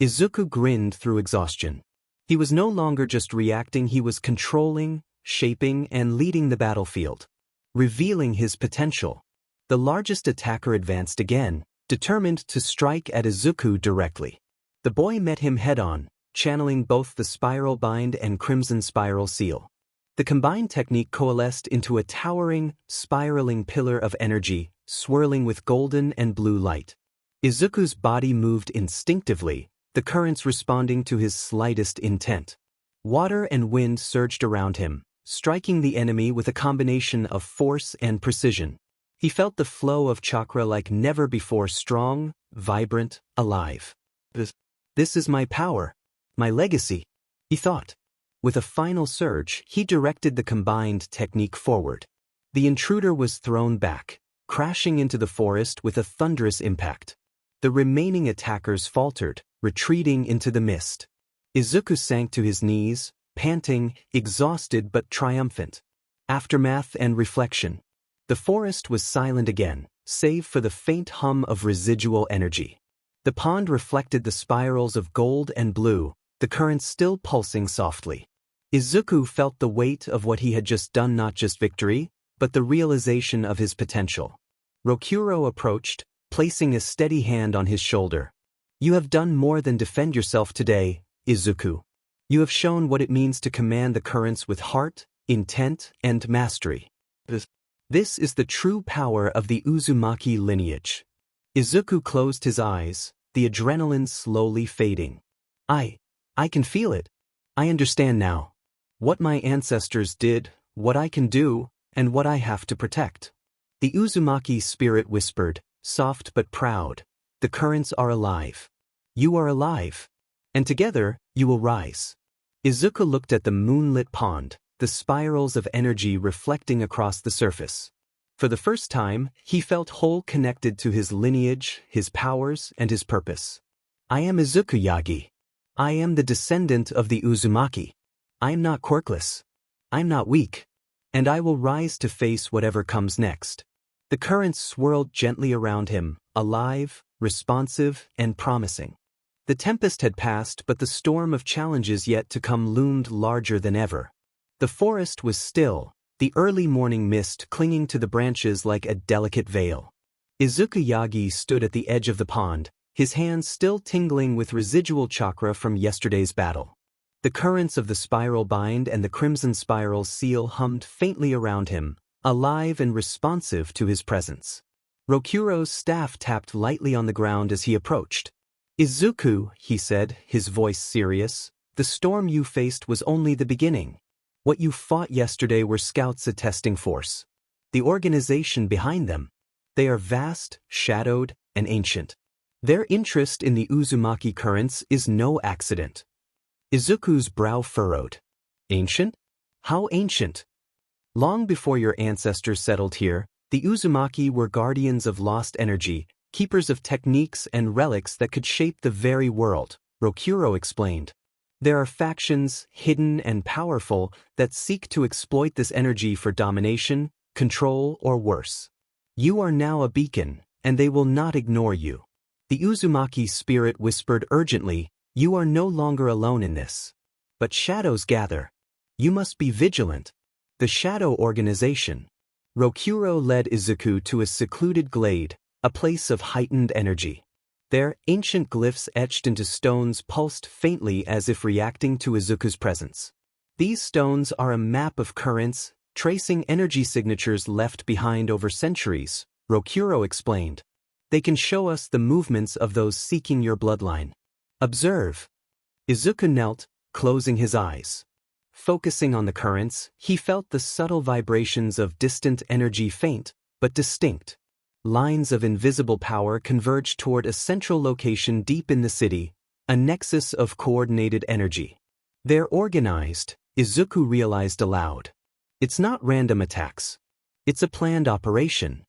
[SPEAKER 1] Izuku grinned through exhaustion. He was no longer just reacting, he was controlling, shaping, and leading the battlefield, revealing his potential. The largest attacker advanced again, determined to strike at Izuku directly. The boy met him head-on, channeling both the spiral bind and crimson spiral seal. The combined technique coalesced into a towering, spiraling pillar of energy, swirling with golden and blue light. Izuku's body moved instinctively, the currents responding to his slightest intent. Water and wind surged around him, striking the enemy with a combination of force and precision. He felt the flow of chakra like never before, strong, vibrant, alive. This is my power, my legacy, he thought. With a final surge, he directed the combined technique forward. The intruder was thrown back, crashing into the forest with a thunderous impact. The remaining attackers faltered, retreating into the mist. Izuku sank to his knees, panting, exhausted but triumphant. Aftermath and reflection. The forest was silent again, save for the faint hum of residual energy. The pond reflected the spirals of gold and blue, the currents still pulsing softly. Izuku felt the weight of what he had just done, not just victory, but the realization of his potential. Rokuro approached, placing a steady hand on his shoulder. "You have done more than defend yourself today, Izuku. You have shown what it means to command the currents with heart, intent, and mastery. This is the true power of the Uzumaki lineage." Izuku closed his eyes, the adrenaline slowly fading. I can feel it. I understand now. What my ancestors did, what I can do, and what I have to protect. The Uzumaki spirit whispered, soft but proud. The currents are alive. You are alive. And together, you will rise. Izuku looked at the moonlit pond, the spirals of energy reflecting across the surface. For the first time, he felt whole, connected to his lineage, his powers, and his purpose. I am Izuku Yagi. I am the descendant of the Uzumaki. I am not quirkless. I am not weak. And I will rise to face whatever comes next. The currents swirled gently around him, alive, responsive, and promising. The tempest had passed, but the storm of challenges yet to come loomed larger than ever. The forest was still, the early morning mist clinging to the branches like a delicate veil. Izuku Yagi stood at the edge of the pond, his hands still tingling with residual chakra from yesterday's battle. The currents of the spiral bind and the crimson spiral seal hummed faintly around him, alive and responsive to his presence. Rokuro's staff tapped lightly on the ground as he approached. Izuku, he said, his voice serious, the storm you faced was only the beginning. What you fought yesterday were scouts attesting force. The organization behind them. They are vast, shadowed, and ancient. Their interest in the Uzumaki currents is no accident. Izuku's brow furrowed. Ancient? How ancient? Long before your ancestors settled here, the Uzumaki were guardians of lost energy, keepers of techniques and relics that could shape the very world, Rokuro explained. There are factions, hidden and powerful, that seek to exploit this energy for domination, control, or worse. You are now a beacon, and they will not ignore you. The Uzumaki spirit whispered urgently, you are no longer alone in this. But shadows gather. You must be vigilant. The Shadow Organization. Rokuro led Izuku to a secluded glade, a place of heightened energy. There, ancient glyphs etched into stones pulsed faintly as if reacting to Izuku's presence. These stones are a map of currents, tracing energy signatures left behind over centuries, Rokuro explained. They can show us the movements of those seeking your bloodline. Observe. Izuku knelt, closing his eyes. Focusing on the currents, he felt the subtle vibrations of distant energy, faint, but distinct. Lines of invisible power converged toward a central location deep in the city, a nexus of coordinated energy. They're organized, Izuku realized aloud. It's not random attacks. It's a planned operation.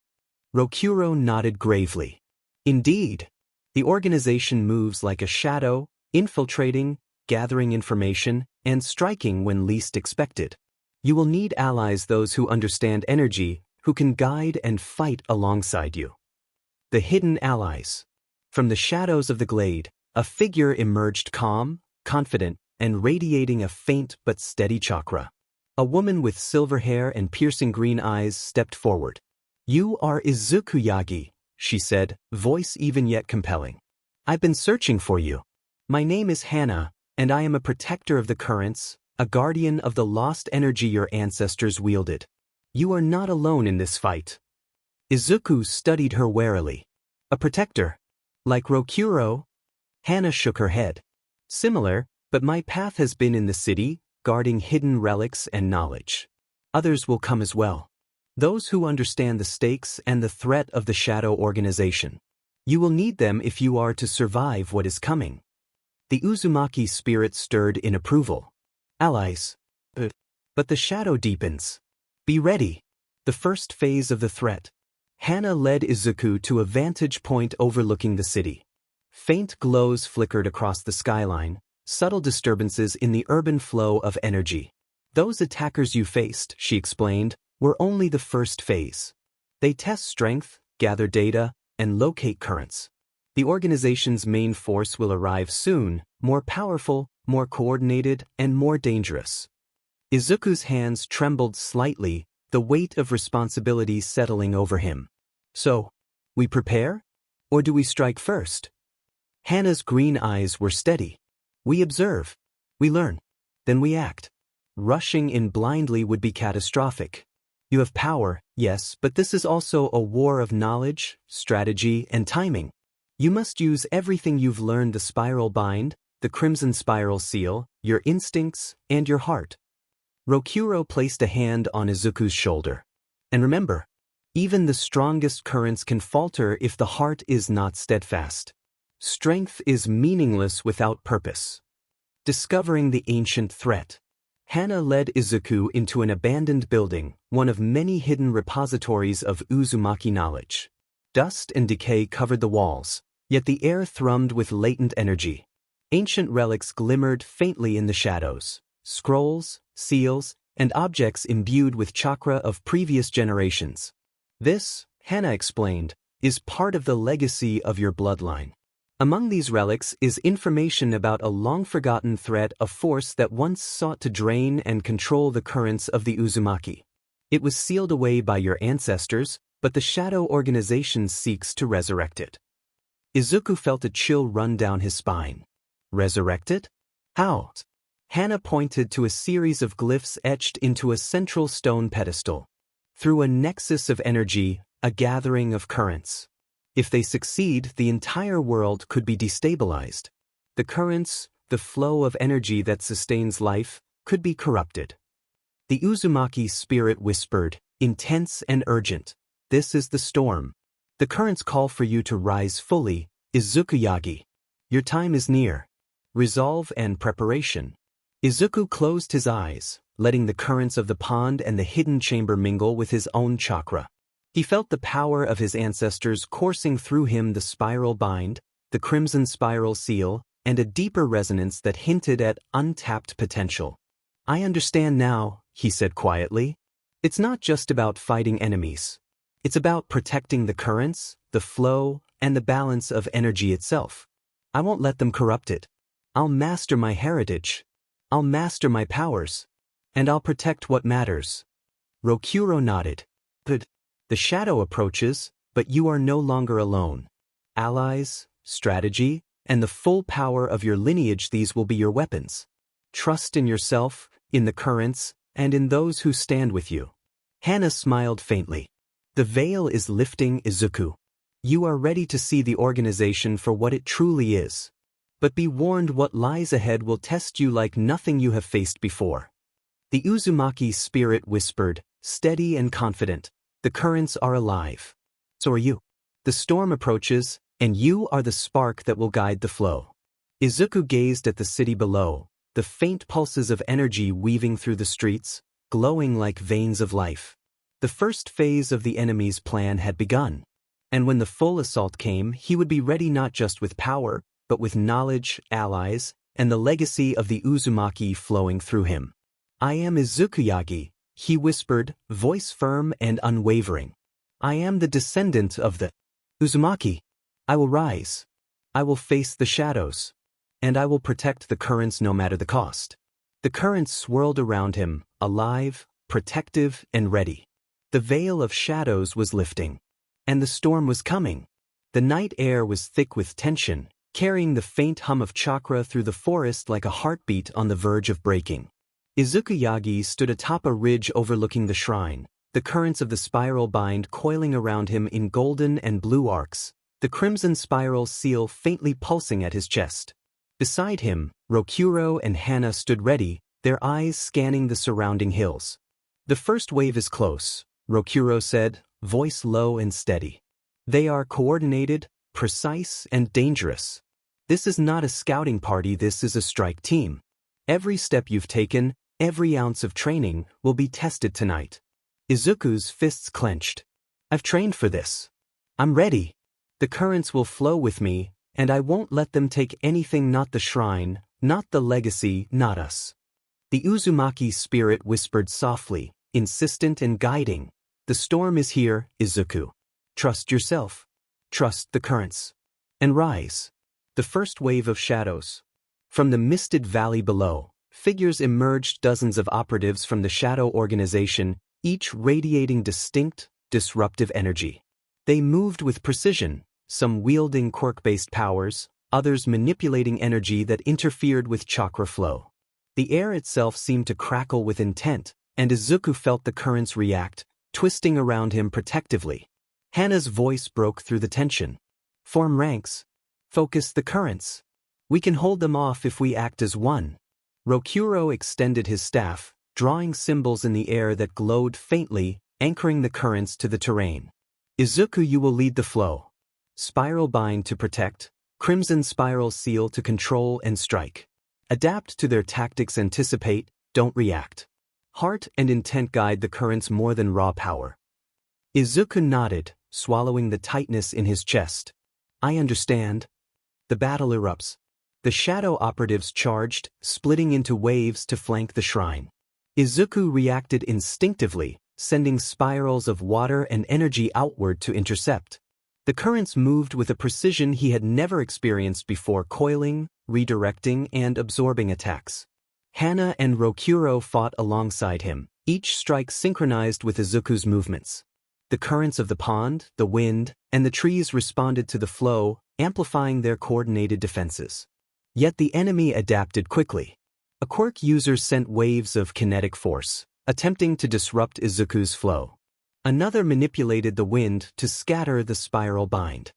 [SPEAKER 1] Rokuro nodded gravely. Indeed. The organization moves like a shadow, infiltrating, gathering information, and striking when least expected. You will need allies, those who understand energy, who can guide and fight alongside you. The hidden allies. From the shadows of the glade, a figure emerged, calm, confident, and radiating a faint but steady chakra. A woman with silver hair and piercing green eyes stepped forward. "You are Izuku Yagi," she said, voice even yet compelling. "I've been searching for you. My name is Hana, and I am a protector of the currents, a guardian of the lost energy your ancestors wielded. You are not alone in this fight." Izuku studied her warily. "A protector? Like Rokuro?" Hana shook her head. "Similar, but my path has been in the city, guarding hidden relics and knowledge. Others will come as well. Those who understand the stakes and the threat of the shadow organization. You will need them if you are to survive what is coming." The Uzumaki spirit stirred in approval. "Allies. But the shadow deepens. Be ready." The first phase of the threat. Hana led Izuku to a vantage point overlooking the city. Faint glows flickered across the skyline, subtle disturbances in the urban flow of energy. "Those attackers you faced," she explained, "were only the first phase. They test strength, gather data, and locate currents. The organization's main force will arrive soon, more powerful, more coordinated, and more dangerous." Izuku's hands trembled slightly, the weight of responsibility settling over him. "So, we prepare? Or do we strike first?" Hana's green eyes were steady. "We observe. We learn. Then we act. Rushing in blindly would be catastrophic. You have power, yes, but this is also a war of knowledge, strategy, and timing. You must use everything you've learned: the spiral bind, the crimson spiral seal, your instincts, and your heart." Rokuro placed a hand on Izuku's shoulder. "And remember, even the strongest currents can falter if the heart is not steadfast. Strength is meaningless without purpose." Discovering the ancient threat. Hana led Izuku into an abandoned building, one of many hidden repositories of Uzumaki knowledge. Dust and decay covered the walls, yet the air thrummed with latent energy. Ancient relics glimmered faintly in the shadows. Scrolls, seals, and objects imbued with chakra of previous generations. "This," Hana explained, "is part of the legacy of your bloodline. Among these relics is information about a long-forgotten threat, a force that once sought to drain and control the currents of the Uzumaki. It was sealed away by your ancestors, but the shadow organization seeks to resurrect it." Izuku felt a chill run down his spine. "Resurrect it? How?" Hana pointed to a series of glyphs etched into a central stone pedestal. "Through a nexus of energy, a gathering of currents. If they succeed, the entire world could be destabilized. The currents, the flow of energy that sustains life, could be corrupted." The Uzumaki spirit whispered, intense and urgent. "This is the storm. The currents call for you to rise fully, Izuku Yagi. Your time is near. Resolve and preparation." Izuku closed his eyes, letting the currents of the pond and the hidden chamber mingle with his own chakra. He felt the power of his ancestors coursing through him: the spiral bind, the crimson spiral seal, and a deeper resonance that hinted at untapped potential. "I understand now," he said quietly. "It's not just about fighting enemies. It's about protecting the currents, the flow, and the balance of energy itself. I won't let them corrupt it. I'll master my heritage. I'll master my powers. And I'll protect what matters." Rokuro nodded. "Good. The shadow approaches, but you are no longer alone. Allies, strategy, and the full power of your lineage, these will be your weapons. Trust in yourself, in the currents, and in those who stand with you." Hana smiled faintly. "The veil is lifting, Izuku. You are ready to see the organization for what it truly is. But be warned, what lies ahead will test you like nothing you have faced before." The Uzumaki spirit whispered, steady and confident. "The currents are alive. So are you. The storm approaches, and you are the spark that will guide the flow." Izuku gazed at the city below, the faint pulses of energy weaving through the streets, glowing like veins of life. The first phase of the enemy's plan had begun. And when the full assault came, he would be ready not just with power, but with knowledge, allies, and the legacy of the Uzumaki flowing through him. "I am Izuku Yagi," he whispered, voice firm and unwavering. "I am the descendant of the Uzumaki. I will rise. I will face the shadows. And I will protect the currents no matter the cost." The currents swirled around him, alive, protective, and ready. The veil of shadows was lifting. And the storm was coming. The night air was thick with tension, carrying the faint hum of chakra through the forest like a heartbeat on the verge of breaking. Izuku Yagi stood atop a ridge overlooking the shrine, the currents of the spiral bind coiling around him in golden and blue arcs, the crimson spiral seal faintly pulsing at his chest. Beside him, Rokuro and Hana stood ready, their eyes scanning the surrounding hills. "The first wave is close," Rokuro said, voice low and steady. "They are coordinated, precise, and dangerous. This is not a scouting party, this is a strike team. Every step you've taken, every ounce of training, will be tested tonight." Izuku's fists clenched. "I've trained for this. I'm ready. The currents will flow with me, and I won't let them take anything, not the shrine, not the legacy, not us." The Uzumaki spirit whispered softly, insistent and guiding. "The storm is here, Izuku. Trust yourself. Trust the currents. And rise." The first wave of shadows. From the misted valley below, figures emerged, dozens of operatives from the shadow organization, each radiating distinct, disruptive energy. They moved with precision, some wielding quirk-based powers, others manipulating energy that interfered with chakra flow. The air itself seemed to crackle with intent, and Izuku felt the currents react, twisting around him protectively. Hana's voice broke through the tension. "Form ranks. Focus the currents. We can hold them off if we act as one." Rokuro extended his staff, drawing symbols in the air that glowed faintly, anchoring the currents to the terrain. "Izuku, you will lead the flow. Spiral bind to protect, crimson spiral seal to control and strike. Adapt to their tactics, anticipate, don't react. Heart and intent guide the currents more than raw power." Izuku nodded, swallowing the tightness in his chest. "I understand." The battle erupts. The shadow operatives charged, splitting into waves to flank the shrine. Izuku reacted instinctively, sending spirals of water and energy outward to intercept. The currents moved with a precision he had never experienced before, coiling, redirecting, and absorbing attacks. Hana and Rokuro fought alongside him, each strike synchronized with Izuku's movements. The currents of the pond, the wind, and the trees responded to the flow, amplifying their coordinated defenses. Yet the enemy adapted quickly. A quirk user sent waves of kinetic force, attempting to disrupt Izuku's flow. Another manipulated the wind to scatter the spiral bind.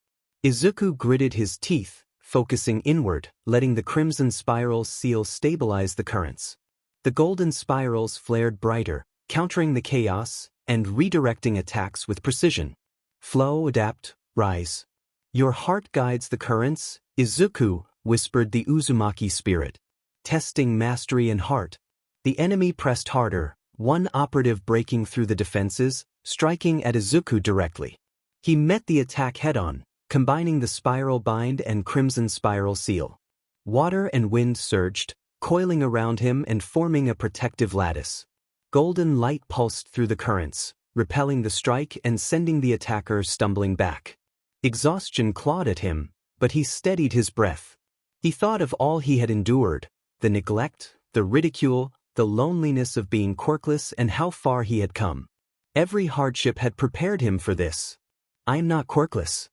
[SPEAKER 1] Izuku gritted his teeth, focusing inward, letting the crimson spiral seal stabilize the currents. The golden spirals flared brighter, countering the chaos and redirecting attacks with precision. "Flow, adapt, rise. Your heart guides the currents," Izuku whispered the Uzumaki spirit. Testing mastery and heart. The enemy pressed harder, one operative breaking through the defenses, striking at Izuku directly. He met the attack head-on, combining the spiral bind and crimson spiral seal. Water and wind surged, coiling around him and forming a protective lattice. Golden light pulsed through the currents, repelling the strike and sending the attacker stumbling back. Exhaustion clawed at him, but he steadied his breath. He thought of all he had endured, the neglect, the ridicule, the loneliness of being quirkless, and how far he had come. Every hardship had prepared him for this. "I am not quirkless.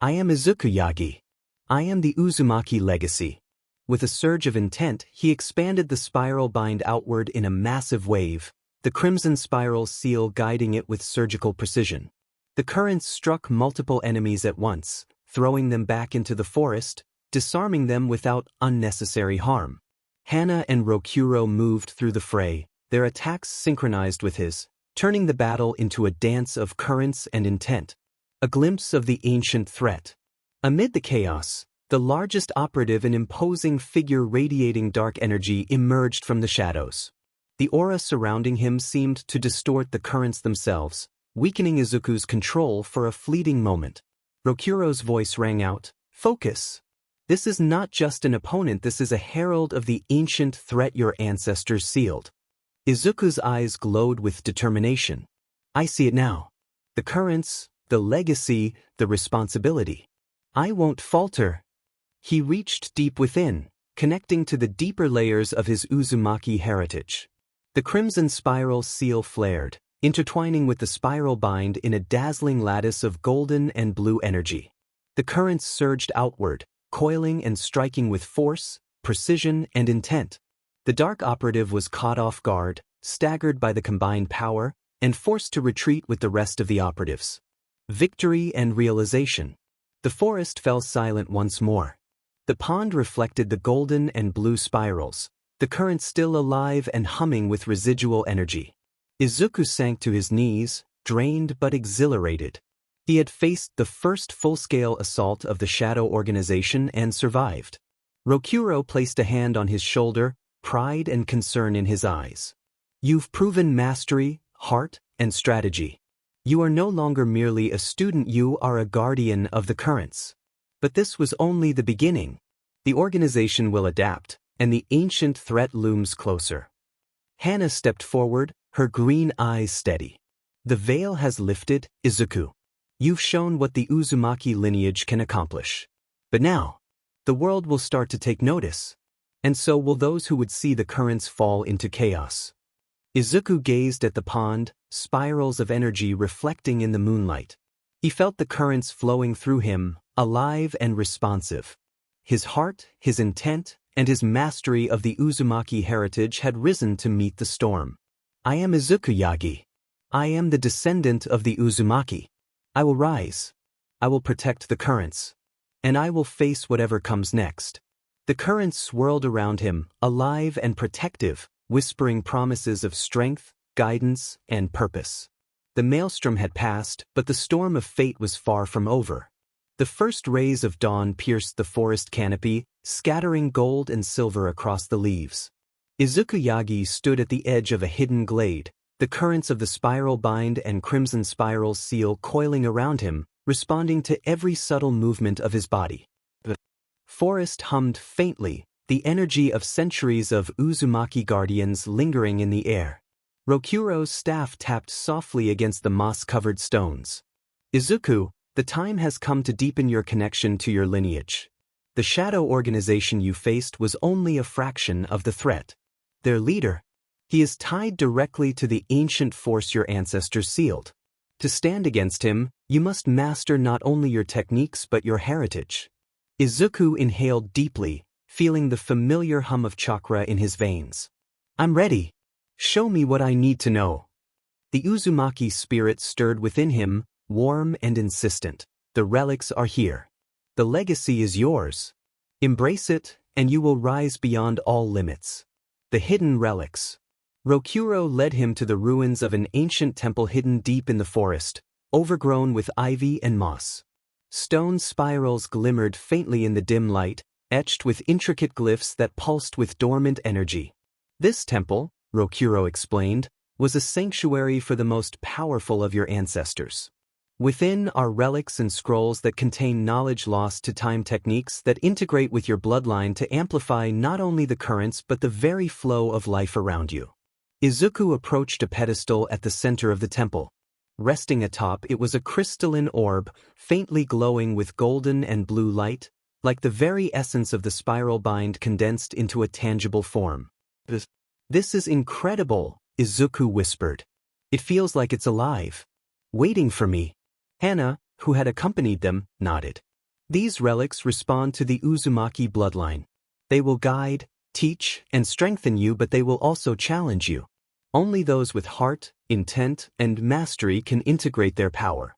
[SPEAKER 1] I am Izuku Yagi. I am the Uzumaki legacy." With a surge of intent, he expanded the spiral bind outward in a massive wave, the crimson spiral seal guiding it with surgical precision. The currents struck multiple enemies at once, throwing them back into the forest, disarming them without unnecessary harm. Hana and Rokuro moved through the fray, their attacks synchronized with his, turning the battle into a dance of currents and intent. A glimpse of the ancient threat. Amid the chaos, The largest operative, an imposing figure radiating dark energy, emerged from the shadows. The aura surrounding him seemed to distort the currents themselves, weakening Izuku's control for a fleeting moment. Rokuro's voice rang out, "Focus! This is not just an opponent, this is a herald of the ancient threat your ancestors sealed." Izuku's eyes glowed with determination. "I see it now. The currents, the legacy, the responsibility. I won't falter." He reached deep within, connecting to the deeper layers of his Uzumaki heritage. The crimson spiral seal flared, intertwining with the spiral bind in a dazzling lattice of golden and blue energy. The currents surged outward, coiling and striking with force, precision, and intent. The dark operative was caught off guard, staggered by the combined power, and forced to retreat with the rest of the operatives. Victory and realization. The forest fell silent once more. The pond reflected the golden and blue spirals, the current still alive and humming with residual energy. Izuku sank to his knees, drained but exhilarated. He had faced the first full-scale assault of the Shadow Organization and survived. Rokuro placed a hand on his shoulder, pride and concern in his eyes. "You've proven mastery, heart, and strategy. You are no longer merely a student, you are a guardian of the currents." But this was only the beginning. The organization will adapt, and the ancient threat looms closer. Hana stepped forward, her green eyes steady. "The veil has lifted, Izuku. You've shown what the Uzumaki lineage can accomplish. But now, the world will start to take notice. And so will those who would see the currents fall into chaos." Izuku gazed at the pond, spirals of energy reflecting in the moonlight. He felt the currents flowing through him, alive and responsive. His heart, his intent, and his mastery of the Uzumaki heritage had risen to meet the storm. "I am Izuku Yagi. I am the descendant of the Uzumaki. I will rise. I will protect the currents. And I will face whatever comes next." The currents swirled around him, alive and protective, whispering promises of strength, guidance, and purpose. The maelstrom had passed, but the storm of fate was far from over. The first rays of dawn pierced the forest canopy, scattering gold and silver across the leaves. Izuku Yagi stood at the edge of a hidden glade, the currents of the spiral bind and crimson spiral seal coiling around him, responding to every subtle movement of his body. The forest hummed faintly, the energy of centuries of Uzumaki guardians lingering in the air. Rokuro's staff tapped softly against the moss-covered stones. "Izuku, the time has come to deepen your connection to your lineage. The Shadow Organization you faced was only a fraction of the threat. Their leader, he is tied directly to the ancient force your ancestors sealed. To stand against him, you must master not only your techniques but your heritage." Izuku inhaled deeply, feeling the familiar hum of chakra in his veins. "I'm ready. Show me what I need to know." The Uzumaki spirit stirred within him, warm and insistent. "The relics are here. The legacy is yours. Embrace it, and you will rise beyond all limits." The hidden relics. Rokuro led him to the ruins of an ancient temple hidden deep in the forest, overgrown with ivy and moss. Stone spirals glimmered faintly in the dim light, etched with intricate glyphs that pulsed with dormant energy. "This temple," Rokuro explained, "was a sanctuary for the most powerful of your ancestors. Within are relics and scrolls that contain knowledge lost to time, techniques that integrate with your bloodline to amplify not only the currents but the very flow of life around you." Izuku approached a pedestal at the center of the temple. Resting atop it was a crystalline orb, faintly glowing with golden and blue light, like the very essence of the spiral bind condensed into a tangible form. "This is incredible," Izuku whispered. "It feels like it's alive. Waiting for me." Hana, who had accompanied them, nodded. "These relics respond to the Uzumaki bloodline. They will guide, teach, and strengthen you, but they will also challenge you. Only those with heart, intent, and mastery can integrate their power."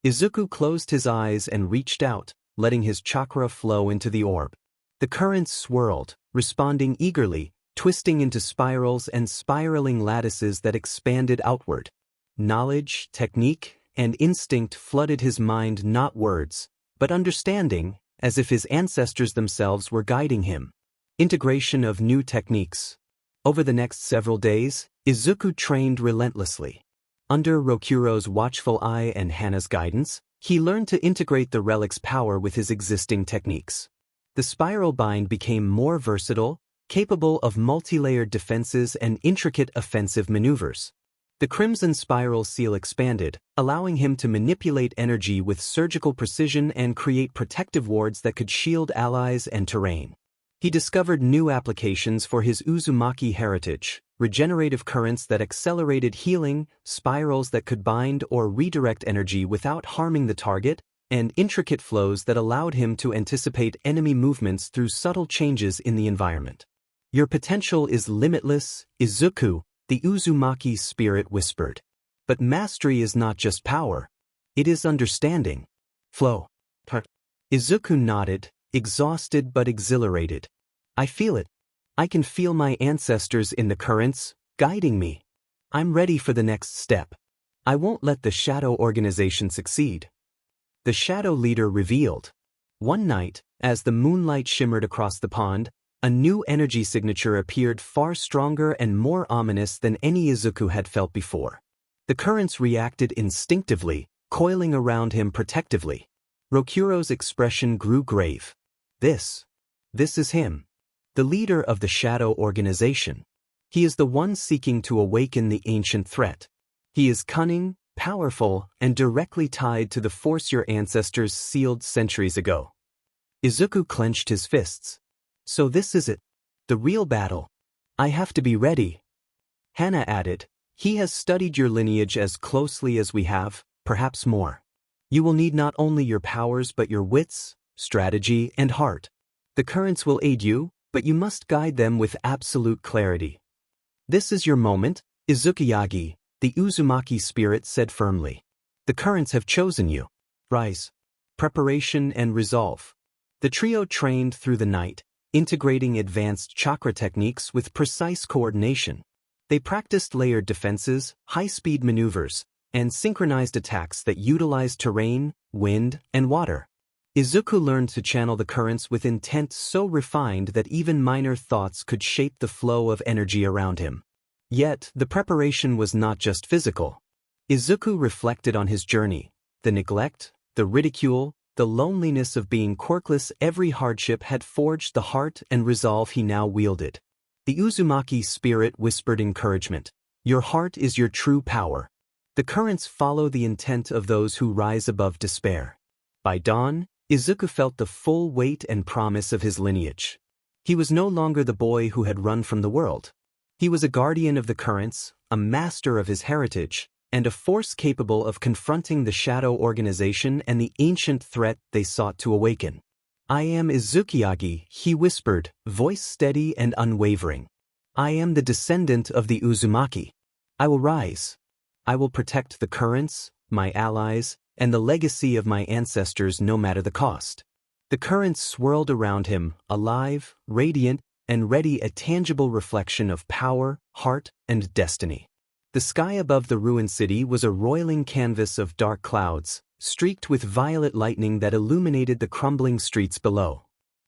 [SPEAKER 1] Izuku closed his eyes and reached out, letting his chakra flow into the orb. The currents swirled, responding eagerly, twisting into spirals and spiraling lattices that expanded outward. Knowledge, technique, and instinct flooded his mind, not words, but understanding, as if his ancestors themselves were guiding him. Integration of new techniques. Over the next several days, Izuku trained relentlessly. Under Rokuro's watchful eye and Hana's guidance, he learned to integrate the relic's power with his existing techniques. The spiral bind became more versatile, capable of multi-layered defenses and intricate offensive maneuvers. The Crimson Spiral Seal expanded, allowing him to manipulate energy with surgical precision and create protective wards that could shield allies and terrain. He discovered new applications for his Uzumaki heritage, regenerative currents that accelerated healing, spirals that could bind or redirect energy without harming the target, and intricate flows that allowed him to anticipate enemy movements through subtle changes in the environment. Your potential is limitless, Izuku, the Uzumaki spirit whispered. But mastery is not just power. It is understanding. Flow. Izuku nodded, exhausted but exhilarated. I feel it. I can feel my ancestors in the currents, guiding me. I'm ready for the next step. I won't let the Shadow Organization succeed. The Shadow Leader revealed. One night, as the moonlight shimmered across the pond, a new energy signature appeared far stronger and more ominous than any Izuku had felt before. The currents reacted instinctively, coiling around him protectively. Rokuro's expression grew grave. This is him. The leader of the Shadow Organization. He is the one seeking to awaken the ancient threat. He is cunning, powerful, and directly tied to the force your ancestors sealed centuries ago. Izuku clenched his fists. So this is it. The real battle. I have to be ready. Hana added, he has studied your lineage as closely as we have, perhaps more. You will need not only your powers but your wits, strategy, and heart. The currents will aid you, but you must guide them with absolute clarity. This is your moment, Izukiyagi, the Uzumaki spirit said firmly. The currents have chosen you. Rise. Preparation and resolve. The trio trained through the night, integrating advanced chakra techniques with precise coordination. They practiced layered defenses, high-speed maneuvers, and synchronized attacks that utilized terrain, wind, and water. Izuku learned to channel the currents with intent so refined that even minor thoughts could shape the flow of energy around him. Yet, the preparation was not just physical. Izuku reflected on his journey, the neglect, the ridicule, the loneliness of being quirkless. Every hardship had forged the heart and resolve he now wielded. The Uzumaki spirit whispered encouragement. Your heart is your true power. The currents follow the intent of those who rise above despair. By dawn, Izuku felt the full weight and promise of his lineage. He was no longer the boy who had run from the world. He was a guardian of the currents, a master of his heritage, and a force capable of confronting the Shadow Organization and the ancient threat they sought to awaken. I am Izukiyagi, he whispered, voice steady and unwavering. I am the descendant of the Uzumaki. I will rise. I will protect the currents, my allies, and the legacy of my ancestors no matter the cost. The currents swirled around him, alive, radiant, and ready, a tangible reflection of power, heart, and destiny. The sky above the ruined city was a roiling canvas of dark clouds, streaked with violet lightning that illuminated the crumbling streets below.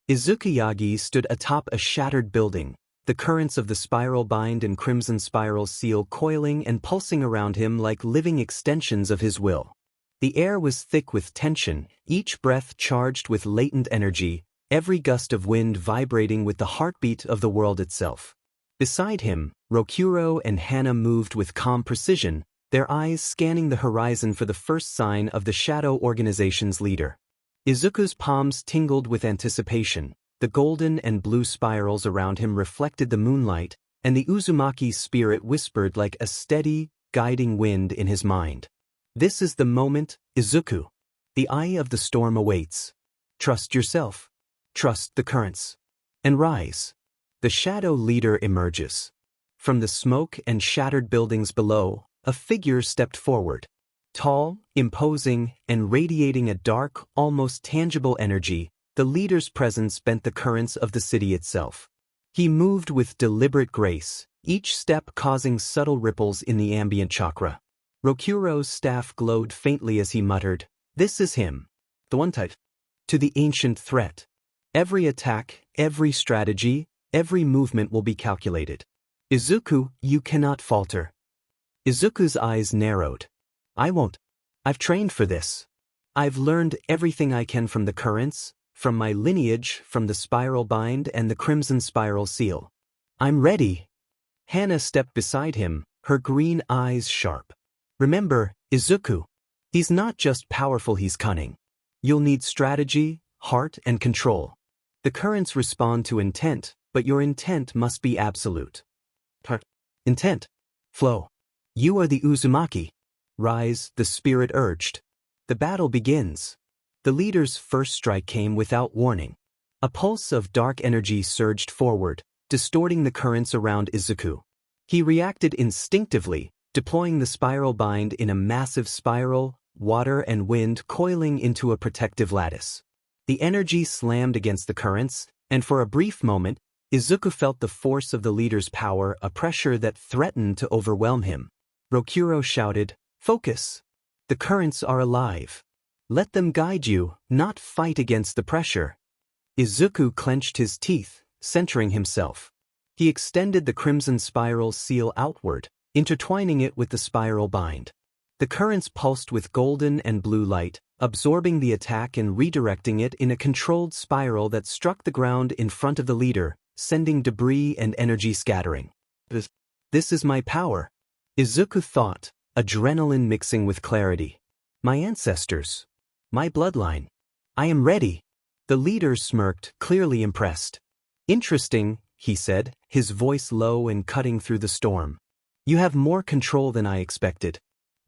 [SPEAKER 1] Izukiyagi stood atop a shattered building, the currents of the spiral bind and crimson spiral seal coiling and pulsing around him like living extensions of his will. The air was thick with tension, each breath charged with latent energy, every gust of wind vibrating with the heartbeat of the world itself. Beside him, Rokuro and Hana moved with calm precision, their eyes scanning the horizon for the first sign of the Shadow Organization's leader. Izuku's palms tingled with anticipation, the golden and blue spirals around him reflected the moonlight, and the Uzumaki spirit whispered like a steady, guiding wind in his mind. This is the moment, Izuku. The eye of the storm awaits. Trust yourself. Trust the currents. And rise. The Shadow Leader emerges. From the smoke and shattered buildings below, a figure stepped forward. Tall, imposing, and radiating a dark, almost tangible energy, the leader's presence bent the currents of the city itself. He moved with deliberate grace, each step causing subtle ripples in the ambient chakra. Rokuro's staff glowed faintly as he muttered, "This is him. The one type." to the ancient threat. Every attack, every strategy, every movement will be calculated. Izuku, you cannot falter. Izuku's eyes narrowed. I won't. I've trained for this. I've learned everything I can from the currents, from my lineage, from the spiral bind and the crimson spiral seal. I'm ready. Hana stepped beside him, her green eyes sharp. Remember, Izuku. He's not just powerful, he's cunning. You'll need strategy, heart, and control. The currents respond to intent, but your intent must be absolute. Intent. Flow. You are the Uzumaki. Rise, the spirit urged. The battle begins. The leader's first strike came without warning. A pulse of dark energy surged forward, distorting the currents around Izuku. He reacted instinctively, deploying the spiral bind in a massive spiral, water and wind coiling into a protective lattice. The energy slammed against the currents, and for a brief moment, Izuku felt the force of the leader's power, a pressure that threatened to overwhelm him. Rokuro shouted, "Focus! The currents are alive. Let them guide you, not fight against the pressure." Izuku clenched his teeth, centering himself. He extended the crimson spiral seal outward, intertwining it with the spiral bind. The currents pulsed with golden and blue light, absorbing the attack and redirecting it in a controlled spiral that struck the ground in front of the leader, sending debris and energy scattering. This is my power. Izuku thought, adrenaline mixing with clarity. My ancestors. My bloodline. I am ready. The leader smirked, clearly impressed. Interesting, he said, his voice low and cutting through the storm. You have more control than I expected.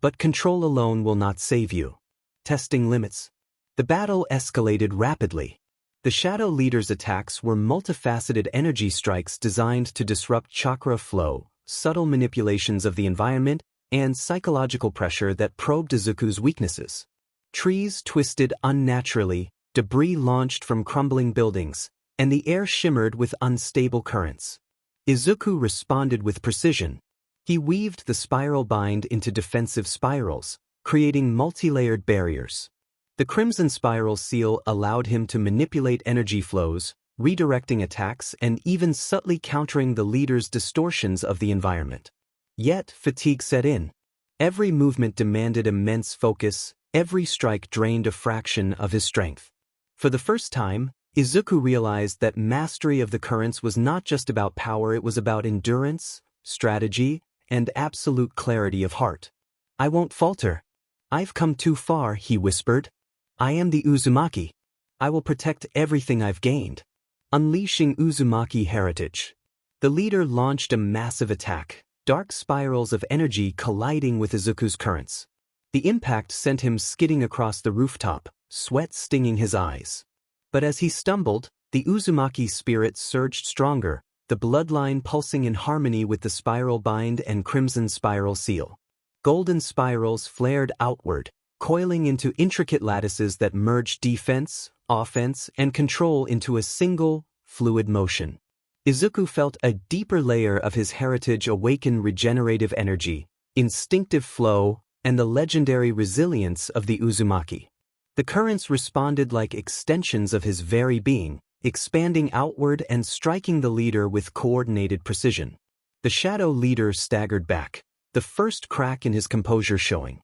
[SPEAKER 1] But control alone will not save you. Testing limits. The battle escalated rapidly. The Shadow Leader's attacks were multifaceted energy strikes designed to disrupt chakra flow, subtle manipulations of the environment, and psychological pressure that probed Izuku's weaknesses. Trees twisted unnaturally, debris launched from crumbling buildings, and the air shimmered with unstable currents. Izuku responded with precision. He weaved the spiral bind into defensive spirals, creating multi-layered barriers. The crimson spiral seal allowed him to manipulate energy flows, redirecting attacks and even subtly countering the leader's distortions of the environment. Yet fatigue set in. Every movement demanded immense focus, every strike drained a fraction of his strength. For the first time, Izuku realized that mastery of the currents was not just about power, it was about endurance, strategy, and absolute clarity of heart. I won't falter. I've come too far, he whispered. I am the Uzumaki. I will protect everything I've gained. Unleashing Uzumaki heritage. The leader launched a massive attack, dark spirals of energy colliding with Izuku's currents. The impact sent him skidding across the rooftop, sweat stinging his eyes. But as he stumbled, the Uzumaki spirit surged stronger, the bloodline pulsing in harmony with the spiral bind and crimson spiral seal. Golden spirals flared outward, coiling into intricate lattices that merged defense, offense, and control into a single, fluid motion. Izuku felt a deeper layer of his heritage awaken: regenerative energy, instinctive flow, and the legendary resilience of the Uzumaki. The currents responded like extensions of his very being, expanding outward and striking the leader with coordinated precision. The Shadow Leader staggered back, the first crack in his composure showing.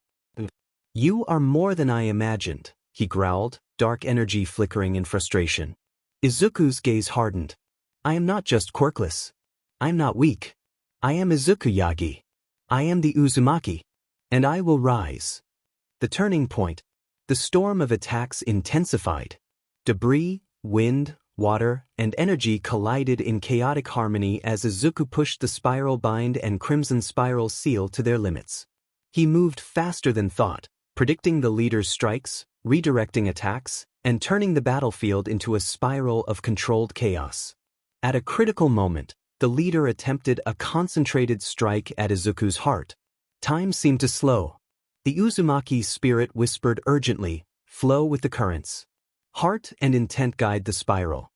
[SPEAKER 1] You are more than I imagined, he growled, dark energy flickering in frustration. Izuku's gaze hardened. I am not just quirkless. I'm not weak. I am Izuku Yagi. I am the Uzumaki. And I will rise. The turning point. The storm of attacks intensified. Debris, wind, water, and energy collided in chaotic harmony as Izuku pushed the spiral bind and crimson spiral seal to their limits. He moved faster than thought, predicting the leader's strikes, redirecting attacks, and turning the battlefield into a spiral of controlled chaos. At a critical moment, the leader attempted a concentrated strike at Izuku's heart. Time seemed to slow. The Uzumaki spirit whispered urgently, "Flow with the currents. Heart and intent guide the spiral."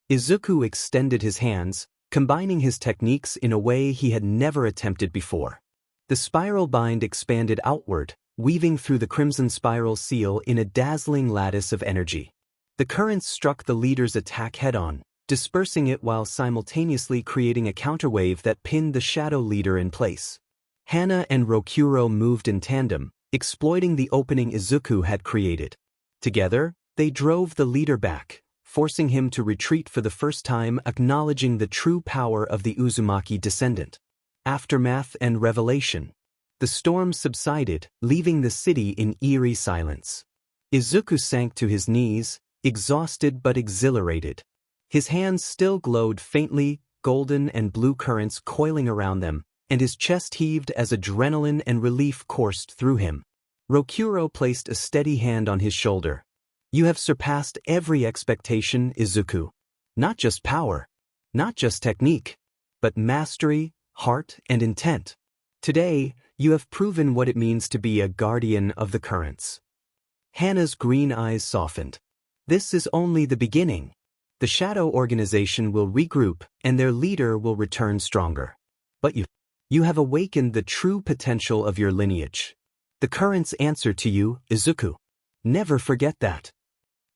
[SPEAKER 1] Izuku extended his hands, combining his techniques in a way he had never attempted before. The spiral bind expanded outward, weaving through the crimson spiral seal in a dazzling lattice of energy. The currents struck the leader's attack head-on, dispersing it while simultaneously creating a counterwave that pinned the shadow leader in place. Hana and Rokuro moved in tandem, exploiting the opening Izuku had created. Together, they drove the leader back, forcing him to retreat for the first time, acknowledging the true power of the Uzumaki descendant. Aftermath and revelation. The storm subsided, leaving the city in eerie silence. Izuku sank to his knees, exhausted but exhilarated. His hands still glowed faintly, golden and blue currents coiling around them, and his chest heaved as adrenaline and relief coursed through him. Rokuro placed a steady hand on his shoulder. You have surpassed every expectation, Izuku. Not just power, not just technique, but mastery, heart, and intent. Today, you have proven what it means to be a guardian of the currents. Hana's green eyes softened. This is only the beginning. The Shadow Organization will regroup, and their leader will return stronger. But you have awakened the true potential of your lineage. The currents answer to you, Izuku. Never forget that.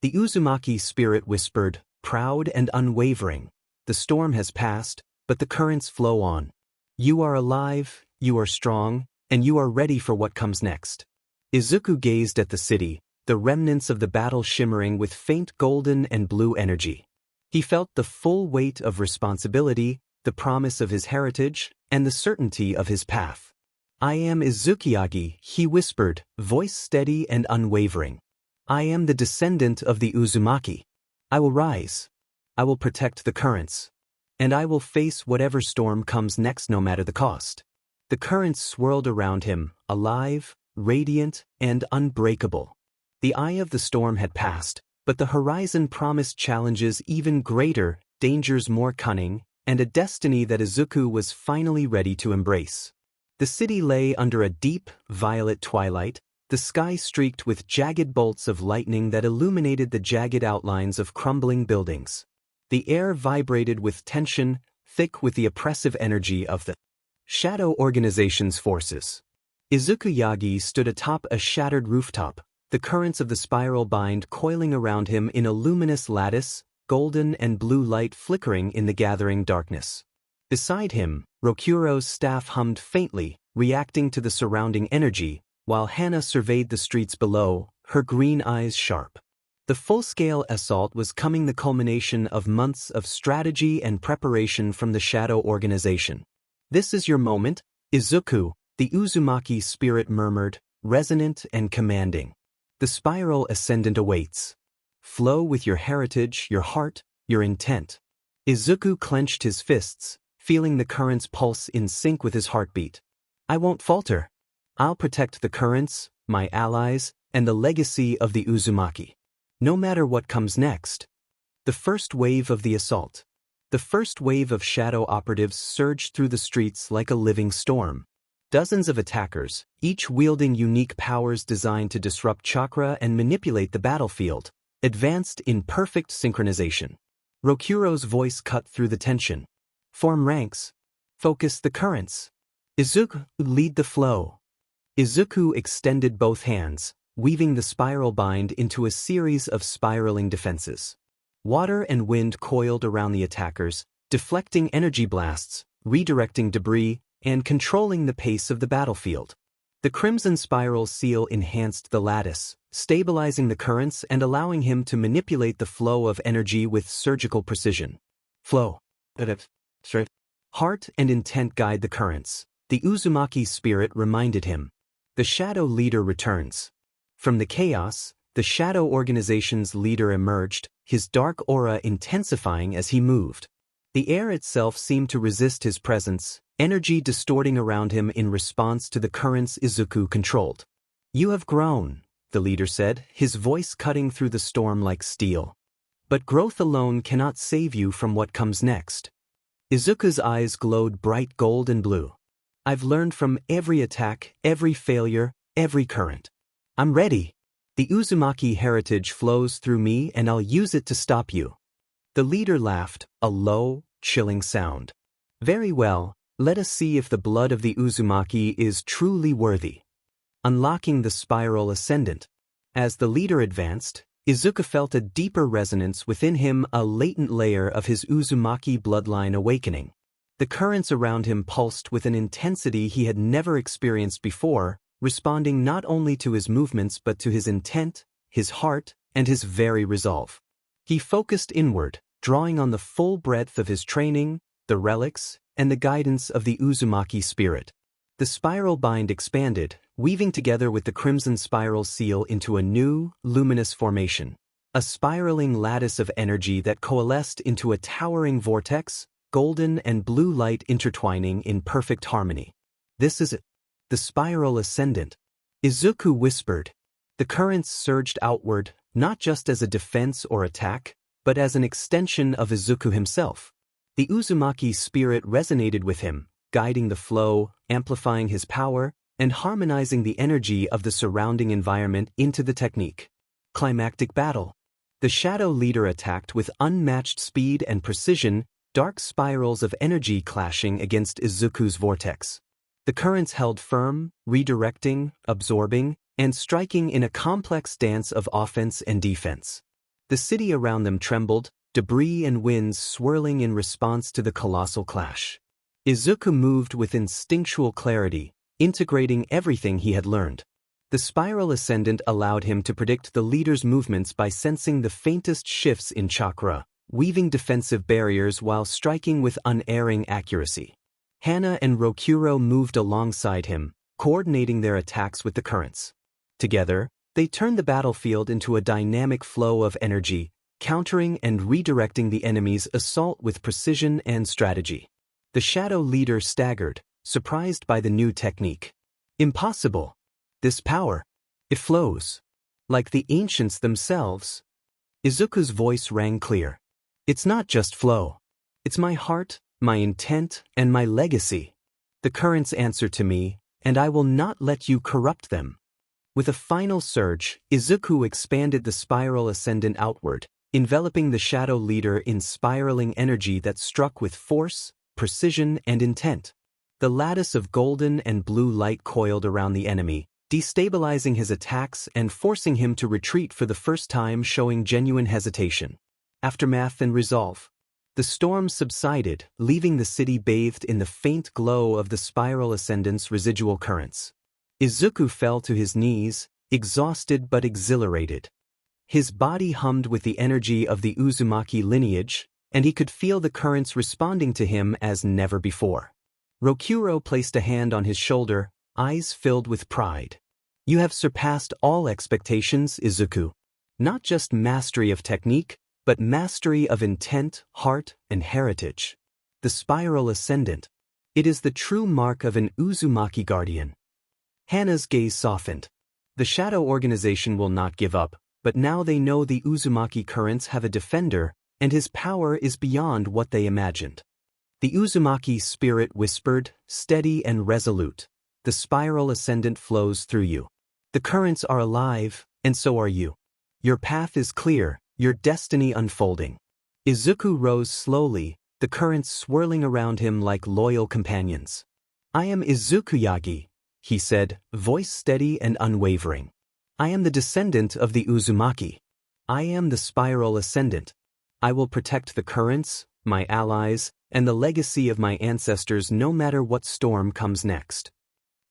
[SPEAKER 1] The Uzumaki spirit whispered, proud and unwavering. The storm has passed, but the currents flow on. You are alive, you are strong, and you are ready for what comes next. Izuku gazed at the city, the remnants of the battle shimmering with faint golden and blue energy. He felt the full weight of responsibility, the promise of his heritage, and the certainty of his path. I am Izukiyagi, he whispered, voice steady and unwavering. I am the descendant of the Uzumaki. I will rise. I will protect the currents. And I will face whatever storm comes next no matter the cost. The currents swirled around him, alive, radiant, and unbreakable. The eye of the storm had passed, but the horizon promised challenges even greater, dangers more cunning, and a destiny that Izuku was finally ready to embrace. The city lay under a deep, violet twilight, the sky streaked with jagged bolts of lightning that illuminated the jagged outlines of crumbling buildings. The air vibrated with tension, thick with the oppressive energy of the Shadow Organization's forces. Izukiyagi stood atop a shattered rooftop, the currents of the spiral bind coiling around him in a luminous lattice, golden and blue light flickering in the gathering darkness. Beside him, Rokuro's staff hummed faintly, reacting to the surrounding energy, while Hana surveyed the streets below, her green eyes sharp. The full-scale assault was coming, the culmination of months of strategy and preparation from the Shadow Organization. This is your moment, Izuku, the Uzumaki spirit murmured, resonant and commanding. The spiral ascendant awaits. Flow with your heritage, your heart, your intent. Izuku clenched his fists, feeling the currents pulse in sync with his heartbeat. I won't falter. I'll protect the currents, my allies, and the legacy of the Uzumaki. No matter what comes next. The first wave of the assault. The first wave of shadow operatives surged through the streets like a living storm. Dozens of attackers, each wielding unique powers designed to disrupt chakra and manipulate the battlefield, advanced in perfect synchronization. Rokuro's voice cut through the tension. Form ranks. Focus the currents. Izuku, lead the flow. Izuku extended both hands, weaving the spiral bind into a series of spiraling defenses. Water and wind coiled around the attackers, deflecting energy blasts, redirecting debris, and controlling the pace of the battlefield. The crimson spiral seal enhanced the lattice, stabilizing the currents and allowing him to manipulate the flow of energy with surgical precision. Flow. Heart and intent guide the currents, the Uzumaki spirit reminded him. The Shadow Leader returns. From the chaos, the Shadow Organization's leader emerged, his dark aura intensifying as he moved. The air itself seemed to resist his presence, energy distorting around him in response to the currents Izuku controlled. You have grown, the leader said, his voice cutting through the storm like steel. But growth alone cannot save you from what comes next. Izuku's eyes glowed bright gold and blue. I've learned from every attack, every failure, every current. I'm ready. The Uzumaki heritage flows through me and I'll use it to stop you. The leader laughed, a low, chilling sound. Very well, let us see if the blood of the Uzumaki is truly worthy. Unlocking the spiral ascendant. As the leader advanced, Izuku felt a deeper resonance within him, a latent layer of his Uzumaki bloodline awakening. The currents around him pulsed with an intensity he had never experienced before, responding not only to his movements but to his intent, his heart, and his very resolve. He focused inward, drawing on the full breadth of his training, the relics, and the guidance of the Uzumaki spirit. The spiral bind expanded, weaving together with the crimson spiral seal into a new, luminous formation. A spiraling lattice of energy that coalesced into a towering vortex, golden and blue light intertwining in perfect harmony. This is it. The spiral ascendant. Izuku whispered. The currents surged outward, not just as a defense or attack, but as an extension of Izuku himself. The Uzumaki spirit resonated with him, guiding the flow, amplifying his power, and harmonizing the energy of the surrounding environment into the technique. Climactic battle. The Shadow Leader attacked with unmatched speed and precision, dark spirals of energy clashing against Izuku's vortex. The currents held firm, redirecting, absorbing, and striking in a complex dance of offense and defense. The city around them trembled, debris and winds swirling in response to the colossal clash. Izuku moved with instinctual clarity, integrating everything he had learned. The spiral ascendant allowed him to predict the leader's movements by sensing the faintest shifts in chakra, weaving defensive barriers while striking with unerring accuracy. Hana and Rokuro moved alongside him, coordinating their attacks with the currents. Together, they turned the battlefield into a dynamic flow of energy, countering and redirecting the enemy's assault with precision and strategy. The Shadow Leader staggered, surprised by the new technique. Impossible! This power, it flows. Like the ancients themselves. Izuku's voice rang clear. It's not just flow. It's my heart, my intent, and my legacy. The currents answer to me, and I will not let you corrupt them. With a final surge, Izuku expanded the spiral ascendant outward, enveloping the Shadow Leader in spiraling energy that struck with force, precision, and intent. The lattice of golden and blue light coiled around the enemy, destabilizing his attacks and forcing him to retreat for the first time, showing genuine hesitation. Aftermath and resolve. The storm subsided, leaving the city bathed in the faint glow of the spiral ascendant's residual currents. Izuku fell to his knees, exhausted but exhilarated. His body hummed with the energy of the Uzumaki lineage, and he could feel the currents responding to him as never before. Rokuro placed a hand on his shoulder, eyes filled with pride. You have surpassed all expectations, Izuku. Not just mastery of technique, but mastery of intent, heart, and heritage. The spiral ascendant. It is the true mark of an Uzumaki guardian. Hana's gaze softened. The Shadow Organization will not give up, but now they know the Uzumaki currents have a defender, and his power is beyond what they imagined. The Uzumaki spirit whispered, steady and resolute. The spiral ascendant flows through you. The currents are alive, and so are you. Your path is clear, your destiny unfolding. Izuku rose slowly, the currents swirling around him like loyal companions. I am Izukuyagi, he said, voice steady and unwavering. I am the descendant of the Uzumaki. I am the spiral ascendant. I will protect the currents, my allies, and the legacy of my ancestors no matter what storm comes next.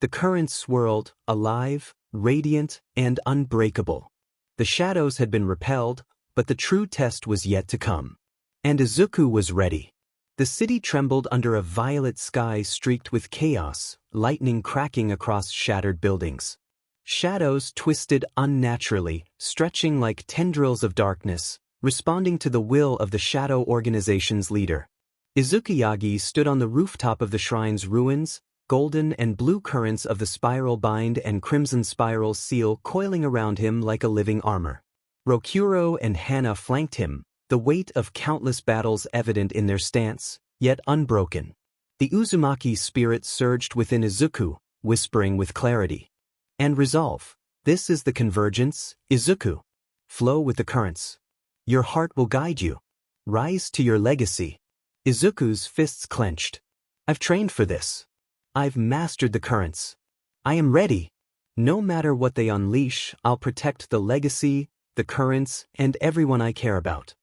[SPEAKER 1] The currents swirled, alive, radiant, and unbreakable. The shadows had been repelled, but the true test was yet to come. And Izuku was ready. The city trembled under a violet sky streaked with chaos, lightning cracking across shattered buildings. Shadows twisted unnaturally, stretching like tendrils of darkness, responding to the will of the Shadow Organization's leader. Izukuyagi stood on the rooftop of the shrine's ruins, golden and blue currents of the spiral bind and crimson spiral seal coiling around him like a living armor. Rokuro and Hana flanked him, the weight of countless battles evident in their stance, yet unbroken. The Uzumaki spirit surged within Izuku, whispering with clarity. And resolve. This is the convergence, Izuku. Flow with the currents. Your heart will guide you. Rise to your legacy. Izuku's fists clenched. I've trained for this. I've mastered the currents. I am ready. No matter what they unleash, I'll protect the legacy, the currents, and everyone I care about.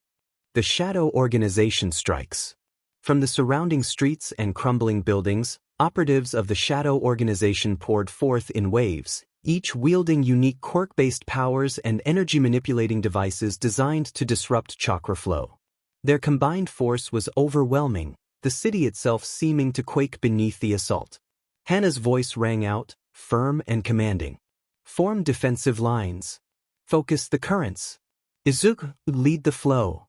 [SPEAKER 1] The shadow organization strikes. From the surrounding streets and crumbling buildings, operatives of the shadow organization poured forth in waves, each wielding unique quirk-based powers and energy-manipulating devices designed to disrupt chakra flow. Their combined force was overwhelming, the city itself seeming to quake beneath the assault. Hana's voice rang out, firm and commanding. Form defensive lines. Focus the currents. Izuku, lead the flow.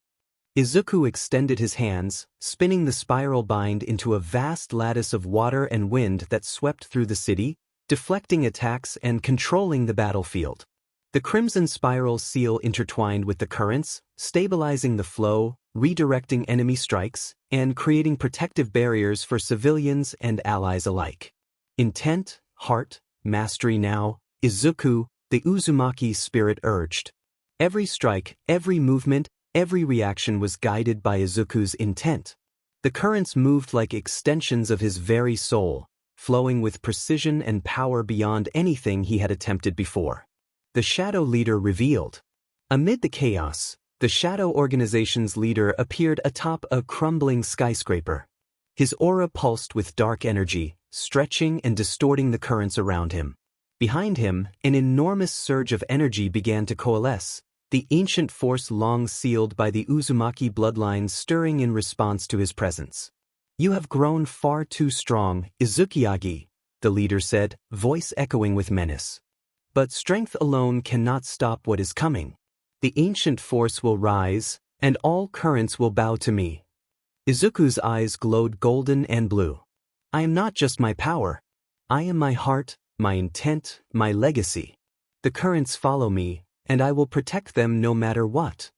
[SPEAKER 1] Izuku extended his hands, spinning the spiral bind into a vast lattice of water and wind that swept through the city, deflecting attacks and controlling the battlefield. The crimson spiral seal intertwined with the currents, stabilizing the flow, redirecting enemy strikes, and creating protective barriers for civilians and allies alike. Intent, heart, mastery now, Izuku, the Uzumaki spirit urged. Every strike, every movement, every reaction was guided by Izuku's intent. The currents moved like extensions of his very soul, flowing with precision and power beyond anything he had attempted before. The Shadow Leader revealed. Amid the chaos, the Shadow Organization's leader appeared atop a crumbling skyscraper. His aura pulsed with dark energy, stretching and distorting the currents around him. Behind him, an enormous surge of energy began to coalesce, the ancient force long sealed by the Uzumaki bloodline stirring in response to his presence. "You have grown far too strong, Izukiyagi," the leader said, voice echoing with menace. "But strength alone cannot stop what is coming. The ancient force will rise, and all currents will bow to me." Izuku's eyes glowed golden and blue. "I am not just my power. I am my heart, my intent, my legacy. The currents follow me, and I will protect them no matter what.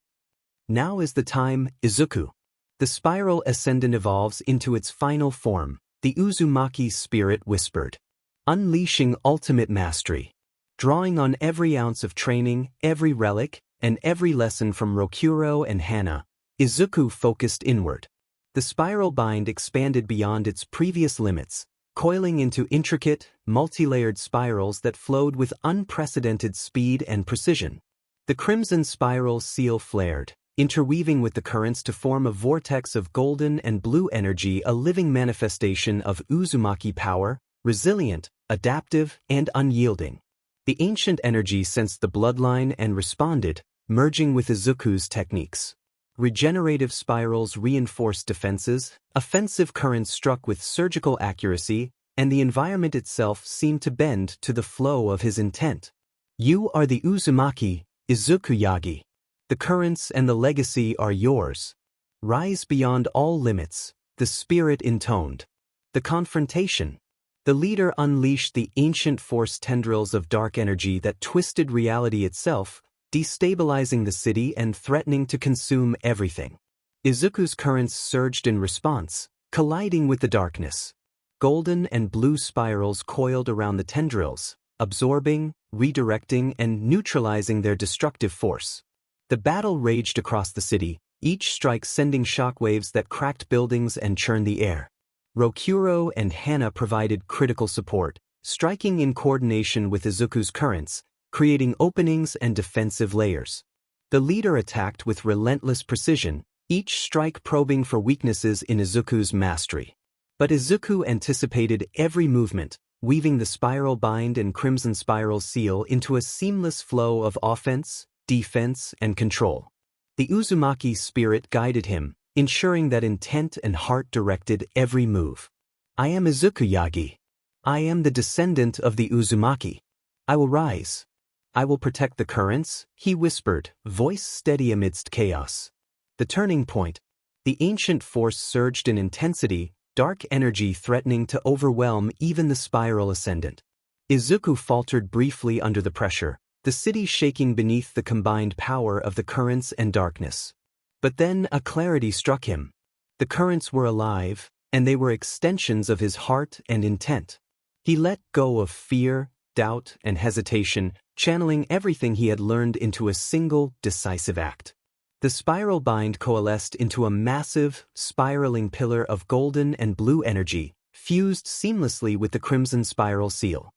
[SPEAKER 1] Now is the time, Izuku." The spiral ascendant evolves into its final form, the Uzumaki spirit whispered. Unleashing ultimate mastery. Drawing on every ounce of training, every relic, and every lesson from Rokuro and Hana, Izuku focused inward. The spiral bind expanded beyond its previous limits, coiling into intricate, multi-layered spirals that flowed with unprecedented speed and precision. The crimson spiral seal flared, interweaving with the currents to form a vortex of golden and blue energy, a living manifestation of Uzumaki power, resilient, adaptive, and unyielding. The ancient energy sensed the bloodline and responded, merging with Izuku's techniques. Regenerative spirals reinforced defenses, offensive currents struck with surgical accuracy, and the environment itself seemed to bend to the flow of his intent. "You are the Uzumaki, Izukuyagi. The currents and the legacy are yours. Rise beyond all limits," the spirit intoned. The confrontation. The leader unleashed the ancient force tendrils of dark energy that twisted reality itself, destabilizing the city and threatening to consume everything. Izuku's currents surged in response, colliding with the darkness. Golden and blue spirals coiled around the tendrils, absorbing, redirecting, and neutralizing their destructive force. The battle raged across the city, each strike sending shockwaves that cracked buildings and churned the air. Rokuro and Hana provided critical support, striking in coordination with Izuku's currents, creating openings and defensive layers. The leader attacked with relentless precision, each strike probing for weaknesses in Izuku's mastery. But Izuku anticipated every movement, weaving the spiral bind and crimson spiral seal into a seamless flow of offense, defense, and control. The Uzumaki spirit guided him, ensuring that intent and heart directed every move. "I am Izukuyagi. I am the descendant of the Uzumaki. I will rise. I will protect the currents," he whispered, voice steady amidst chaos. The turning point. The ancient force surged in intensity, dark energy threatening to overwhelm even the spiral ascendant. Izuku faltered briefly under the pressure, the city shaking beneath the combined power of the currents and darkness. But then a clarity struck him. The currents were alive, and they were extensions of his heart and intent. He let go of fear, doubt, and hesitation, channeling everything he had learned into a single, decisive act. The spiral bind coalesced into a massive, spiraling pillar of golden and blue energy, fused seamlessly with the crimson spiral seal.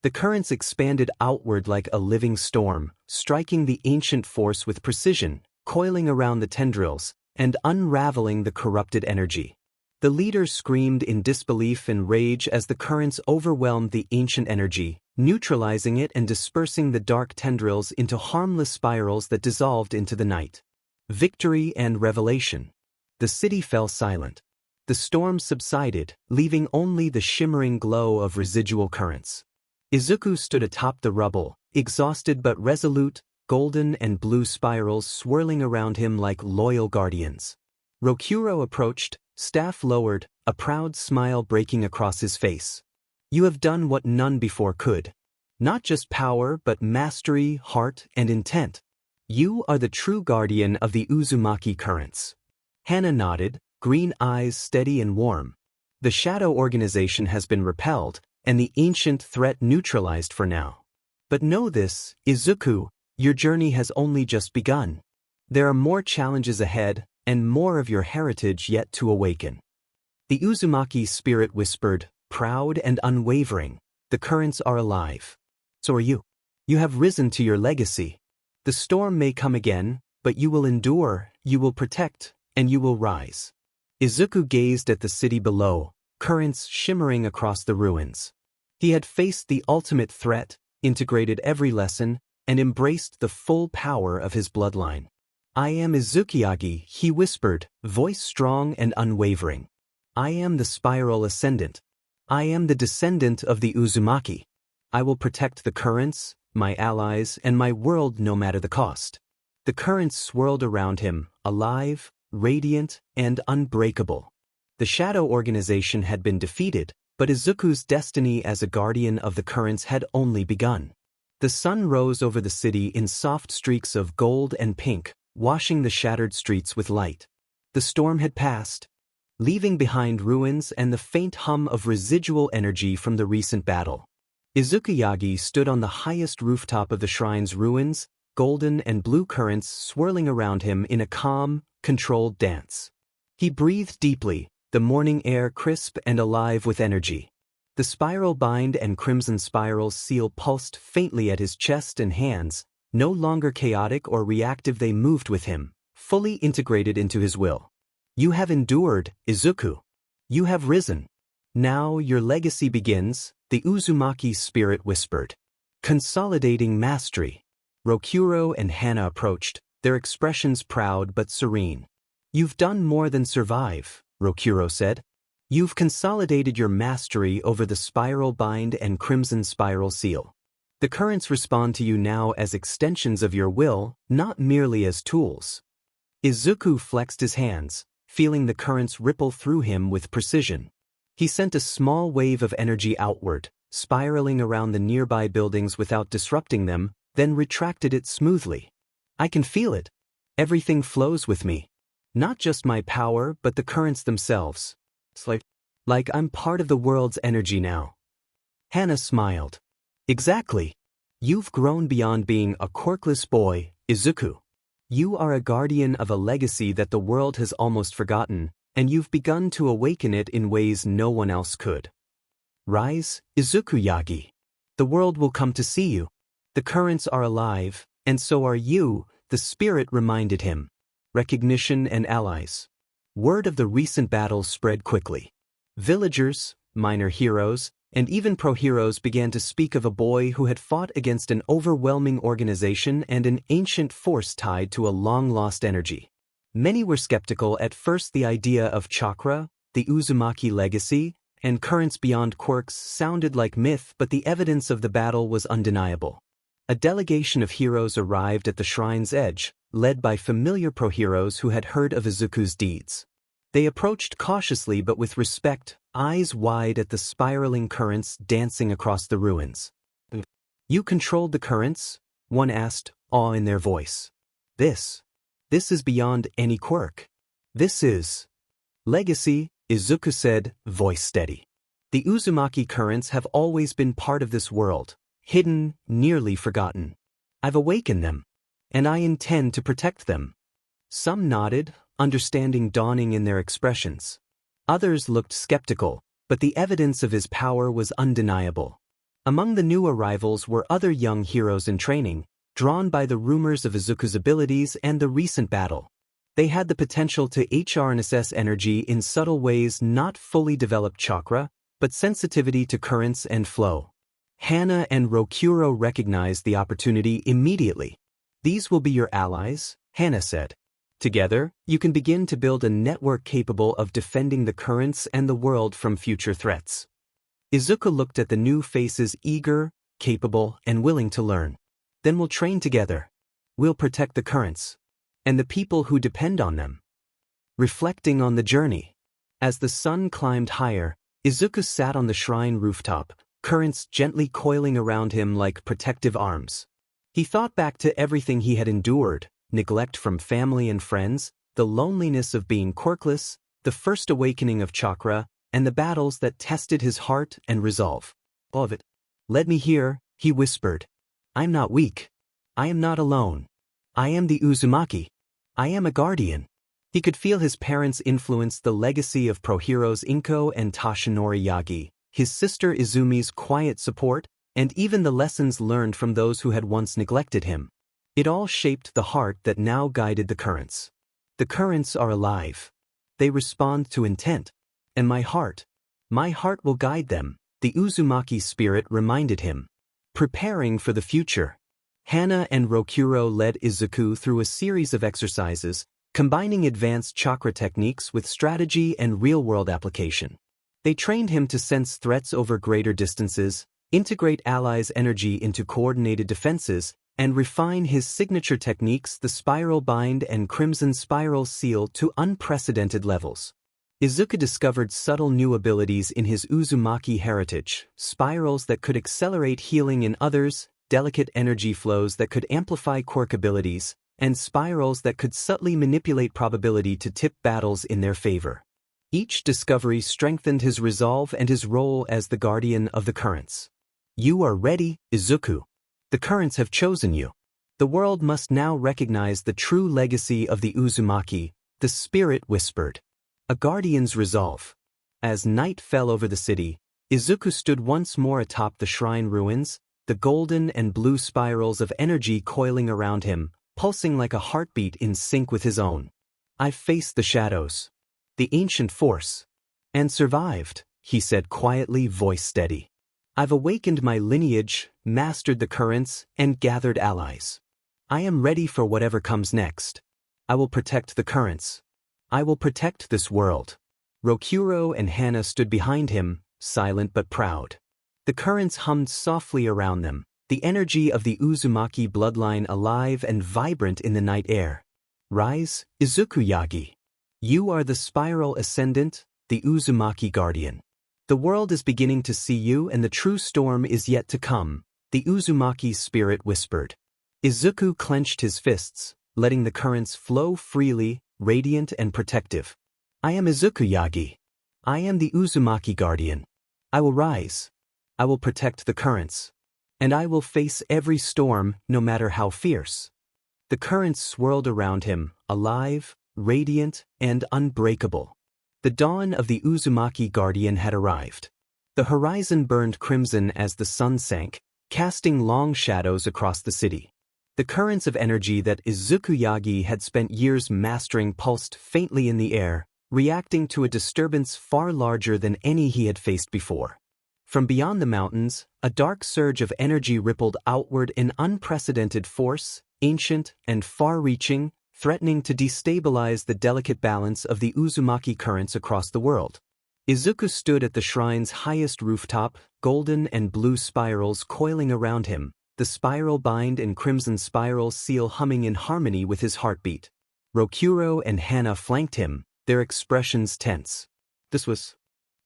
[SPEAKER 1] The currents expanded outward like a living storm, striking the ancient force with precision, coiling around the tendrils, and unraveling the corrupted energy. The leader screamed in disbelief and rage as the currents overwhelmed the ancient energy, neutralizing it and dispersing the dark tendrils into harmless spirals that dissolved into the night. Victory and revelation. The city fell silent. The storm subsided, leaving only the shimmering glow of residual currents. Izuku stood atop the rubble, exhausted but resolute, golden and blue spirals swirling around him like loyal guardians. Rokuro approached, staff lowered, a proud smile breaking across his face. You have done what none before could. Not just power but mastery, heart, and intent. You are the true guardian of the Uzumaki currents. Hana nodded, green eyes steady and warm. The shadow organization has been repelled, and the ancient threat neutralized for now. But know this, Izuku, your journey has only just begun. There are more challenges ahead, and more of your heritage yet to awaken. The Uzumaki spirit whispered, proud and unwavering, the currents are alive. So are you. You have risen to your legacy. The storm may come again, but you will endure, you will protect, and you will rise. Izuku gazed at the city below, currents shimmering across the ruins. He had faced the ultimate threat, integrated every lesson, and embraced the full power of his bloodline. I am Izukiyagi, he whispered, voice strong and unwavering. I am the spiral ascendant. I am the descendant of the Uzumaki. I will protect the currents, my allies, and my world no matter the cost. The currents swirled around him, alive, radiant, and unbreakable. The shadow organization had been defeated, but Izuku's destiny as a guardian of the currents had only begun. The sun rose over the city in soft streaks of gold and pink, washing the shattered streets with light. The storm had passed, leaving behind ruins and the faint hum of residual energy from the recent battle. Izukiyagi stood on the highest rooftop of the shrine's ruins, golden and blue currents swirling around him in a calm, controlled dance. He breathed deeply, the morning air crisp and alive with energy. The spiral bind and crimson spiral seal pulsed faintly at his chest and hands, no longer chaotic or reactive. They moved with him, fully integrated into his will. You have endured, Izuku. You have risen. Now your legacy begins, the Uzumaki spirit whispered. Consolidating mastery. Rokuro and Hana approached, their expressions proud but serene. You've done more than survive, Rokuro said. You've consolidated your mastery over the spiral bind and crimson spiral seal. The currents respond to you now as extensions of your will, not merely as tools. Izuku flexed his hands, feeling the currents ripple through him with precision. He sent a small wave of energy outward, spiraling around the nearby buildings without disrupting them, then retracted it smoothly. I can feel it. Everything flows with me. Not just my power, but the currents themselves. It's like I'm part of the world's energy now. Hana smiled. Exactly. You've grown beyond being a quirkless boy, Izuku. You are a guardian of a legacy that the world has almost forgotten, and you've begun to awaken it in ways no one else could. Rise, Izukiyagi. The world will come to see you. The currents are alive, and so are you, the spirit reminded him. Recognition and allies. Word of the recent battles spread quickly. Villagers, minor heroes, and even pro-heroes began to speak of a boy who had fought against an overwhelming organization and an ancient force tied to a long-lost energy. Many were skeptical at first. The idea of chakra, the Uzumaki legacy, and currents beyond quirks sounded like myth, but the evidence of the battle was undeniable. A delegation of heroes arrived at the shrine's edge, led by familiar pro-heroes who had heard of Izuku's deeds. They approached cautiously but with respect, eyes wide at the spiraling currents dancing across the ruins. You controlled the currents? One asked, awe in their voice. This is beyond any quirk. This is legacy, Izuku said, voice steady. The Uzumaki currents have always been part of this world, hidden, nearly forgotten. I've awakened them, and I intend to protect them. Some nodded, understanding dawning in their expressions. Others looked skeptical, but the evidence of his power was undeniable. Among the new arrivals were other young heroes in training, drawn by the rumors of Izuku's abilities and the recent battle. They had the potential to harness energy in subtle ways, not fully developed chakra, but sensitivity to currents and flow. Hana and Rokuro recognized the opportunity immediately. "These will be your allies," Hana said. "Together, you can begin to build a network capable of defending the currents and the world from future threats." Izuku looked at the new faces, eager, capable, and willing to learn. "Then we'll train together. We'll protect the currents and the people who depend on them." Reflecting on the journey. As the sun climbed higher, Izuku sat on the shrine rooftop, currents gently coiling around him like protective arms. He thought back to everything he had endured: neglect from family and friends, the loneliness of being quirkless, the first awakening of chakra, and the battles that tested his heart and resolve. "All of it. Let me hear," he whispered. "I'm not weak. I am not alone. I am the Uzumaki. I am a guardian." He could feel his parents' influence, the legacy of pro-heroes Inko and Tashinori Yagi, his sister Izumi's quiet support, and even the lessons learned from those who had once neglected him. It all shaped the heart that now guided the currents. "The currents are alive. They respond to intent. And my heart will guide them," the Uzumaki spirit reminded him. Preparing for the future. Hana and Rokuro led Izuku through a series of exercises, combining advanced chakra techniques with strategy and real-world application. They trained him to sense threats over greater distances, integrate allies' energy into coordinated defenses, and refine his signature techniques, the spiral bind and crimson spiral seal, to unprecedented levels. Izuku discovered subtle new abilities in his Uzumaki heritage: spirals that could accelerate healing in others, delicate energy flows that could amplify quirk abilities, and spirals that could subtly manipulate probability to tip battles in their favor. Each discovery strengthened his resolve and his role as the guardian of the currents. "You are ready, Izuku. The currents have chosen you. The world must now recognize the true legacy of the Uzumaki," the spirit whispered. A guardian's resolve. As night fell over the city, Izuku stood once more atop the shrine ruins, the golden and blue spirals of energy coiling around him, pulsing like a heartbeat in sync with his own. "I've faced the shadows, the ancient force, and survived," he said quietly, voice steady. "I've awakened my lineage, mastered the currents, and gathered allies. I am ready for whatever comes next. I will protect the currents. I will protect this world." Rokuro and Hana stood behind him, silent but proud. The currents hummed softly around them, the energy of the Uzumaki bloodline alive and vibrant in the night air. "Rise, Izuku Yagi. You are the spiral ascendant, the Uzumaki guardian. The world is beginning to see you, and the true storm is yet to come," the Uzumaki spirit whispered. Izuku clenched his fists, letting the currents flow freely, radiant and protective. "I am Izuku Yagi. I am the Uzumaki guardian. I will rise. I will protect the currents. And I will face every storm, no matter how fierce." The currents swirled around him, alive, radiant, and unbreakable. The dawn of the Uzumaki guardian had arrived. The horizon burned crimson as the sun sank, casting long shadows across the city. The currents of energy that Izuku Yagi had spent years mastering pulsed faintly in the air, reacting to a disturbance far larger than any he had faced before. From beyond the mountains, a dark surge of energy rippled outward in unprecedented force, ancient and far-reaching, threatening to destabilize the delicate balance of the Uzumaki currents across the world. Izuku stood at the shrine's highest rooftop, golden and blue spirals coiling around him, the spiral bind and crimson spiral seal humming in harmony with his heartbeat. Rokuro and Hana flanked him, their expressions tense. This was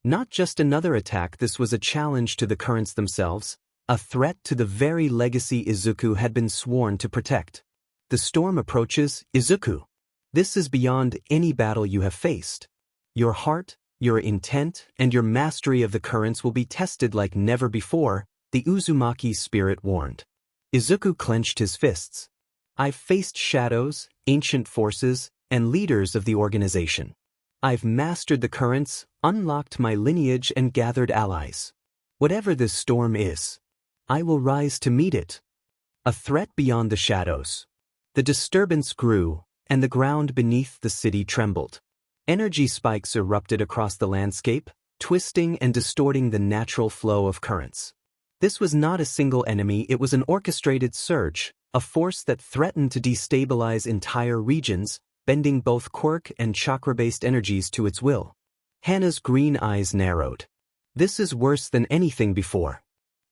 [SPEAKER 1] not just another attack, this was a challenge to the currents themselves, a threat to the very legacy Izuku had been sworn to protect. "The storm approaches, Izuku. This is beyond any battle you have faced. Your heart, your intent, and your mastery of the currents will be tested like never before," the Uzumaki spirit warned. Izuku clenched his fists. "I've faced shadows, ancient forces, and leaders of the organization. I've mastered the currents, unlocked my lineage, and gathered allies. Whatever this storm is, I will rise to meet it. A threat beyond the shadows. The disturbance grew, and the ground beneath the city trembled. Energy spikes erupted across the landscape, twisting and distorting the natural flow of currents. This was not a single enemy, it was an orchestrated surge, a force that threatened to destabilize entire regions, bending both quirk and chakra-based energies to its will. Hana's green eyes narrowed. This is worse than anything before.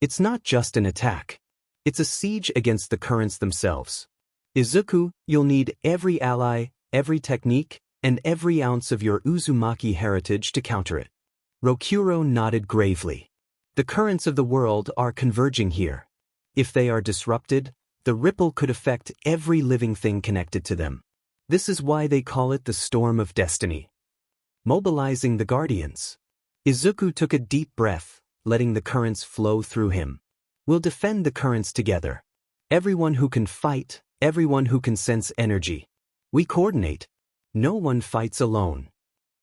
[SPEAKER 1] It's not just an attack. It's a siege against the currents themselves. Izuku, you'll need every ally, every technique, and every ounce of your Uzumaki heritage to counter it. Rokuro nodded gravely. The currents of the world are converging here. If they are disrupted, the ripple could affect every living thing connected to them. This is why they call it the Storm of Destiny. Mobilizing the Guardians. Izuku took a deep breath, letting the currents flow through him. We'll defend the currents together. Everyone who can fight, everyone who can sense energy. We coordinate. No one fights alone.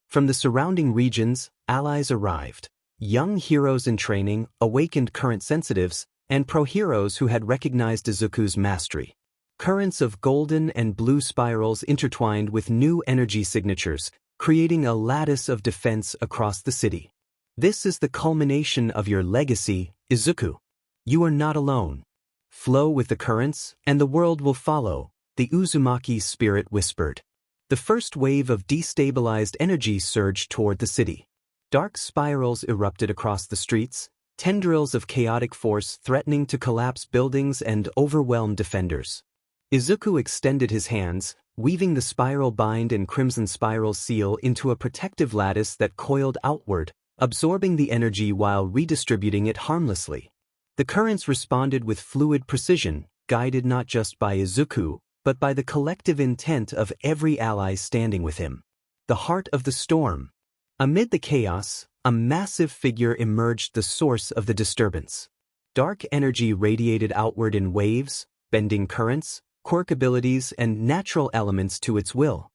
[SPEAKER 1] From the surrounding regions, allies arrived. Young heroes in training, awakened current sensitives, and pro-heroes who had recognized Izuku's mastery. Currents of golden and blue spirals intertwined with new energy signatures, creating a lattice of defense across the city. This is the culmination of your legacy, Izuku. You are not alone. Flow with the currents, and the world will follow, the Uzumaki spirit whispered. The first wave of destabilized energy surged toward the city. Dark spirals erupted across the streets, tendrils of chaotic force threatening to collapse buildings and overwhelm defenders. Izuku extended his hands, weaving the spiral bind and crimson spiral seal into a protective lattice that coiled outward, absorbing the energy while redistributing it harmlessly. The currents responded with fluid precision, guided not just by Izuku, but by the collective intent of every ally standing with him. The heart of the storm. Amid the chaos, a massive figure emerged, the source of the disturbance. Dark energy radiated outward in waves, bending currents, quirk abilities, and natural elements to its will.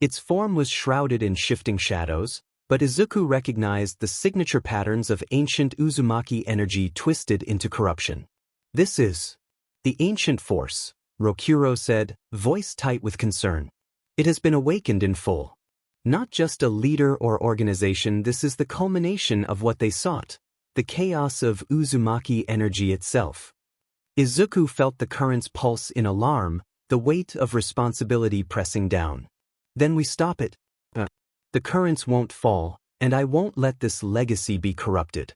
[SPEAKER 1] Its form was shrouded in shifting shadows, but Izuku recognized the signature patterns of ancient Uzumaki energy twisted into corruption. This is the ancient force, Rokuro said, voice tight with concern. It has been awakened in full. Not just a leader or organization, this is the culmination of what they sought, the chaos of Uzumaki energy itself. Izuku felt the currents pulse in alarm, the weight of responsibility pressing down. Then we stop it. The currents won't fall, and I won't let this legacy be corrupted.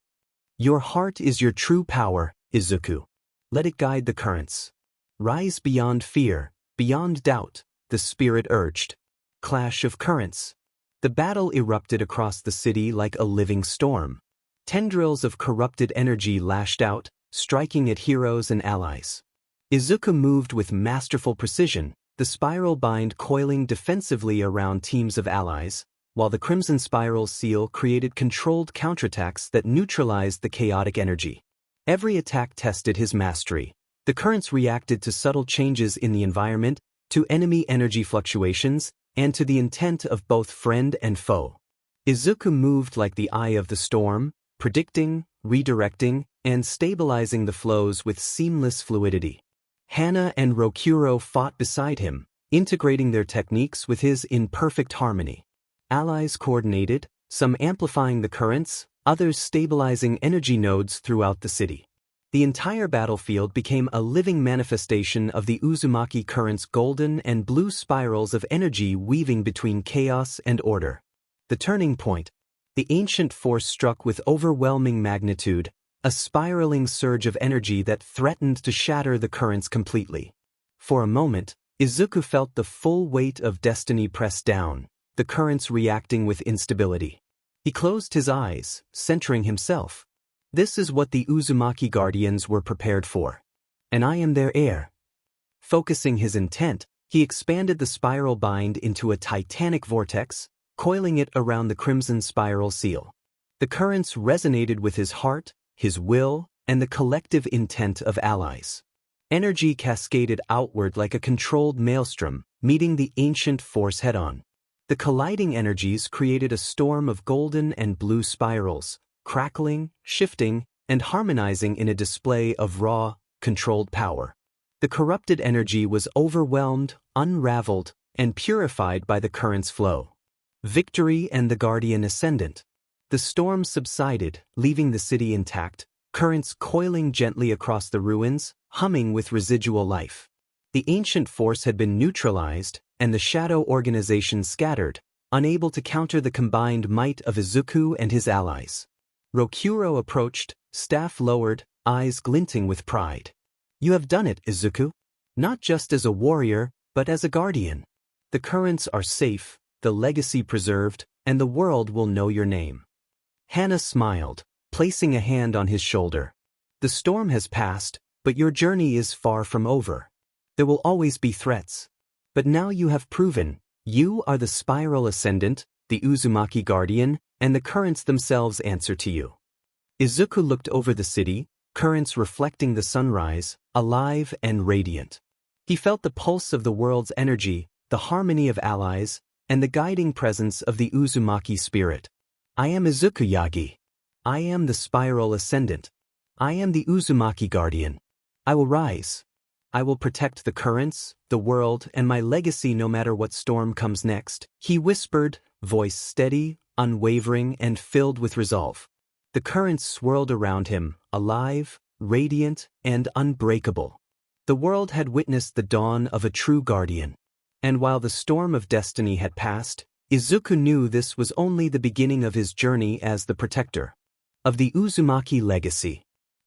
[SPEAKER 1] Your heart is your true power, Izuku. Let it guide the currents. Rise beyond fear, beyond doubt, the spirit urged. Clash of currents. The battle erupted across the city like a living storm. Tendrils of corrupted energy lashed out, striking at heroes and allies. Izuku moved with masterful precision, the spiral bind coiling defensively around teams of allies, while the crimson spiral seal created controlled counterattacks that neutralized the chaotic energy. Every attack tested his mastery. The currents reacted to subtle changes in the environment, to enemy energy fluctuations, and to the intent of both friend and foe. Izuku moved like the eye of the storm, predicting, redirecting, and stabilizing the flows with seamless fluidity. Hana and Rokuro fought beside him, integrating their techniques with his in perfect harmony. Allies coordinated, some amplifying the currents, others stabilizing energy nodes throughout the city. The entire battlefield became a living manifestation of the Uzumaki current's golden and blue spirals of energy weaving between chaos and order. The turning point. The ancient force struck with overwhelming magnitude, a spiraling surge of energy that threatened to shatter the currents completely. For a moment, Izuku felt the full weight of destiny press down, the currents reacting with instability. He closed his eyes, centering himself. This is what the Uzumaki Guardians were prepared for. And I am their heir. Focusing his intent, he expanded the spiral bind into a titanic vortex, coiling it around the crimson spiral seal. The currents resonated with his heart, his will, and the collective intent of allies. Energy cascaded outward like a controlled maelstrom, meeting the ancient force head-on. The colliding energies created a storm of golden and blue spirals, crackling, shifting, and harmonizing in a display of raw, controlled power. The corrupted energy was overwhelmed, unraveled, and purified by the current's flow. Victory and the Guardian Ascendant. The storm subsided, leaving the city intact, currents coiling gently across the ruins, humming with residual life. The ancient force had been neutralized, and the shadow organization scattered, unable to counter the combined might of Izuku and his allies. Rokuro approached, staff lowered, eyes glinting with pride. "You have done it, Izuku. Not just as a warrior, but as a guardian. The currents are safe, the legacy preserved, and the world will know your name." Hana smiled, placing a hand on his shoulder. "The storm has passed, but your journey is far from over. There will always be threats. But now you have proven, you are the Spiral Ascendant, the Uzumaki Guardian, and the currents themselves answer to you." Izuku looked over the city, currents reflecting the sunrise, alive and radiant. He felt the pulse of the world's energy, the harmony of allies, and the guiding presence of the Uzumaki spirit. "I am Izuku Yagi. I am the Spiral Ascendant. I am the Uzumaki Guardian. I will rise. I will protect the currents, the world, and my legacy no matter what storm comes next," he whispered, voice steady, unwavering, and filled with resolve. The currents swirled around him, alive, radiant, and unbreakable. The world had witnessed the dawn of a true guardian. And while the storm of destiny had passed, Izuku knew this was only the beginning of his journey as the protector of the Uzumaki legacy.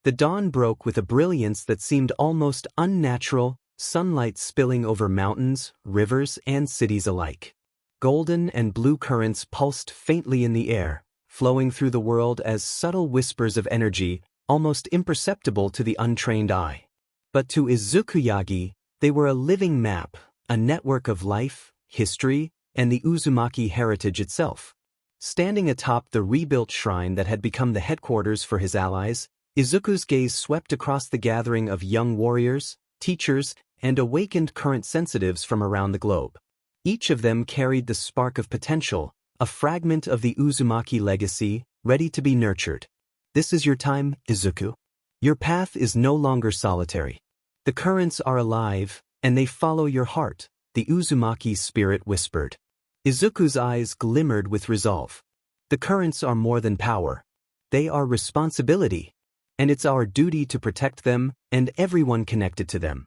[SPEAKER 1] The dawn broke with a brilliance that seemed almost unnatural, sunlight spilling over mountains, rivers, and cities alike. Golden and blue currents pulsed faintly in the air, flowing through the world as subtle whispers of energy, almost imperceptible to the untrained eye. But to Izuku Yagi, they were a living map, a network of life, history, and the Uzumaki heritage itself. Standing atop the rebuilt shrine that had become the headquarters for his allies, Izuku's gaze swept across the gathering of young warriors, teachers, and awakened current sensitives from around the globe. Each of them carried the spark of potential, a fragment of the Uzumaki legacy, ready to be nurtured. "This is your time, Izuku. Your path is no longer solitary. The currents are alive, and they follow your heart," the Uzumaki spirit whispered. Izuku's eyes glimmered with resolve. "The currents are more than power. They are responsibility. And it's our duty to protect them and everyone connected to them."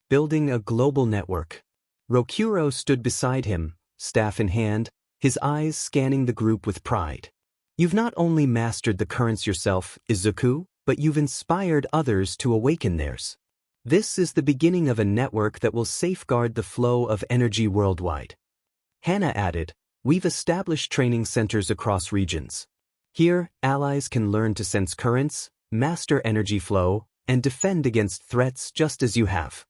[SPEAKER 1] Building a global network. Rokuro stood beside him, staff in hand, his eyes scanning the group with pride. "You've not only mastered the currents yourself, Izuku, but you've inspired others to awaken theirs. This is the beginning of a network that will safeguard the flow of energy worldwide." Hana added, "We've established training centers across regions. Here, allies can learn to sense currents, master energy flow, and defend against threats just as you have."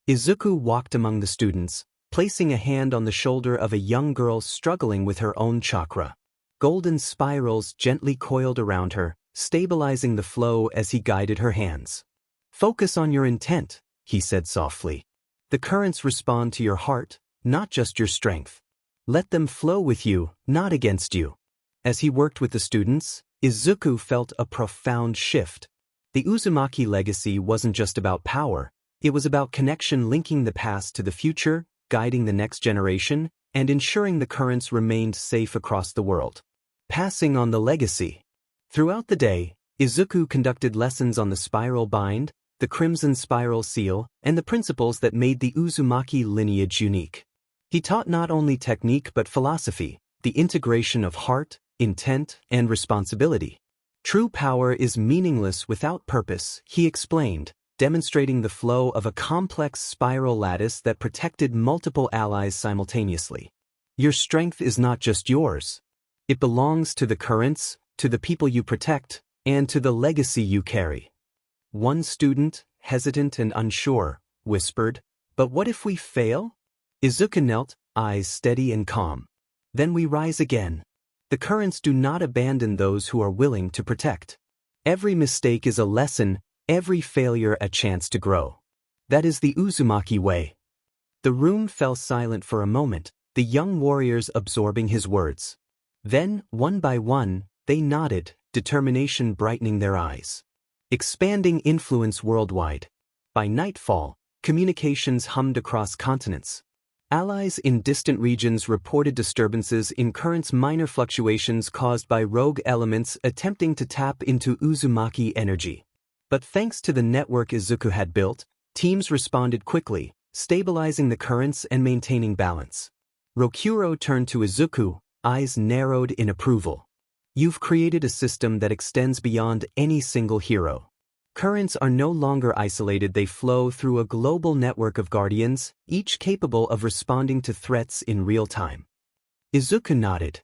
[SPEAKER 1] Izuku walked among the students, placing a hand on the shoulder of a young girl struggling with her own chakra. Golden spirals gently coiled around her, stabilizing the flow as he guided her hands. "Focus on your intent," he said softly. "The currents respond to your heart, not just your strength. Let them flow with you, not against you." As he worked with the students, Izuku felt a profound shift. The Uzumaki legacy wasn't just about power, it was about connection linking the past to the future, guiding the next generation, and ensuring the currents remained safe across the world. Passing on the legacy. Throughout the day, Izuku conducted lessons on the spiral bind, the crimson spiral seal, and the principles that made the Uzumaki lineage unique. He taught not only technique but philosophy, the integration of heart, intent, and responsibility. "True power is meaningless without purpose," he explained, demonstrating the flow of a complex spiral lattice that protected multiple allies simultaneously. "Your strength is not just yours. It belongs to the currents, to the people you protect, and to the legacy you carry." One student, hesitant and unsure, whispered, "But what if we fail?" Izuku knelt, eyes steady and calm. "Then we rise again. The currents do not abandon those who are willing to protect. Every mistake is a lesson, every failure a chance to grow. That is the Uzumaki way." The room fell silent for a moment, the young warriors absorbing his words. Then, one by one, they nodded, determination brightening their eyes. Expanding influence worldwide. By nightfall, communications hummed across continents. Allies in distant regions reported disturbances in currents, minor fluctuations caused by rogue elements attempting to tap into Uzumaki energy. But thanks to the network Izuku had built, teams responded quickly, stabilizing the currents and maintaining balance. Rokuro turned to Izuku, eyes narrowed in approval. You've created a system that extends beyond any single hero. Currents are no longer isolated, they flow through a global network of guardians, each capable of responding to threats in real time. Izuku nodded.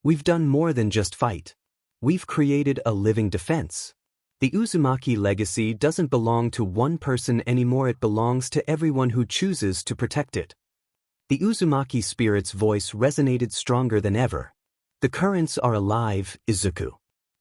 [SPEAKER 1] We've done more than just fight. We've created a living defense. The Uzumaki legacy doesn't belong to one person anymore, it belongs to everyone who chooses to protect it. The Uzumaki spirit's voice resonated stronger than ever. The currents are alive, Izuku.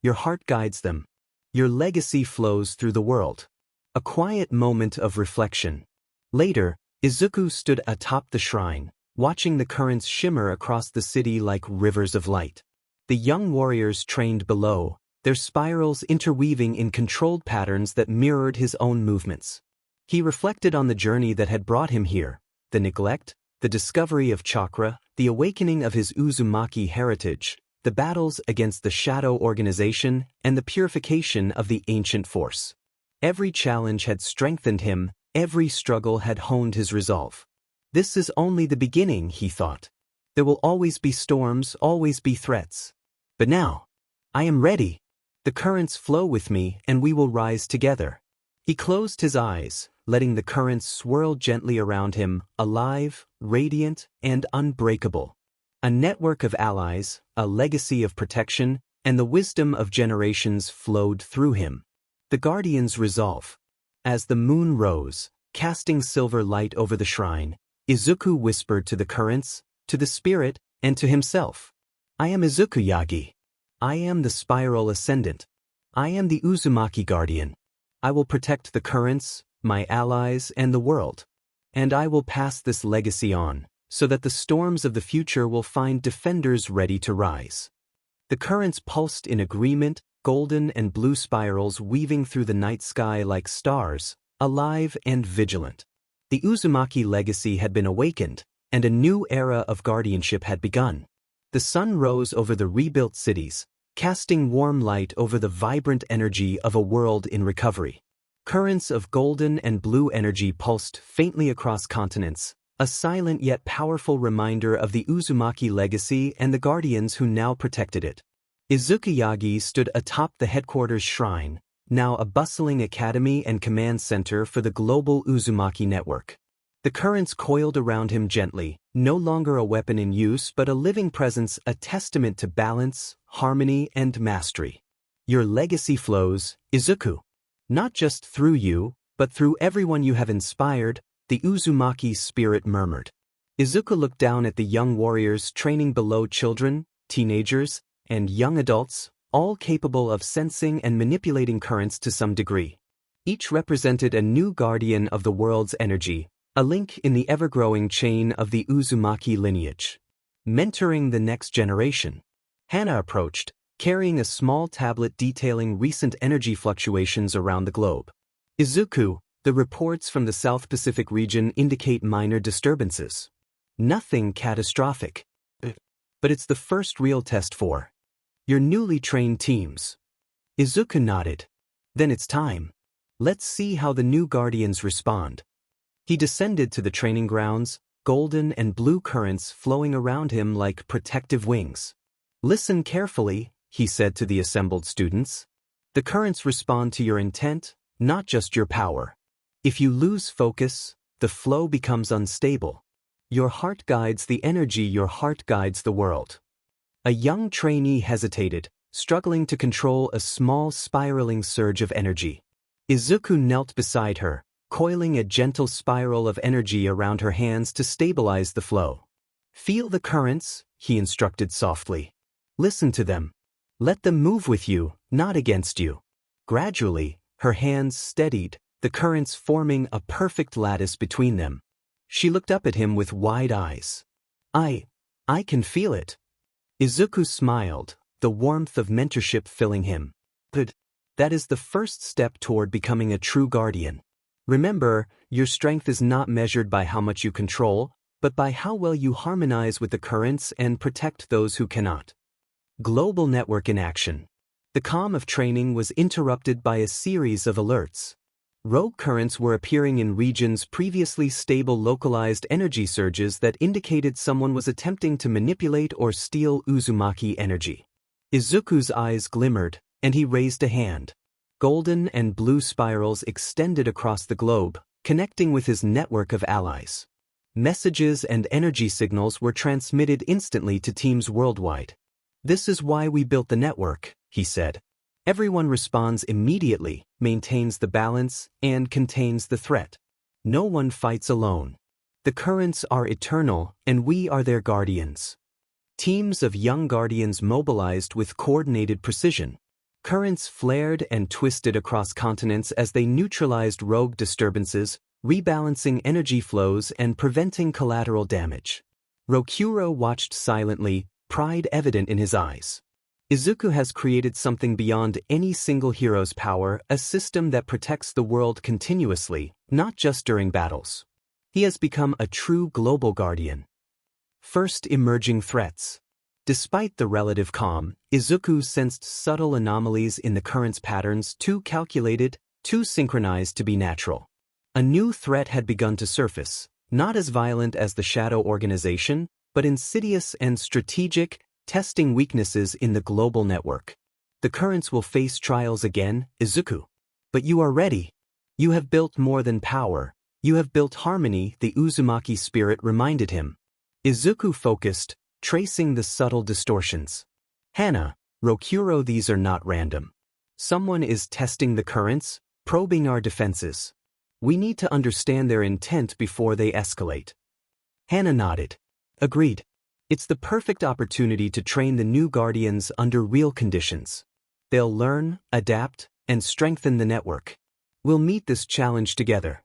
[SPEAKER 1] Your heart guides them. Your legacy flows through the world. A quiet moment of reflection. Later, Izuku stood atop the shrine, watching the currents shimmer across the city like rivers of light. The young warriors trained below, their spirals interweaving in controlled patterns that mirrored his own movements. He reflected on the journey that had brought him here, the neglect, the discovery of chakra, the awakening of his Uzumaki heritage, the battles against the shadow organization, and the purification of the ancient force. Every challenge had strengthened him, every struggle had honed his resolve. This is only the beginning, he thought. There will always be storms, always be threats. But now, I am ready. The currents flow with me, and we will rise together. He closed his eyes, letting the currents swirl gently around him, alive, radiant, and unbreakable. A network of allies, a legacy of protection, and the wisdom of generations flowed through him. The Guardian's resolve. As the moon rose, casting silver light over the shrine, Izuku whispered to the currents, to the spirit, and to himself. I am Izuku Yagi. I am the spiral ascendant. I am the Uzumaki Guardian. I will protect the currents, my allies, and the world. And I will pass this legacy on, so that the storms of the future will find defenders ready to rise. The currents pulsed in agreement, golden and blue spirals weaving through the night sky like stars, alive and vigilant. The Uzumaki legacy had been awakened, and a new era of guardianship had begun. The sun rose over the rebuilt cities, casting warm light over the vibrant energy of a world in recovery. Currents of golden and blue energy pulsed faintly across continents, a silent yet powerful reminder of the Uzumaki legacy and the guardians who now protected it. Izuku Yagi stood atop the headquarters shrine, now a bustling academy and command center for the global Uzumaki network. The currents coiled around him gently, no longer a weapon in use but a living presence, a testament to balance, harmony, and mastery. Your legacy flows, Izuku. Not just through you, but through everyone you have inspired, the Uzumaki spirit murmured. Izuku looked down at the young warriors training below, children, teenagers, and young adults, all capable of sensing and manipulating currents to some degree. Each represented a new guardian of the world's energy, a link in the ever-growing chain of the Uzumaki lineage. Mentoring the next generation. Hana approached, carrying a small tablet detailing recent energy fluctuations around the globe. Izuku, the reports from the South Pacific region indicate minor disturbances. Nothing catastrophic. But it's the first real test for your newly trained teams. Izuku nodded. Then it's time. Let's see how the new guardians respond. He descended to the training grounds, golden and blue currents flowing around him like protective wings. Listen carefully, he said to the assembled students. The currents respond to your intent, not just your power. If you lose focus, the flow becomes unstable. Your heart guides the energy, your heart guides the world. A young trainee hesitated, struggling to control a small spiraling surge of energy. Izuku knelt beside her, coiling a gentle spiral of energy around her hands to stabilize the flow. Feel the currents, he instructed softly. Listen to them. Let them move with you, not against you. Gradually, her hands steadied, the currents forming a perfect lattice between them. She looked up at him with wide eyes. I can feel it. Izuku smiled, the warmth of mentorship filling him. Good. That is the first step toward becoming a true guardian. Remember, your strength is not measured by how much you control, but by how well you harmonize with the currents and protect those who cannot. Global network in action. The calm of training was interrupted by a series of alerts. Rogue currents were appearing in regions previously stable, localized energy surges that indicated someone was attempting to manipulate or steal Uzumaki energy. Izuku's eyes glimmered, and he raised a hand. Golden and blue spirals extended across the globe, connecting with his network of allies. Messages and energy signals were transmitted instantly to teams worldwide. "This is why we built the network," he said. "Everyone responds immediately, maintains the balance, and contains the threat. No one fights alone. The currents are eternal, and we are their guardians." Teams of young guardians mobilized with coordinated precision. Currents flared and twisted across continents as they neutralized rogue disturbances, rebalancing energy flows and preventing collateral damage. Rokuro watched silently, pride evident in his eyes. Izuku has created something beyond any single hero's power, a system that protects the world continuously, not just during battles. He has become a true global guardian. First emerging threats. Despite the relative calm, Izuku sensed subtle anomalies in the current's patterns, too calculated, too synchronized to be natural. A new threat had begun to surface, not as violent as the Shadow Organization, but insidious and strategic, testing weaknesses in the global network. "The currents will face trials again, Izuku. But you are ready. You have built more than power. You have built harmony," the Uzumaki spirit reminded him. Izuku focused, tracing the subtle distortions. "Hana, Rokuro, these are not random. Someone is testing the currents, probing our defenses. We need to understand their intent before they escalate." Hana nodded. "Agreed. It's the perfect opportunity to train the new guardians under real conditions. They'll learn, adapt, and strengthen the network. We'll meet this challenge together."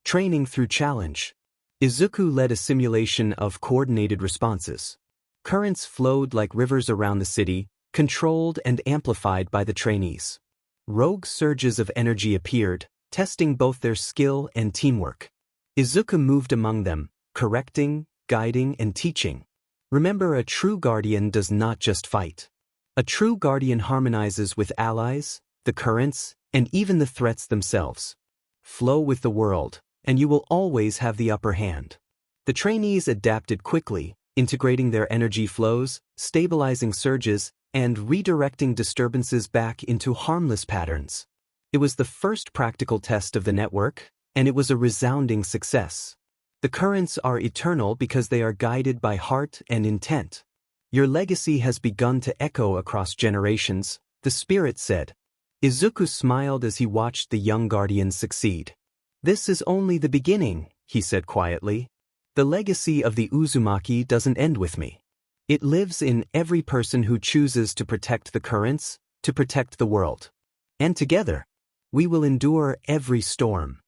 [SPEAKER 1] Training through challenge. Izuku led a simulation of coordinated responses. Currents flowed like rivers around the city, controlled and amplified by the trainees. Rogue surges of energy appeared, testing both their skill and teamwork. Izuku moved among them, correcting, guiding, and teaching. Remember, a true guardian does not just fight. A true guardian harmonizes with allies, the currents, and even the threats themselves. Flow with the world, and you will always have the upper hand. The trainees adapted quickly, integrating their energy flows, stabilizing surges, and redirecting disturbances back into harmless patterns. It was the first practical test of the network, and it was a resounding success. The currents are eternal because they are guided by heart and intent. Your legacy has begun to echo across generations, the spirit said. Izuku smiled as he watched the young guardians succeed. "This is only the beginning," he said quietly. "The legacy of the Uzumaki doesn't end with me. It lives in every person who chooses to protect the currents, to protect the world. And together, we will endure every storm."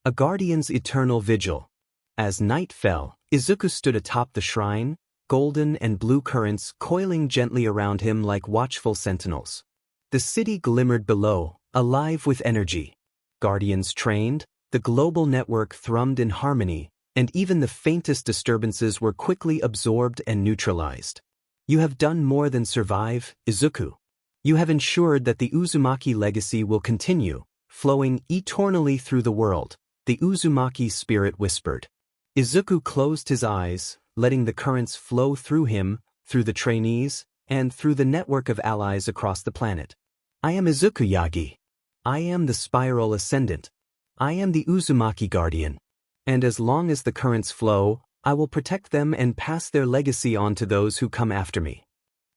[SPEAKER 1] A guardian's eternal vigil. As night fell, Izuku stood atop the shrine, golden and blue currents coiling gently around him like watchful sentinels. The city glimmered below, alive with energy. Guardians trained, the global network thrummed in harmony, and even the faintest disturbances were quickly absorbed and neutralized. "You have done more than survive, Izuku. You have ensured that the Uzumaki legacy will continue, flowing eternally through the world," the Uzumaki spirit whispered. Izuku closed his eyes, letting the currents flow through him, through the trainees, and through the network of allies across the planet. "I am Izuku Yagi. I am the spiral ascendant. I am the Uzumaki guardian. And as long as the currents flow, I will protect them and pass their legacy on to those who come after me."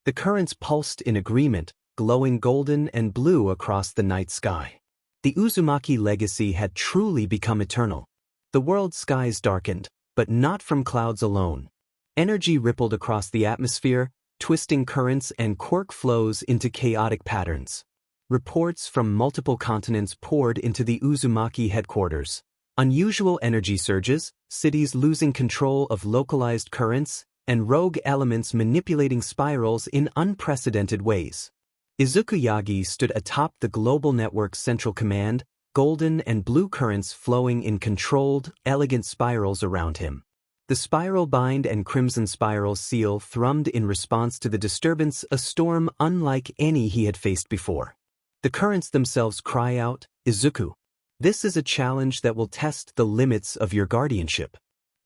[SPEAKER 1] The currents pulsed in agreement, glowing golden and blue across the night sky. The Uzumaki legacy had truly become eternal. The world's skies darkened, but not from clouds alone. Energy rippled across the atmosphere, twisting currents and quirk flows into chaotic patterns. Reports from multiple continents poured into the Uzumaki headquarters. Unusual energy surges, cities losing control of localized currents, and rogue elements manipulating spirals in unprecedented ways. Izuku Yagi stood atop the global network's central command, golden and blue currents flowing in controlled, elegant spirals around him. The spiral bind and crimson spiral seal thrummed in response to the disturbance, a storm unlike any he had faced before. The currents themselves cry out, "Izuku, this is a challenge that will test the limits of your guardianship.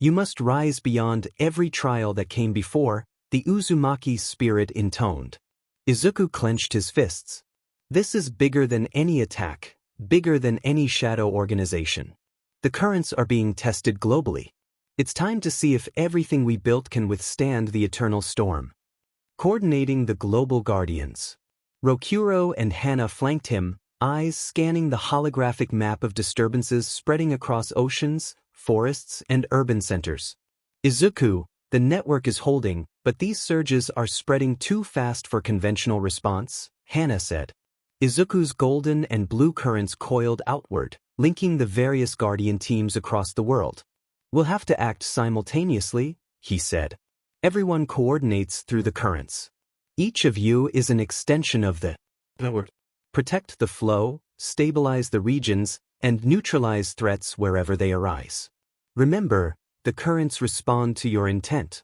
[SPEAKER 1] You must rise beyond every trial that came before," the Uzumaki spirit intoned. Izuku clenched his fists. "This is bigger than any attack, bigger than any shadow organization. The currents are being tested globally. It's time to see if everything we built can withstand the eternal storm." Coordinating the global guardians, Rokuro and Hana flanked him, eyes scanning the holographic map of disturbances spreading across oceans, forests, and urban centers. "Izuku, the network is holding, but these surges are spreading too fast for conventional response," Hana said. Izuku's golden and blue currents coiled outward, linking the various guardian teams across the world. "We'll have to act simultaneously," he said. "Everyone coordinates through the currents. Each of you is an extension of the network. Protect the flow, stabilize the regions, and neutralize threats wherever they arise. Remember, the currents respond to your intent."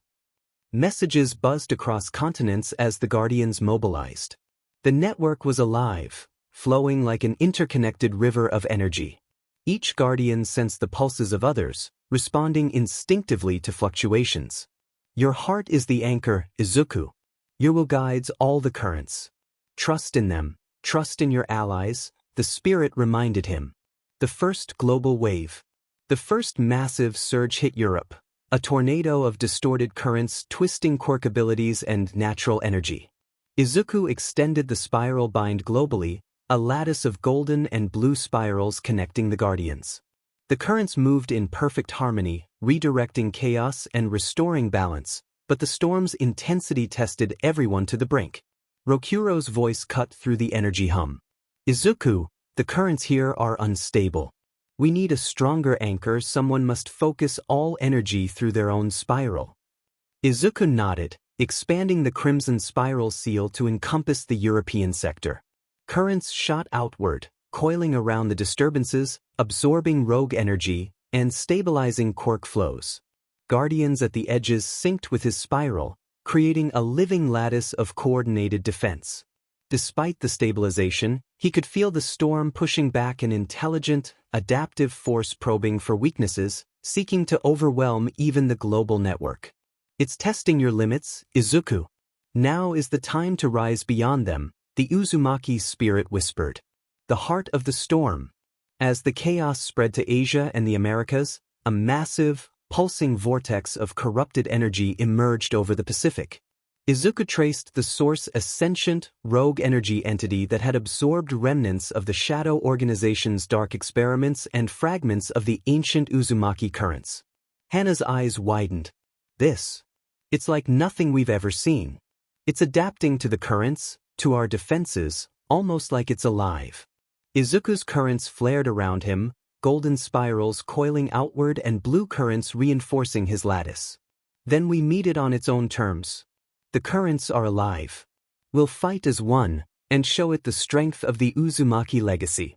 [SPEAKER 1] Messages buzzed across continents as the Guardians mobilized. The network was alive, flowing like an interconnected river of energy. Each Guardian sensed the pulses of others, responding instinctively to fluctuations. "Your heart is the anchor, Izuku. Your will guides all the currents. Trust in them, trust in your allies," the spirit reminded him. The first global wave. The first massive surge hit Europe, a tornado of distorted currents twisting quirk abilities and natural energy. Izuku extended the spiral bind globally, a lattice of golden and blue spirals connecting the Guardians. The currents moved in perfect harmony, redirecting chaos and restoring balance, but the storm's intensity tested everyone to the brink. Rokuro's voice cut through the energy hum. "Izuku, the currents here are unstable. We need a stronger anchor. Someone must focus all energy through their own spiral." Izuku nodded, expanding the crimson spiral seal to encompass the European sector. Currents shot outward, coiling around the disturbances, absorbing rogue energy, and stabilizing quirk flows. Guardians at the edges synced with his spiral, creating a living lattice of coordinated defense. Despite the stabilization, he could feel the storm pushing back, an intelligent, adaptive force probing for weaknesses, seeking to overwhelm even the global network. "It's testing your limits, Izuku. Now is the time to rise beyond them," the Uzumaki spirit whispered. The heart of the storm. As the chaos spread to Asia and the Americas, a massive, pulsing vortex of corrupted energy emerged over the Pacific. Izuku traced the source, a sentient, rogue energy entity that had absorbed remnants of the shadow organization's dark experiments and fragments of the ancient Uzumaki currents. Hana's eyes widened. It's like nothing we've ever seen. It's adapting to the currents, to our defenses, almost like it's alive." Izuku's currents flared around him, golden spirals coiling outward and blue currents reinforcing his lattice. "Then we meet it on its own terms. The currents are alive. We'll fight as one, and show it the strength of the Uzumaki legacy."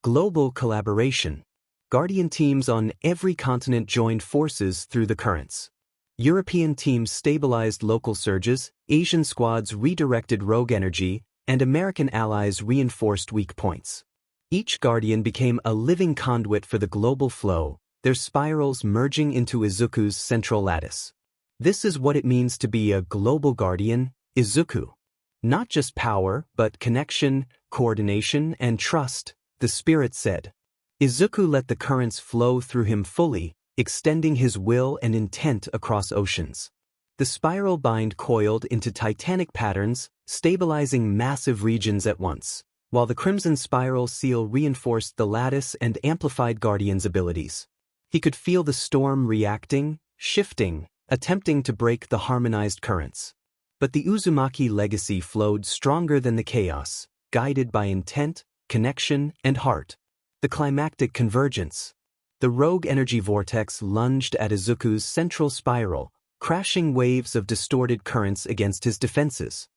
[SPEAKER 1] Global collaboration. Guardian teams on every continent joined forces through the currents. European teams stabilized local surges, Asian squads redirected rogue energy, and American allies reinforced weak points. Each Guardian became a living conduit for the global flow, their spirals merging into Izuku's central lattice. "This is what it means to be a global Guardian, Izuku. Not just power, but connection, coordination, and trust," the spirit said. Izuku let the currents flow through him fully, extending his will and intent across oceans. The spiral bind coiled into titanic patterns, stabilizing massive regions at once, while the crimson spiral seal reinforced the lattice and amplified Guardian's abilities. He could feel the storm reacting, shifting, attempting to break the harmonized currents. But the Uzumaki legacy flowed stronger than the chaos, guided by intent, connection, and heart. The climactic convergence. The rogue energy vortex lunged at Izuku's central spiral, crashing waves of distorted currents against his defenses.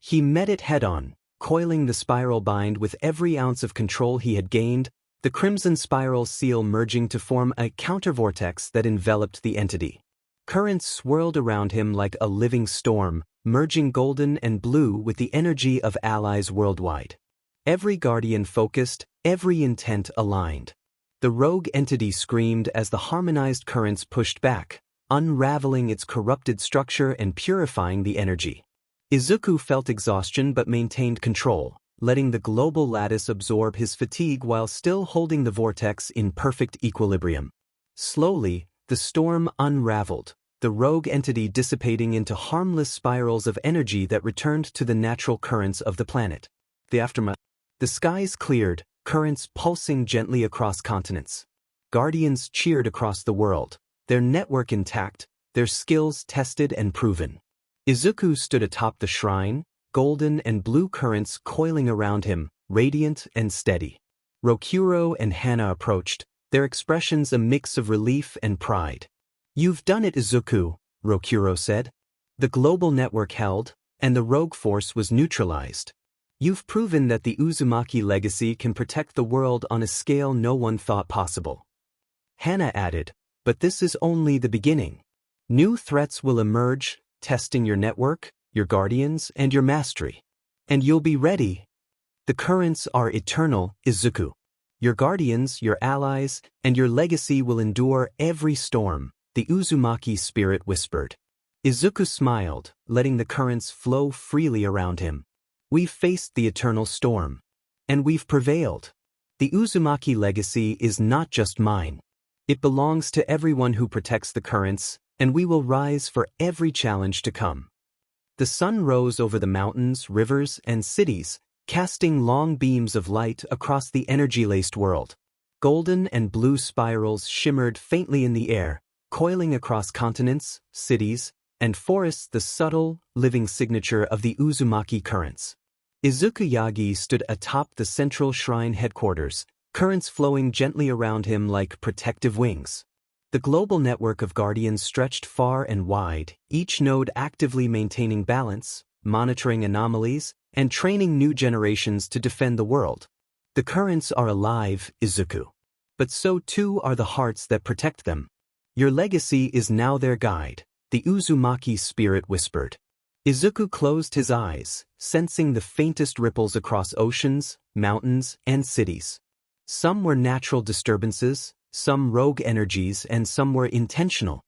[SPEAKER 1] He met it head-on, coiling the spiral bind with every ounce of control he had gained, the crimson spiral seal merging to form a countervortex that enveloped the entity. Currents swirled around him like a living storm, merging golden and blue with the energy of allies worldwide. Every guardian focused, every intent aligned. The rogue entity screamed as the harmonized currents pushed back, unraveling its corrupted structure and purifying the energy. Izuku felt exhaustion but maintained control, letting the global lattice absorb his fatigue while still holding the vortex in perfect equilibrium. Slowly, the storm unraveled, the rogue entity dissipating into harmless spirals of energy that returned to the natural currents of the planet. The aftermath. The skies cleared, currents pulsing gently across continents. Guardians cheered across the world, their network intact, their skills tested and proven. Izuku stood atop the shrine, golden and blue currents coiling around him, radiant and steady. Rokuro and Hana approached, their expressions a mix of relief and pride. "You've done it, Izuku," Rokuro said. "The global network held, and the rogue force was neutralized. You've proven that the Uzumaki legacy can protect the world on a scale no one thought possible." Hana added, "But this is only the beginning. New threats will emerge, testing your network, your guardians, and your mastery. And you'll be ready. The currents are eternal, Izuku. Your guardians, your allies, and your legacy will endure every storm," the Uzumaki spirit whispered. Izuku smiled, letting the currents flow freely around him. "We've faced the eternal storm. And we've prevailed. The Uzumaki legacy is not just mine. It belongs to everyone who protects the currents, and we will rise for every challenge to come." The sun rose over the mountains, rivers, and cities, casting long beams of light across the energy-laced world. Golden and blue spirals shimmered faintly in the air, coiling across continents, cities, and forests, the subtle, living signature of the Uzumaki currents. Izuku Yagi stood atop the central shrine headquarters, currents flowing gently around him like protective wings. The global network of guardians stretched far and wide, each node actively maintaining balance, monitoring anomalies, and training new generations to defend the world. The currents are alive, Izuku. But so too are the hearts that protect them. Your legacy is now their guide, the Uzumaki spirit whispered. Izuku closed his eyes, sensing the faintest ripples across oceans, mountains, and cities. Some were natural disturbances, some rogue energies, and some were intentional.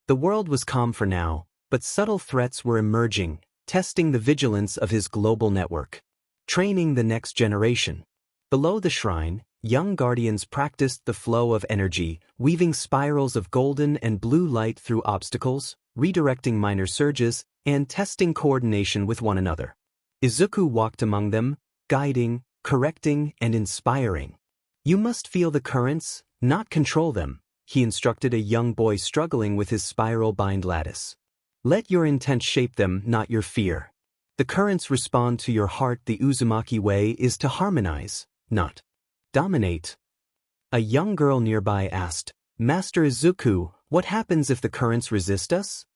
[SPEAKER 1] The world was calm for now, but subtle threats were emerging, testing the vigilance of his global network. Training the next generation. Below the shrine, young guardians practiced the flow of energy, weaving spirals of golden and blue light through obstacles, redirecting minor surges, and testing coordination with one another. Izuku walked among them, guiding, correcting, and inspiring. "You must feel the currents, not control them," he instructed a young boy struggling with his spiral bind lattice. "Let your intent shape them, not your fear. The currents respond to your heart. The Uzumaki way is to harmonize, not dominate." A young girl nearby asked, "Master Izuku, what happens if the currents resist us?"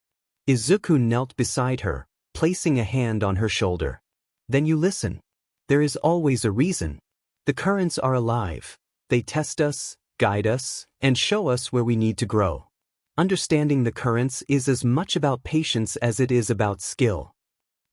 [SPEAKER 1] Izuku knelt beside her, placing a hand on her shoulder. "Then you listen. There is always a reason. The currents are alive. They test us, guide us, and show us where we need to grow. Understanding the currents is as much about patience as it is about skill."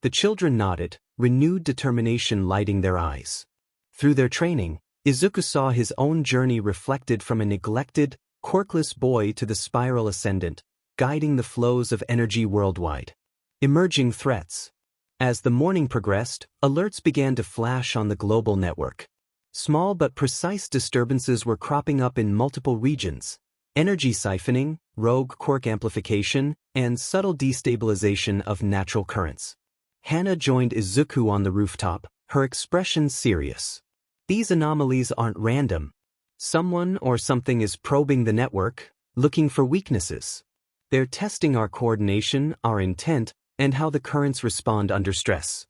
[SPEAKER 1] The children nodded, renewed determination lighting their eyes. Through their training, Izuku saw his own journey reflected from a neglected, quirkless boy to the spiral ascendant, guiding the flows of energy worldwide. Emerging threats. As the morning progressed, alerts began to flash on the global network. Small but precise disturbances were cropping up in multiple regions. Energy siphoning, rogue quirk amplification, and subtle destabilization of natural currents. Hana joined Izuku on the rooftop, her expression serious. "These anomalies aren't random. Someone or something is probing the network, looking for weaknesses. They're testing our coordination, our intent, and how the currents respond under stress."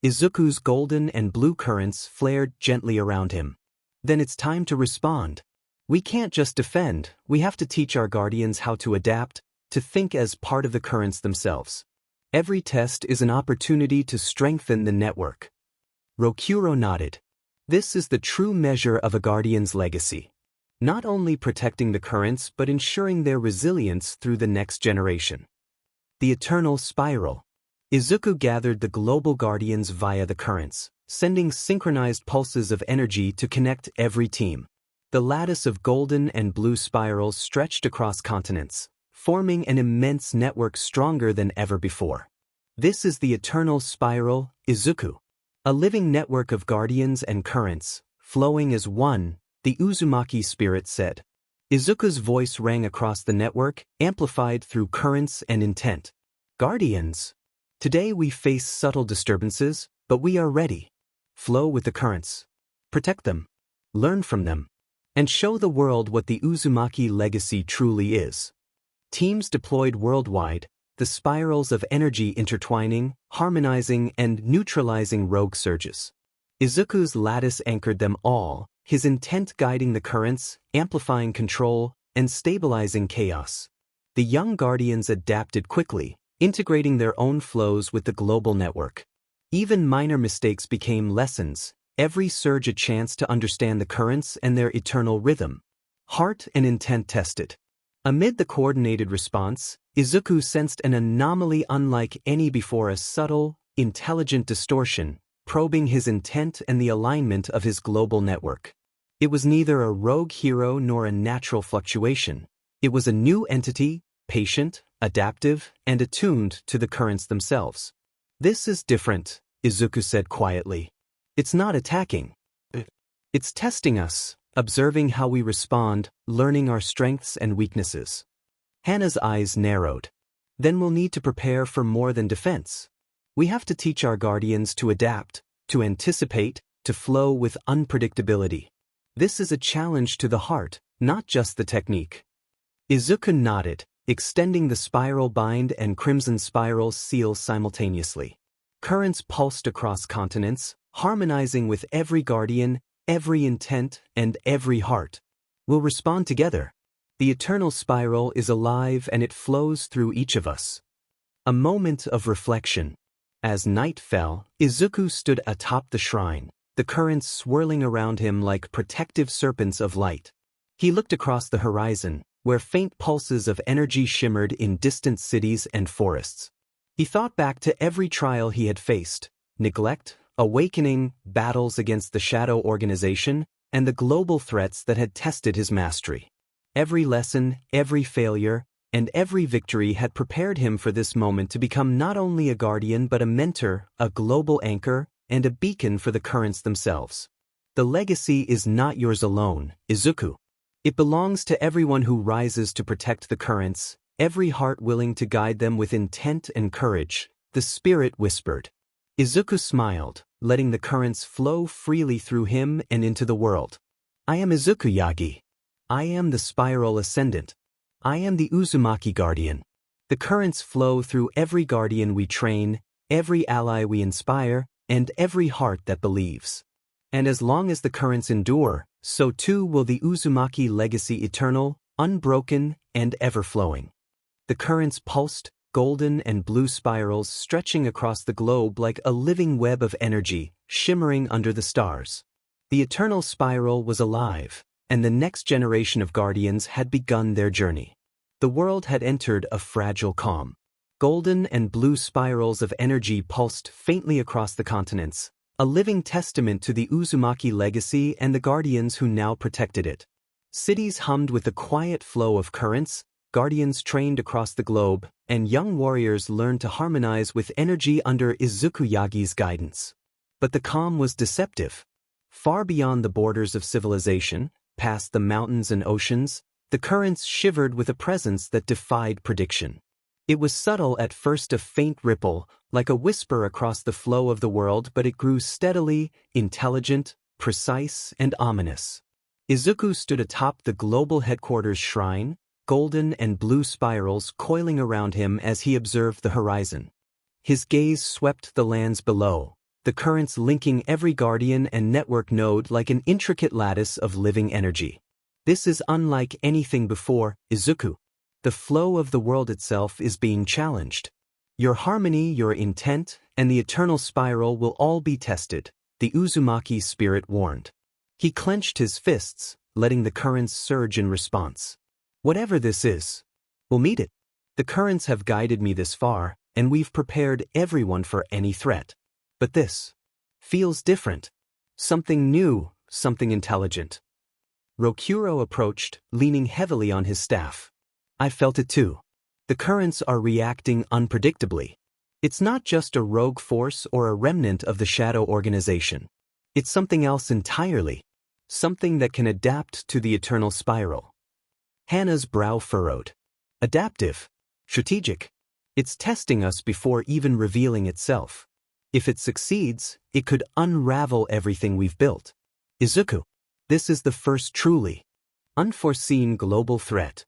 [SPEAKER 1] Izuku's golden and blue currents flared gently around him. "Then it's time to respond. We can't just defend, we have to teach our guardians how to adapt, to think as part of the currents themselves. Every test is an opportunity to strengthen the network." Rokuro nodded. This is the true measure of a guardian's legacy. Not only protecting the currents but ensuring their resilience through the next generation. The eternal spiral. Izuku gathered the global guardians via the currents, sending synchronized pulses of energy to connect every team. The lattice of golden and blue spirals stretched across continents, forming an immense network stronger than ever before. This is the eternal spiral, Izuku. A living network of guardians and currents, flowing as one, the Uzumaki spirit said. Izuku's voice rang across the network, amplified through currents and intent. Guardians. Today we face subtle disturbances, but we are ready. Flow with the currents. Protect them. Learn from them. And show the world what the Uzumaki legacy truly is. Teams deployed worldwide, the spirals of energy intertwining, harmonizing, and neutralizing rogue surges. Izuku's lattice anchored them all, his intent guiding the currents, amplifying control, and stabilizing chaos. The young guardians adapted quickly, integrating their own flows with the global network. Even minor mistakes became lessons, every surge a chance to understand the currents and their eternal rhythm. Heart and intent tested. Amid the coordinated response, Izuku sensed an anomaly unlike any before, a subtle, intelligent distortion, probing his intent and the alignment of his global network. It was neither a rogue hero nor a natural fluctuation. It was a new entity, patient, adaptive, and attuned to the currents themselves. This is different, Izuku said quietly. It's not attacking. It's testing us, observing how we respond, learning our strengths and weaknesses. Hana's eyes narrowed. Then we'll need to prepare for more than defense. We have to teach our guardians to adapt, to anticipate, to flow with unpredictability. This is a challenge to the heart, not just the technique. Izuku nodded, extending the spiral bind and crimson spiral seal simultaneously. Currents pulsed across continents, harmonizing with every guardian, every intent, and every heart. We'll respond together. The eternal spiral is alive and it flows through each of us. A moment of reflection. As night fell, Izuku stood atop the shrine, the currents swirling around him like protective serpents of light. He looked across the horizon, where faint pulses of energy shimmered in distant cities and forests. He thought back to every trial he had faced: neglect, awakening, battles against the shadow organization, and the global threats that had tested his mastery. Every lesson, every failure, and every victory had prepared him for this moment to become not only a guardian but a mentor, a global anchor, and a beacon for the currents themselves. The legacy is not yours alone, Izuku. It belongs to everyone who rises to protect the currents, every heart willing to guide them with intent and courage, the spirit whispered. Izuku smiled, letting the currents flow freely through him and into the world. I am Izuku Yagi. I am the spiral ascendant. I am the Uzumaki guardian. The currents flow through every guardian we train, every ally we inspire, and every heart that believes. And as long as the currents endure, so too will the Uzumaki legacy, eternal, unbroken, and ever-flowing. The currents pulsed, golden and blue spirals stretching across the globe like a living web of energy, shimmering under the stars. The eternal spiral was alive, and the next generation of guardians had begun their journey. The world had entered a fragile calm. Golden and blue spirals of energy pulsed faintly across the continents, a living testament to the Uzumaki legacy and the guardians who now protected it. Cities hummed with the quiet flow of currents, guardians trained across the globe, and young warriors learned to harmonize with energy under Izuku Yagi's guidance. But the calm was deceptive. Far beyond the borders of civilization, past the mountains and oceans, the currents shivered with a presence that defied prediction. It was subtle at first, a faint ripple, like a whisper across the flow of the world, but it grew steadily, intelligent, precise, and ominous. Izuku stood atop the global headquarters shrine, golden and blue spirals coiling around him as he observed the horizon. His gaze swept the lands below, the currents linking every guardian and network node like an intricate lattice of living energy. This is unlike anything before, Izuku. The flow of the world itself is being challenged. Your harmony, your intent, and the eternal spiral will all be tested, the Uzumaki spirit warned. He clenched his fists, letting the currents surge in response. Whatever this is, we'll meet it. The currents have guided me this far, and we've prepared everyone for any threat. But this feels different. Something new, something intelligent. Rokuro approached, leaning heavily on his staff. I felt it too. The currents are reacting unpredictably. It's not just a rogue force or a remnant of the shadow organization. It's something else entirely. Something that can adapt to the eternal spiral. Hana's brow furrowed. Adaptive. Strategic. It's testing us before even revealing itself. If it succeeds, it could unravel everything we've built. Izuku. This is the first truly unforeseen global threat.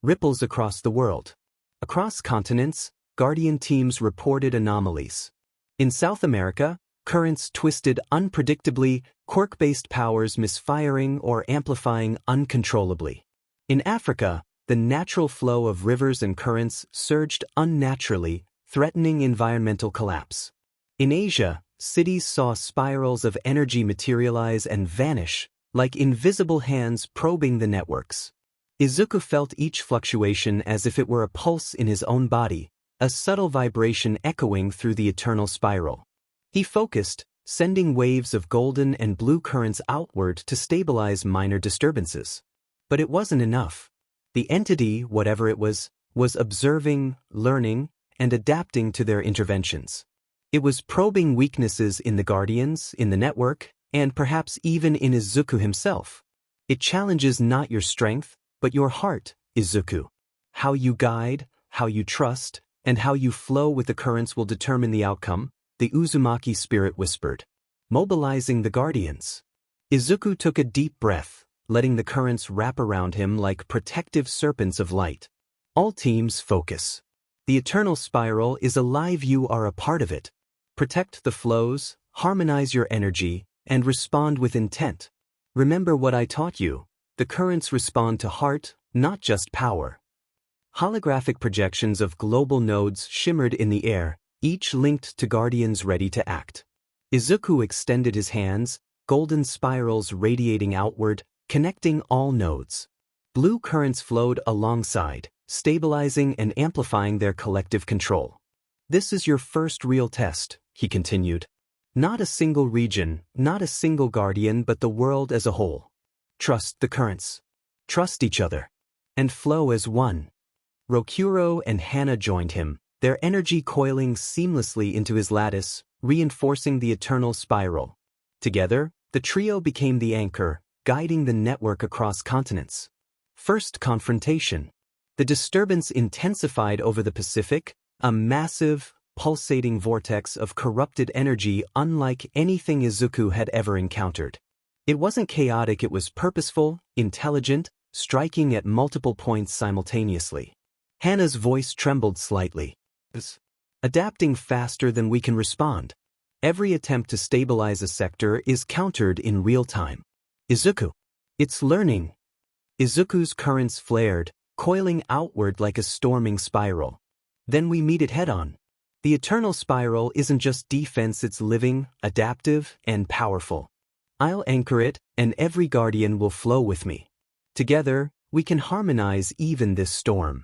[SPEAKER 1] Ripples across the world. Across continents, Guardian teams reported anomalies. In South America, currents twisted unpredictably, quirk-based powers misfiring or amplifying uncontrollably. In Africa, the natural flow of rivers and currents surged unnaturally, threatening environmental collapse. In Asia, cities saw spirals of energy materialize and vanish, like invisible hands probing the networks. Izuku felt each fluctuation as if it were a pulse in his own body, a subtle vibration echoing through the eternal spiral. He focused, sending waves of golden and blue currents outward to stabilize minor disturbances. But it wasn't enough. The entity, whatever it was observing, learning, and adapting to their interventions. It was probing weaknesses in the Guardians, in the network, and perhaps even in Izuku himself. It challenges not your strength, but your heart, Izuku. How you guide, how you trust, and how you flow with the currents will determine the outcome, the Uzumaki spirit whispered. Mobilizing the Guardians. Izuku took a deep breath, letting the currents wrap around him like protective serpents of light. All teams focus. The eternal spiral is alive, you are a part of it. Protect the flows, harmonize your energy, and respond with intent. Remember what I taught you. The currents respond to heart, not just power. Holographic projections of global nodes shimmered in the air, each linked to Guardians ready to act. Izuku extended his hands, golden spirals radiating outward, connecting all nodes. Blue currents flowed alongside, stabilizing and amplifying their collective control. This is your first real test, he continued. Not a single region, not a single Guardian, but the world as a whole. Trust the currents. Trust each other. And flow as one. Rokuro and Hana joined him, their energy coiling seamlessly into his lattice, reinforcing the eternal spiral. Together, the trio became the anchor, guiding the network across continents. First confrontation. The disturbance intensified over the Pacific, a massive, pulsating vortex of corrupted energy unlike anything Izuku had ever encountered. It wasn't chaotic, it was purposeful, intelligent, striking at multiple points simultaneously. Hana's voice trembled slightly. Adapting faster than we can respond. Every attempt to stabilize a sector is countered in real time. Izuku. It's learning. Izuku's currents flared, coiling outward like a storming spiral. Then we meet it head-on. The eternal spiral isn't just defense, it's living, adaptive, and powerful. I'll anchor it, and every Guardian will flow with me. Together, we can harmonize even this storm.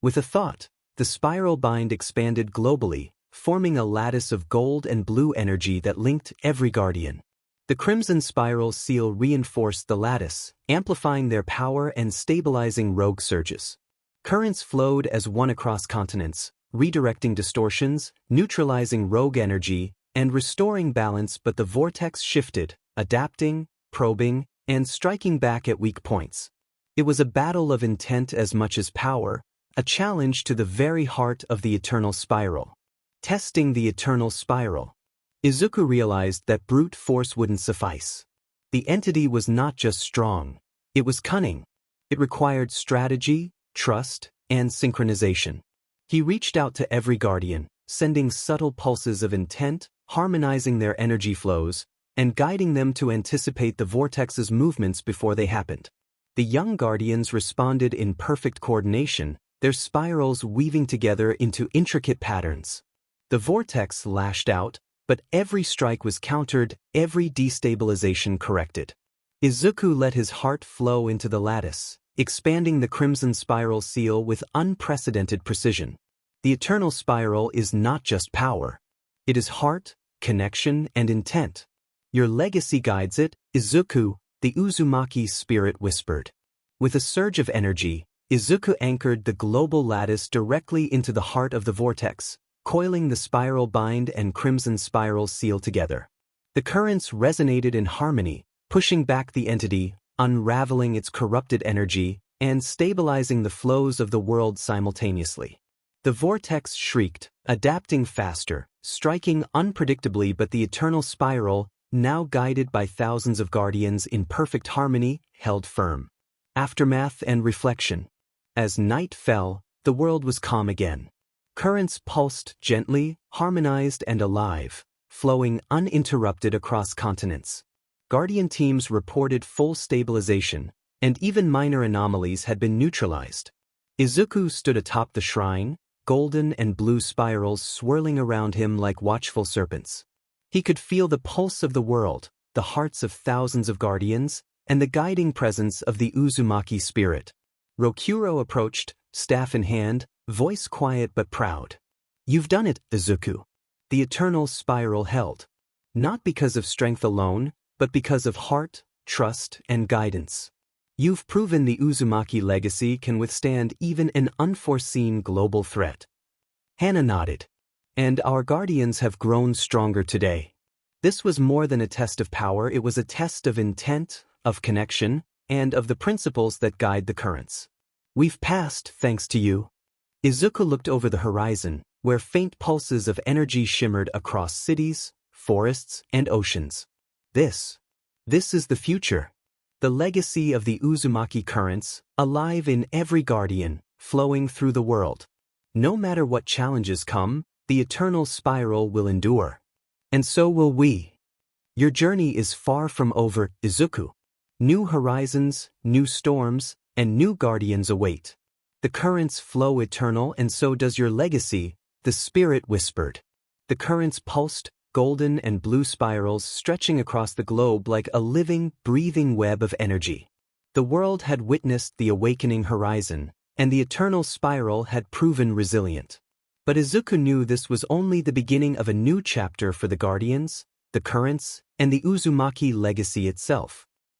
[SPEAKER 1] With a thought, the spiral bind expanded globally, forming a lattice of gold and blue energy that linked every Guardian. The crimson spiral seal reinforced the lattice, amplifying their power and stabilizing rogue surges. Currents flowed as one across continents, redirecting distortions, neutralizing rogue energy, and restoring balance, but the vortex shifted, adapting, probing, and striking back at weak points. It was a battle of intent as much as power, a challenge to the very heart of the eternal spiral. Testing the eternal spiral. Izuku realized that brute force wouldn't suffice. The entity was not just strong, it was cunning. It required strategy, trust, and synchronization. He reached out to every Guardian, sending subtle pulses of intent, harmonizing their energy flows, and guiding them to anticipate the vortex's movements before they happened. The young Guardians responded in perfect coordination, their spirals weaving together into intricate patterns. The vortex lashed out, but every strike was countered, every destabilization corrected. Izuku let his heart flow into the lattice, expanding the crimson spiral seal with unprecedented precision. The eternal spiral is not just power. It is heart, connection, and intent. Your legacy guides it, Izuku, the Uzumaki spirit whispered. With a surge of energy, Izuku anchored the global lattice directly into the heart of the vortex, coiling the spiral bind and crimson spiral seal together. The currents resonated in harmony, pushing back the entity, unraveling its corrupted energy, and stabilizing the flows of the world simultaneously. The vortex shrieked, adapting faster, striking unpredictably, but the eternal spiral, now guided by thousands of guardians in perfect harmony, held firm. Aftermath and reflection. As night fell, the world was calm again. Currents pulsed gently, harmonized and alive, flowing uninterrupted across continents. Guardian teams reported full stabilization, and even minor anomalies had been neutralized. Izuku stood atop the shrine, golden and blue spirals swirling around him like watchful serpents. He could feel the pulse of the world, the hearts of thousands of guardians, and the guiding presence of the Uzumaki spirit. Rokuro approached, staff in hand, voice quiet but proud. "You've done it, Izuku." The eternal spiral held. Not because of strength alone, but because of heart, trust, and guidance. You've proven the Uzumaki legacy can withstand even an unforeseen global threat. Hana nodded. And our guardians have grown stronger today. This was more than a test of power, it was a test of intent, of connection, and of the principles that guide the currents. We've passed thanks to you. Izuku looked over the horizon, where faint pulses of energy shimmered across cities, forests, and oceans. This is the future. The legacy of the Uzumaki currents, alive in every guardian, flowing through the world. No matter what challenges come, the eternal spiral will endure. And so will we. Your journey is far from over, Izuku. New horizons, new storms, and new guardians await. The currents flow eternal, and so does your legacy, the spirit whispered. The currents pulsed, golden and blue spirals stretching across the globe like a living, breathing web of energy. The world had witnessed the awakening horizon, and the eternal spiral had proven resilient. But Izuku knew this was only the beginning of a new chapter for the Guardians, the currents, and the Uzumaki legacy itself.